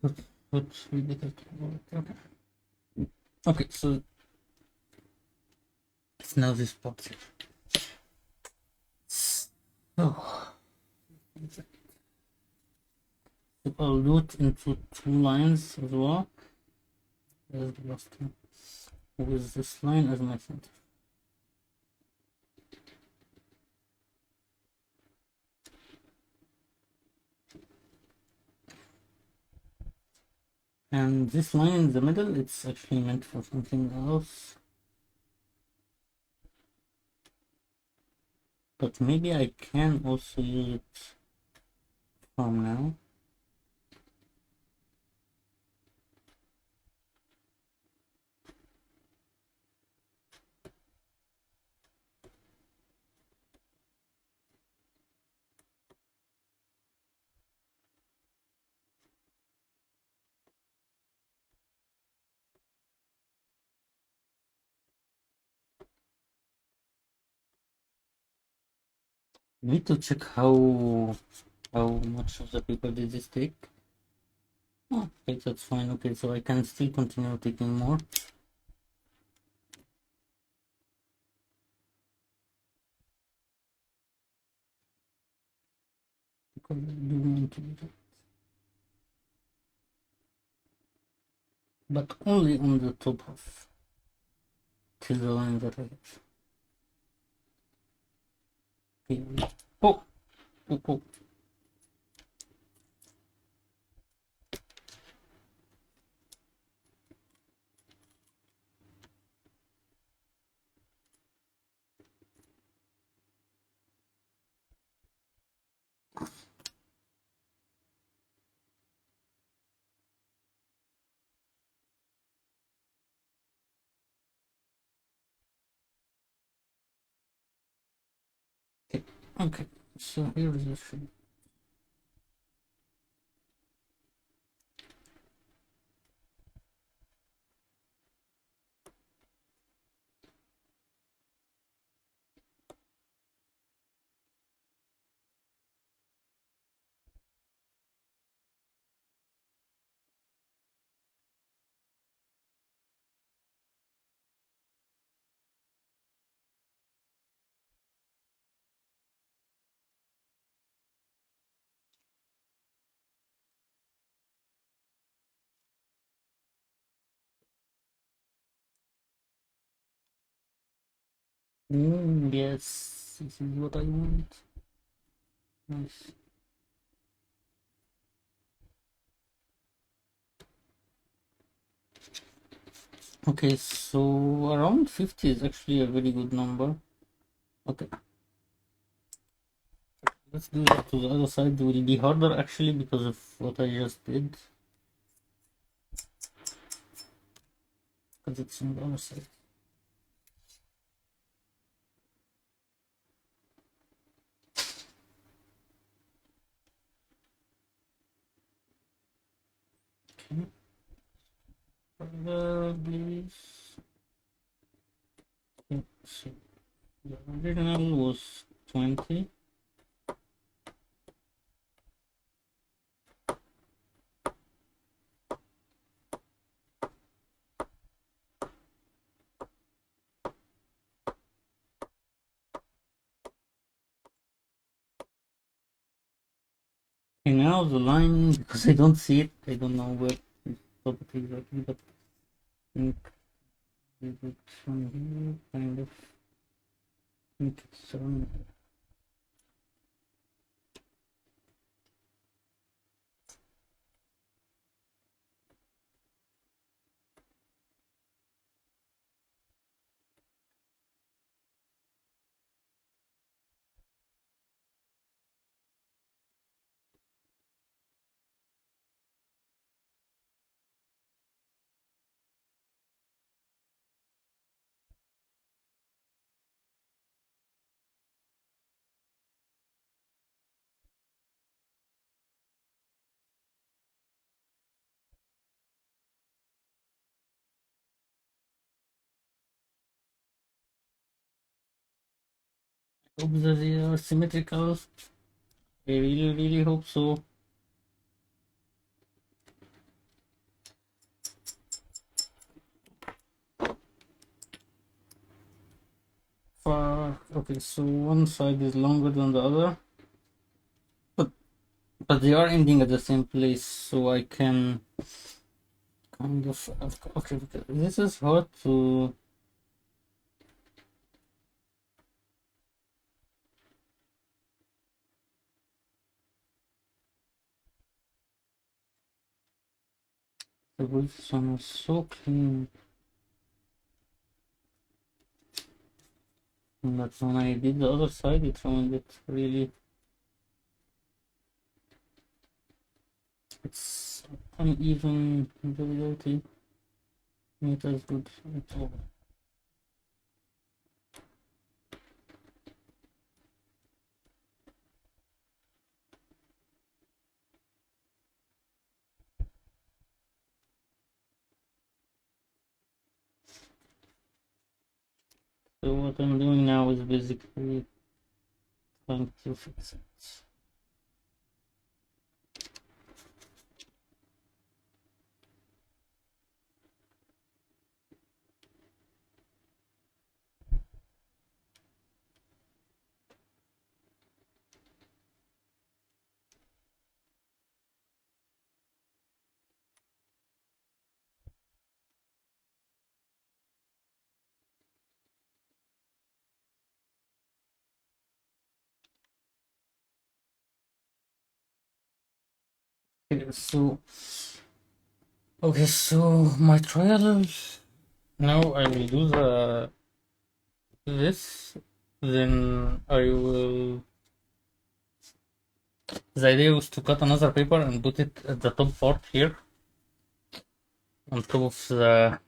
But we did it. Okay. Okay, so it's now this part here. Oh, so I'll do it into two lines as well. There's the last one. With this line as my center. And this line in the middle, it's actually meant for something else. But maybe I can also use it from now. Need to check how much of the paper did this take. Oh, okay, that's fine. Okay, so I can still continue taking more. Because I do want to do that. But only on the top half. Till the line that I have. Okay. Oh. Okay, so here is the shape. Yes, this is what I want. Nice. Okay, so around 50 is actually a very good number. Okay, let's do that to the other side. It will be harder actually because of what I just did. Because it's on the other side. Okay. Please. Okay, so the original was 20. Okay, now the line, because I don't see it, I don't know where to stop it exactly, but I think it's from here, kind of. I think it's around. Hope that they are symmetrical. I really, really hope so. Okay, so one side is longer than the other, but they are ending at the same place, so I can kind of okay. This is hard to. The this one is so clean, but when I did the other side, it ruined it really. It's uneven, very dirty. Not as good at all. So what I'm doing now is basically trying to fix it. Okay, so my trial now I will do this, then I will. The idea was to cut another paper and put it at the top part here, on top of the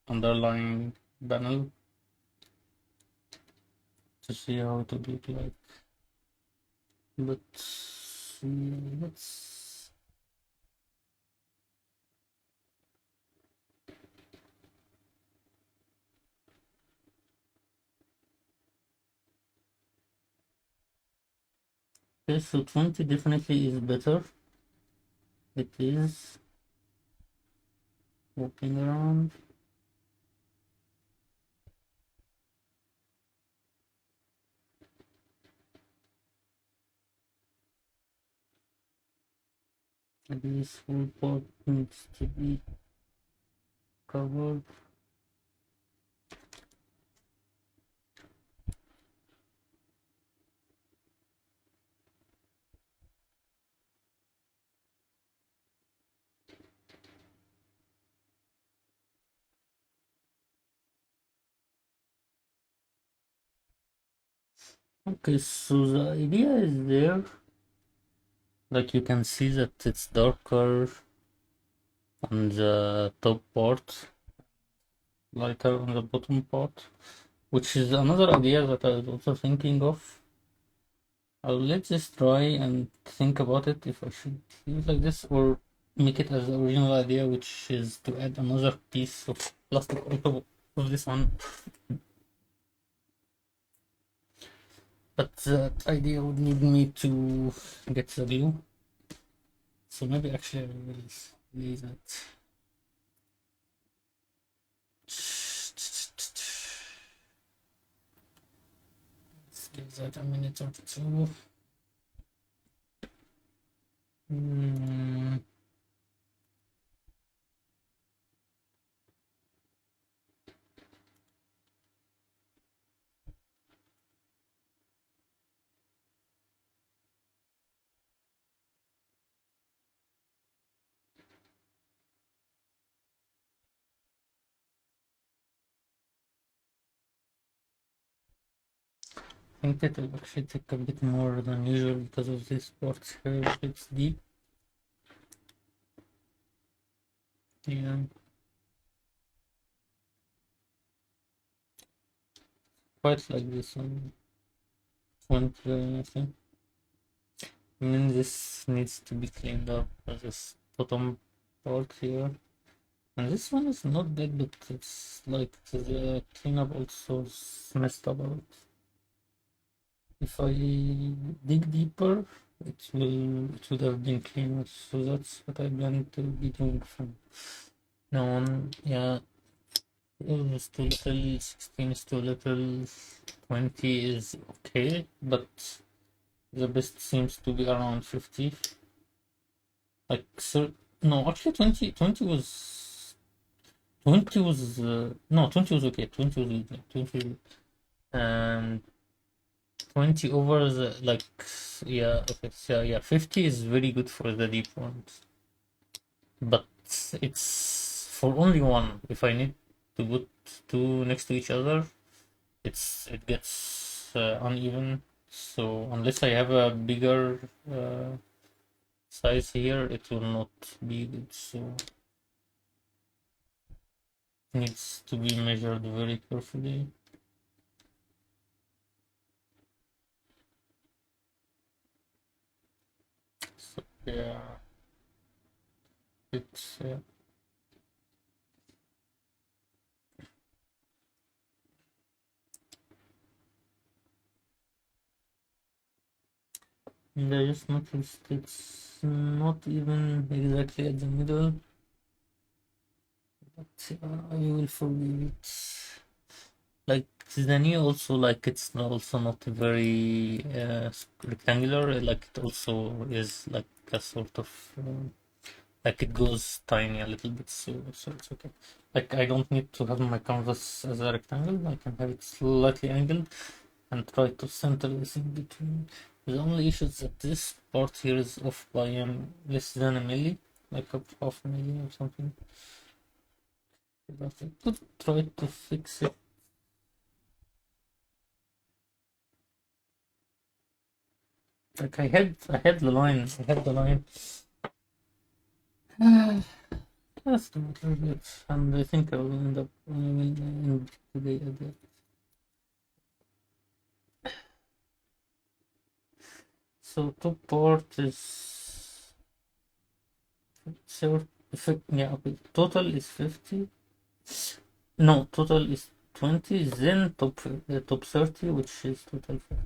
underlying panel, to see how it would look like. But let's. Okay, so 20 definitely is better. It is walking around. This whole part needs to be covered. Okay, so the idea is there. Like you can see that it's darker on the top part, lighter on the bottom part, which is another idea that I was also thinking of. I'll let this dry and think about it if I should leave it like this or make it as the original idea, which is to add another piece of plastic on top of this one. But that idea would need me to get the glue. So maybe actually I will leave that. Let's give that a minute or two. I think that will actually take a bit more than usual because of this part here. It's deep. Yeah. Quite like this one. Went I think. And then this needs to be cleaned up as this bottom part here. And this one is not bad, but it's like the cleanup also messed up a lot. If I dig deeper, it would have been cleaner. So that's what I plan to be doing from now on. Yeah, is too little, 16 is too little, 20 is okay, but the best seems to be around 50. Like, so, no, actually 20 was, no, 20 was okay, 20 was good, 20, and 20 over the, like, yeah, okay, so yeah, 50 is very good for the deep ones, but it's for only one. If I need to put two next to each other, it gets uneven. So unless I have a bigger size here, it will not be good. So it needs to be measured very carefully. So yeah, it's and I just noticed it's not even exactly at the middle, but you will forgive it. Like the knee also, like it's also not very rectangular. Like it also is like a sort of like it goes tiny a little bit, so it's okay. Like I don't need to have my canvas as a rectangle. I can have it slightly angled and try to center this in between. The only issue is that this part here is off by less than a milli, like a half a milli or something. But I could try to fix it. Like I had the line, I had the line. That's a little bit, and I think I will end up end today at that. So top part is so yeah, okay. Total is 50. No, total is 20. Then top 30, which is total 50.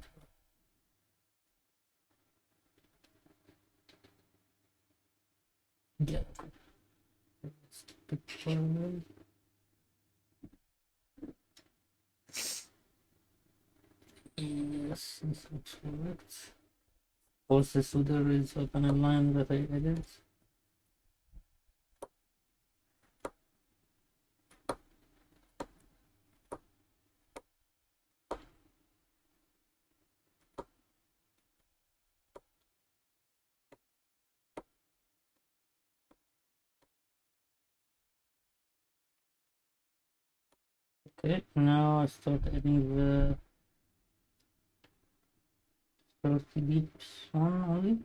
Yeah. Picture. Yes, this looks correct. Also, so there is a panel line that I added. Okay, now I start adding the 30 beeps one only.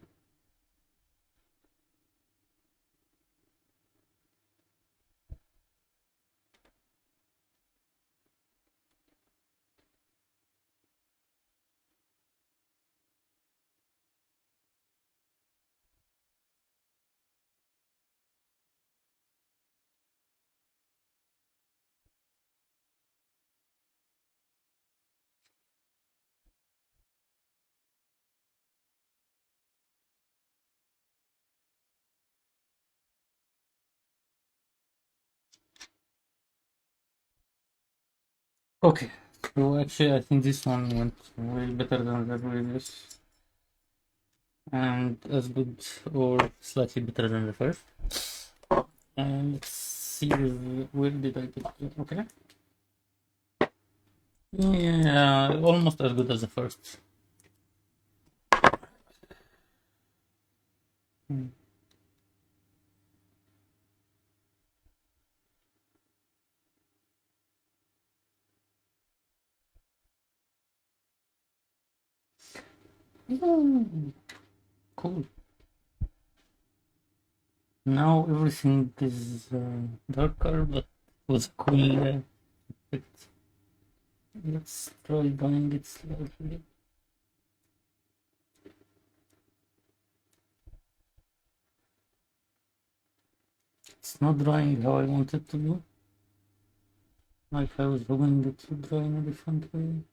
Okay, so actually I think this one went way better than the previous, and as good or slightly better than the first. And let's see where did I get it. Okay. Yeah, almost as good as the first. Hmm. Mm, cool. Now everything is darker, but with cool effect. Let's try doing it slightly. It's not drying how I want it to do. Like I was hoping it would dry in a different way.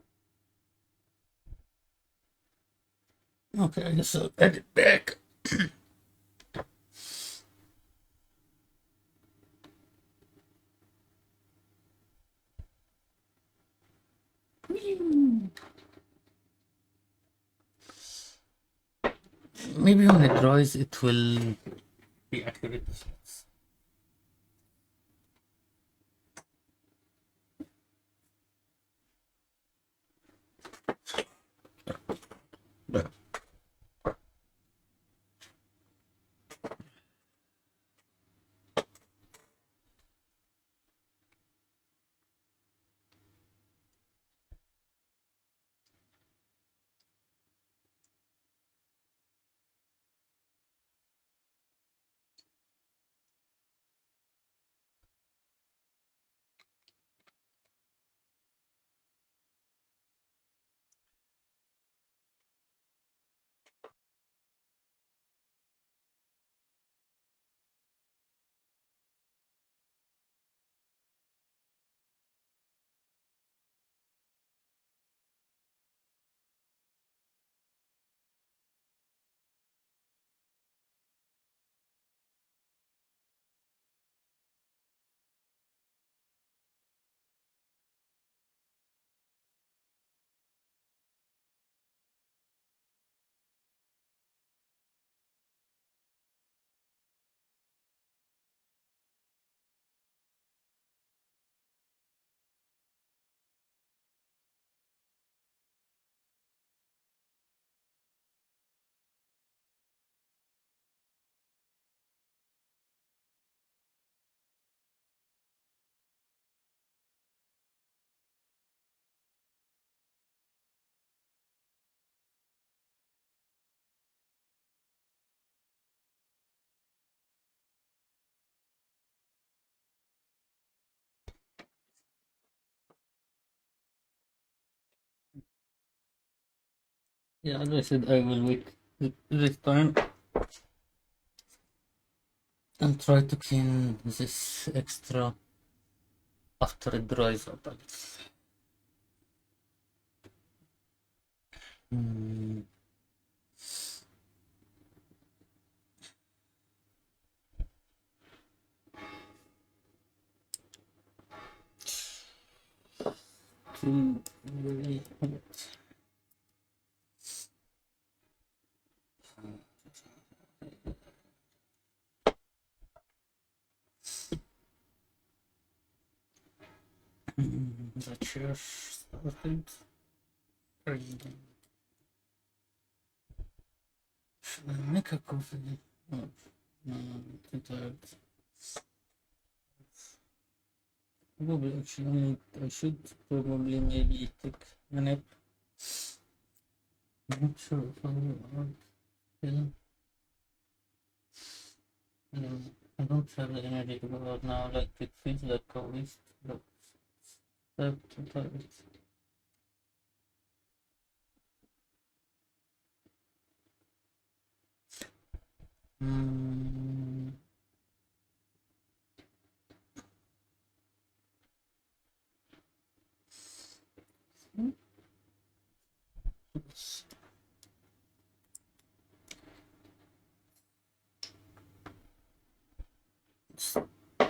Okay, I guess I'll add it back. Maybe when it dries, it will be accurate. Yeah, as I said, I will wait this time and try to clean this extra after it dries up, I guess. Hmm. Really hot. The chair started. Should I make a coffee? No, no, too tired. Probably actually I should probably maybe take a nap. I'm not sure if I will. Yeah. I don't have the energy to go out now. Like it feels like a waste, but I'm too tired. Mm,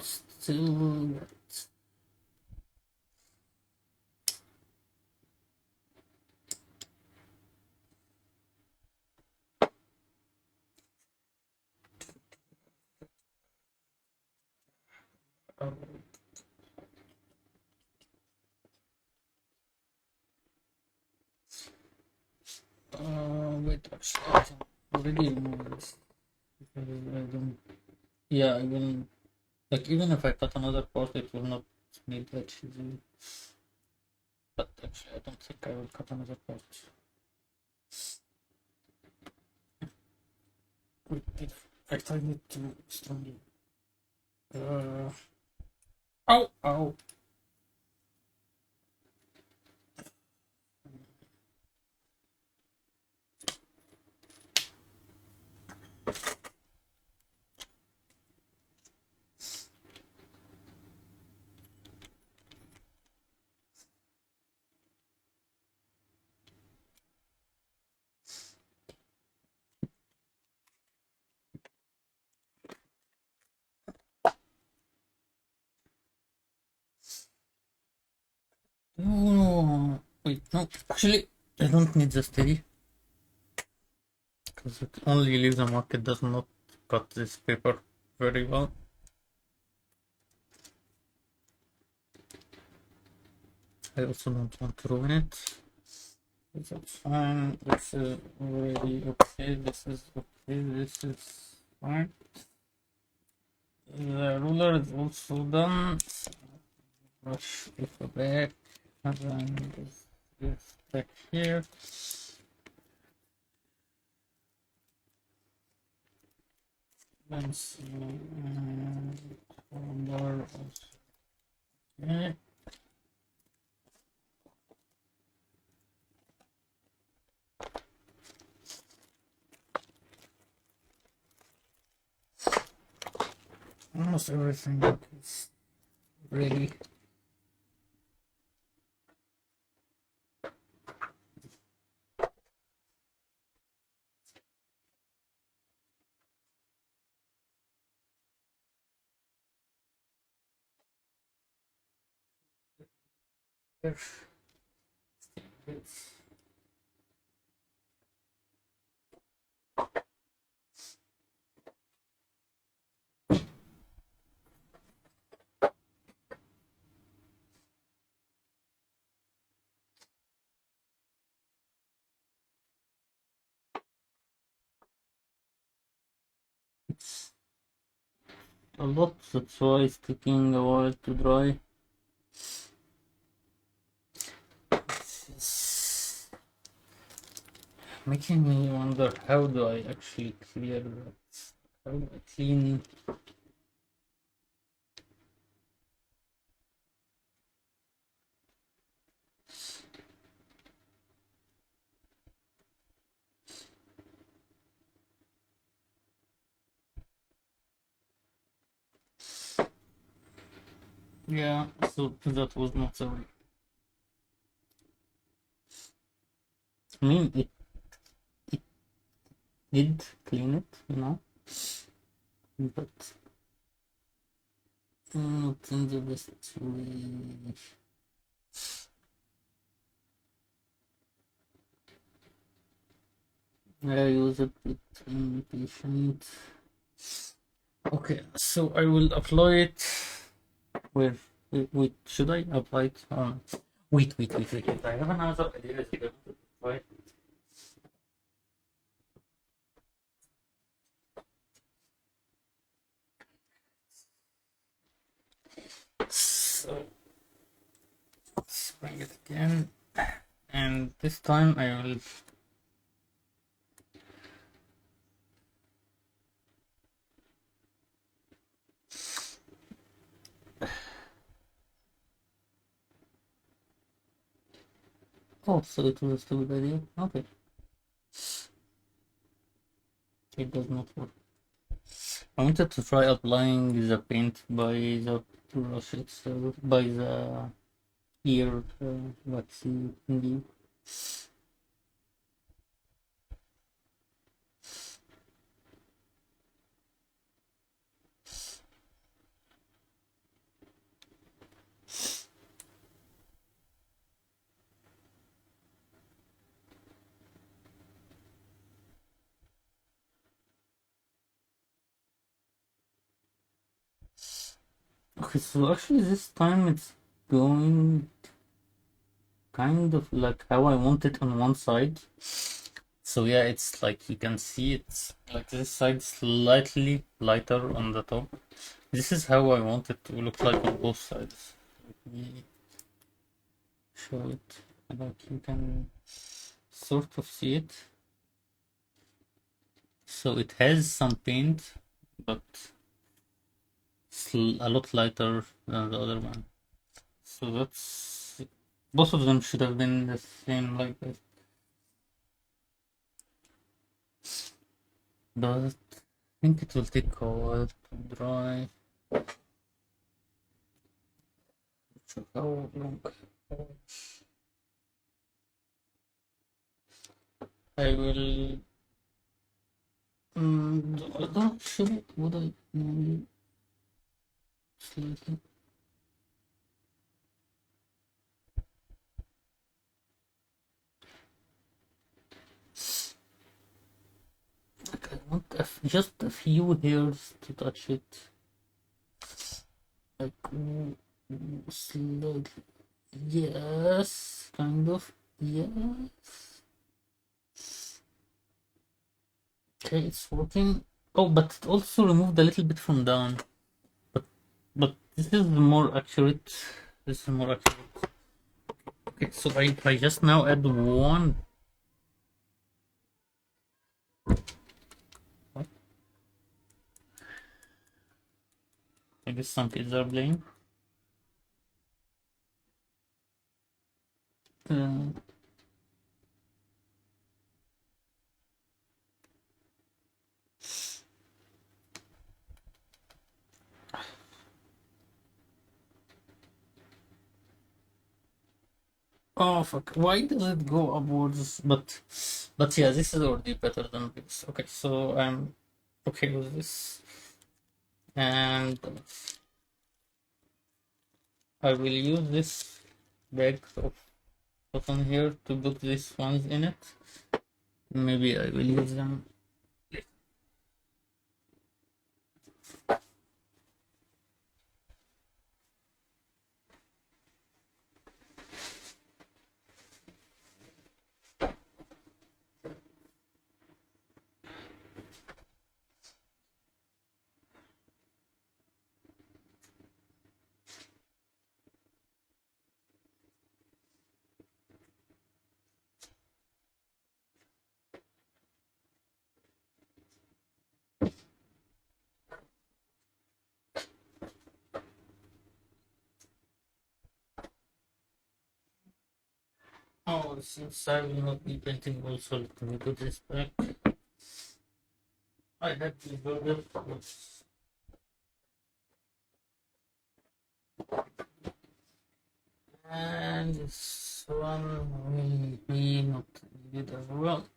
still, uh, wait, actually, I can already remove this. Because I don't, yeah, I will, like, even if I cut another part, it will not need that easily. But actually, I don't think I will cut another part. Wait, I tied it too strongly. Uh, ow, ow. No, actually, I don't need the steady because it only leaves a mark. It does not cut this paper very well. I also don't want to ruin it. That's fine. This is already okay. This is okay. This is fine. The ruler is also done. Brush paper back. And then this back here. Let's see. Color also. Okay. Almost everything is ready. Here. It's a lot, that's why it's taking a while to dry. It's making me wonder, how do I actually clear that? How do I clean? Yeah, so that was not so. I mean, it did clean it, but not in the best way. I use a bit impatient. Okay, so I will apply it. Where? Wait, should I apply it? Wait. I have another idea. Is it apply it? So let's bring it again, and this time I will. Oh, so it was a stupid idea. Okay, it does not work. I wanted to try applying the paint by the brush itself, by the ear waxy thingy. Okay, so actually this time it's going kind of like how I want it on one side. So yeah, it's like you can see it's like this side slightly lighter on the top. This is how I want it to look like on both sides. Let me show it. Like you can sort of see it. So it has some paint, but it's a lot lighter than the other one. So that's both of them should have been the same like this. But I think it will take a while to dry. So how long? I will. Should I? Would I? Slightly. like I want just a few hairs to touch it. Like slowly. Yes, kind of. Yes. Okay, it's working. Oh, but it also removed a little bit from down. But but this is more accurate. This is more accurate. Okay, so I just now add one. What? I guess some kids are playing. Uh, oh fuck! Why does it go upwards? But yeah, this is already better than this. Okay, so I'm okay with this, and I will use this bag of cotton here to put these ones in it. Maybe I will use them. Oh, since I will not be painting also, let me put this back. I had to go there. And this one will be not needed as well.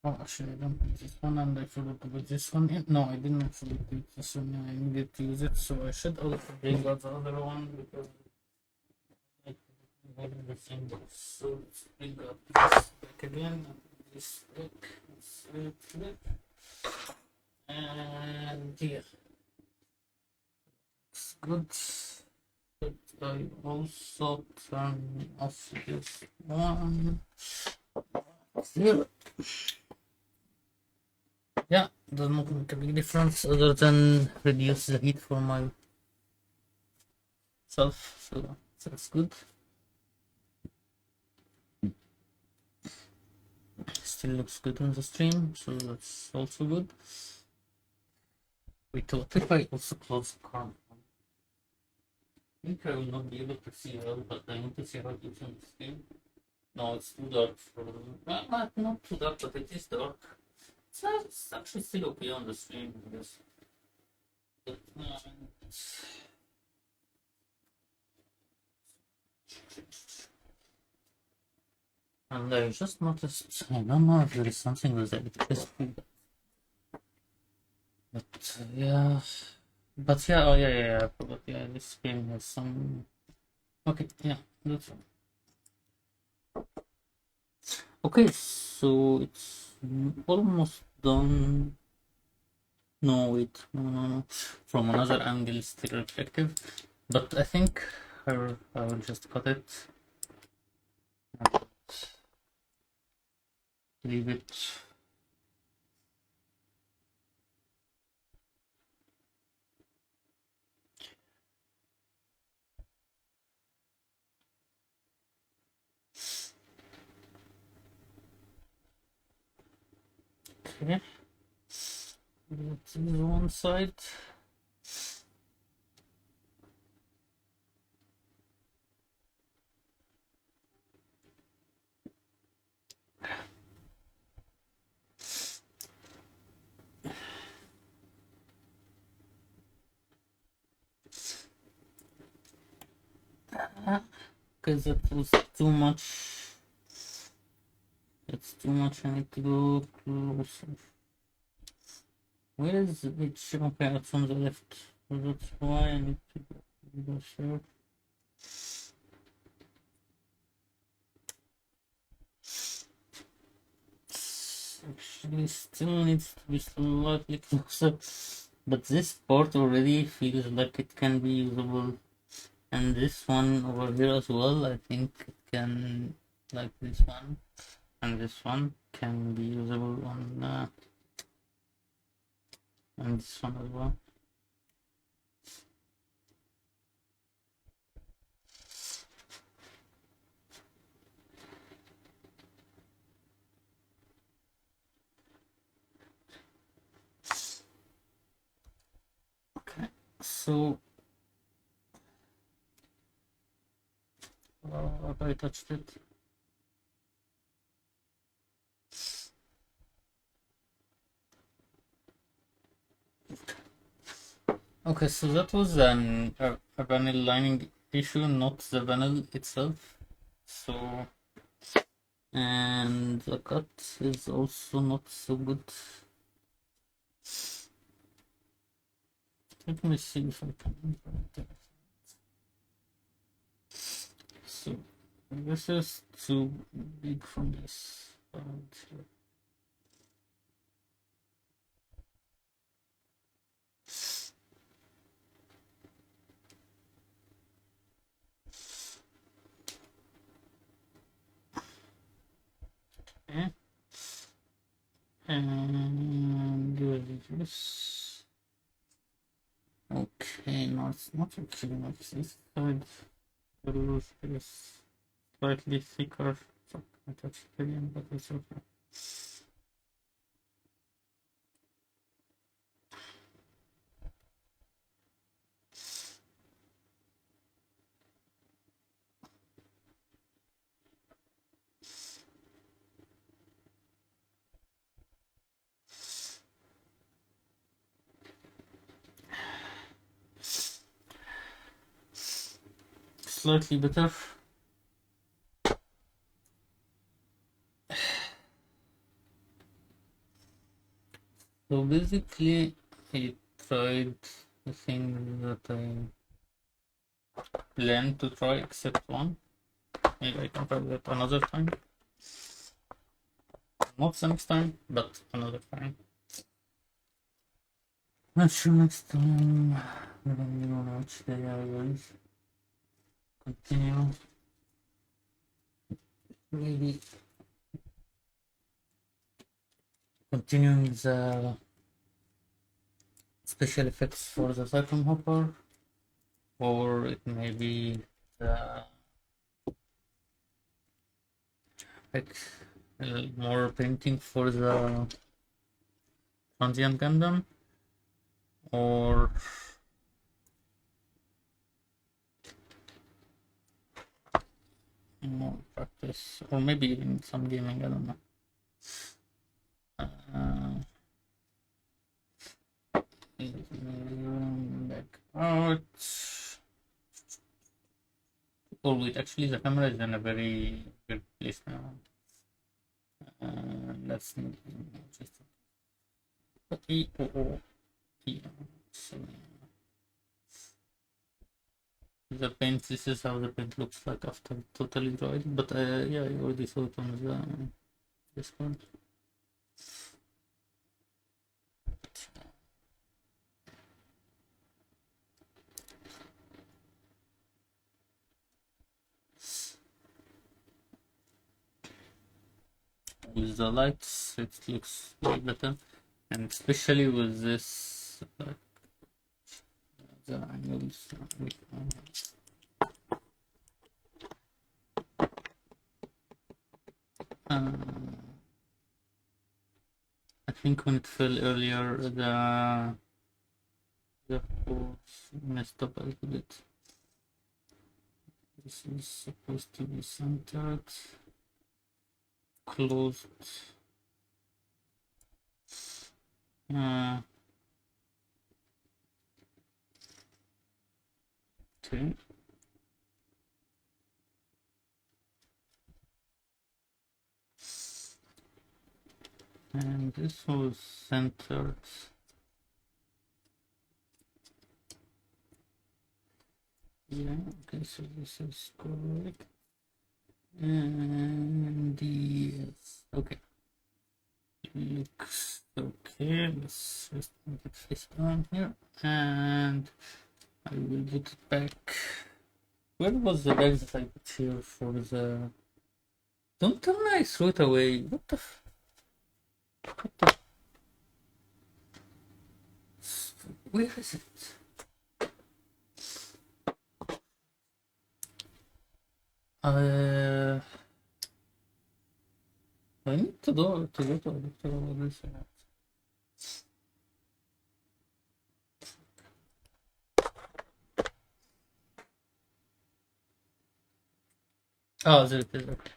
Oh, actually, I don't put this one, and I forgot to put this one in. No, I didn't actually put this one in. I needed to use it, so I should also bring out the other one because I have the same box. So let's bring out this back again, and this back, and yeah, it's good. But I also turn off this one. Here. Yeah, does not make a big difference other than reduce the heat for myself, so that's good. Still looks good on the stream, so that's also good. Wait, what if I also close the car? I think I will not be able to see well, but I want to see how it looks on the screen. No, it's too dark for not too dark, but it is dark. It's actually still okay on the screen, I guess. But, And I just noticed, I don't know if there is something with the electricity, but yeah. But yeah, oh yeah, I forgot. Yeah, this game has some. Okay, yeah, that's fine. Okay, so it's almost done. No, wait, no. From another angle, still reflective. But I think I will just cut it and leave it. Okay, that's one side. Because that was too much. That's too much. I need to go closer. Where is which? Okay, it's on the left. So that's why I need to go closer. Actually, still needs to be slightly closer. But this part already feels like it can be usable. And this one over here as well, I think it can, like this one. And this one can be usable on this one as well. Okay, so I touched it. Okay, so that was a vinyl lining issue, not the vinyl itself. So, and the cut is also not so good. Let me see if I can. So, this is too big for this. Okay. And this. Okay, no, it's not actually like this side. The roof is slightly thicker. So I touched it again, but it's okay. Slightly better. So basically, I tried the thing that I planned to try except one. Maybe I can try that another time. Not the next time, but another time. Not sure next time. Depending on which day I will continue. Maybe continuing the special effects for the Cyclone Hopper, or it may be the like more painting for the Transient Gundam, or more practice, or maybe even some gaming. I don't know. Back out. Oh wait, actually the camera is in a very good place now. let's just E-O-O. So, the paint, this is how the paint looks like after totally dried, but yeah, I already saw it on the Discord. With the lights, it looks way better, and especially with this, the angles. I think when it fell earlier, the force messed up a little bit. This is supposed to be centered, closed. Okay. And this was centered. Yeah, okay, so this is correct. And yes, okay. Looks okay. Let's just put this on here. And I will put it back. Where was the bag that I put here for the... Don't tell me I threw it away. What the what the... Where is it? I need to go to a doctor this. Oh, there it is. Okay.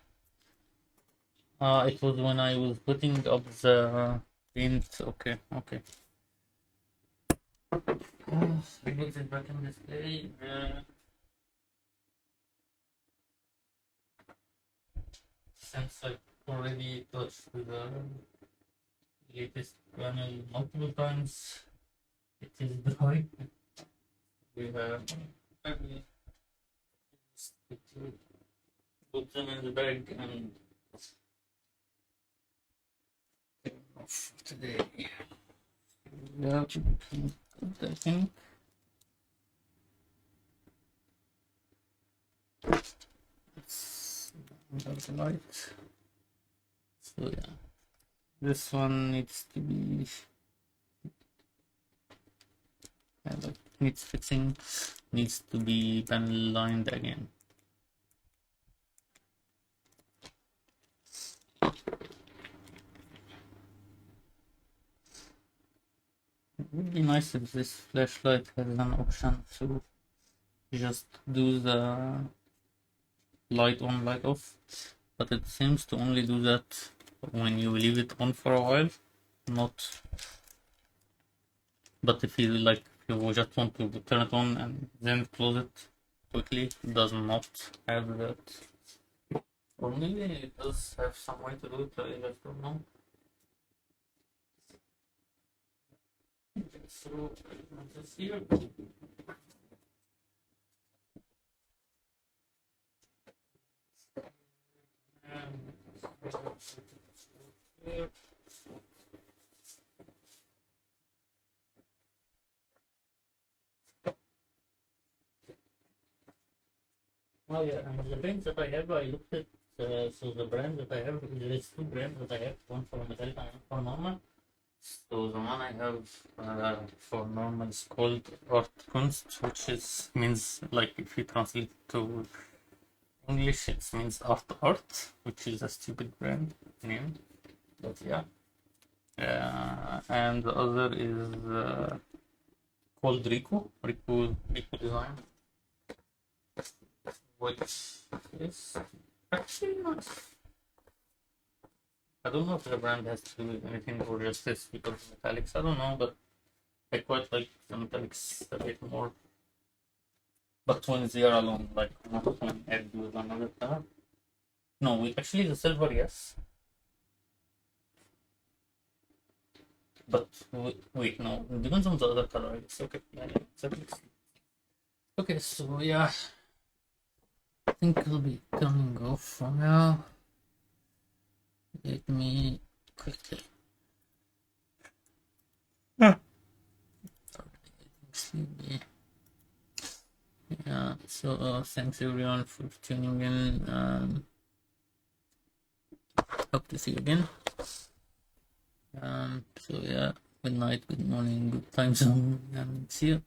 It was when I was putting up the paint. Okay, okay. I put it back in display. Since I already touched the latest panel multiple times, it is dry. We have put them in the bag and off today. Yeah, we can put that in. That's the light. So yeah, this one needs to be needs fixing, needs to be panel lined again. It would be nice if this flashlight has an option to just do the light on, light off, but it seems to only do that when you leave it on for a while, not. But if you like, if you just want to turn it on and then close it quickly, it does not have that. Or maybe it does have some way to do it, I just don't know. So this here. Oh yeah, and the brands that I have, I looked at. So the brand that I have, there is two brands that I have, one for metallic and one for normal. So the one I have for normal is called Art Kunst, which is means, like, if you translate to English, it means art, which is a stupid brand name, but yeah. And the other is called Rico Design, which is actually nice. I don't know if the brand has to do anything or just this because of metallics. I don't know, but I quite like the metallics a bit more. But when they are alone, like not when added with another color. No, actually the silver, yes. But wait, no, it depends on the other color, I guess. Okay, yeah, yeah, exactly. Okay, so yeah, I think I'll be turning off for now. Let me quickly. Sleepy. Yeah, so thanks everyone for tuning in. Hope to see you again. So yeah, good night, good morning, good time zone, and see you.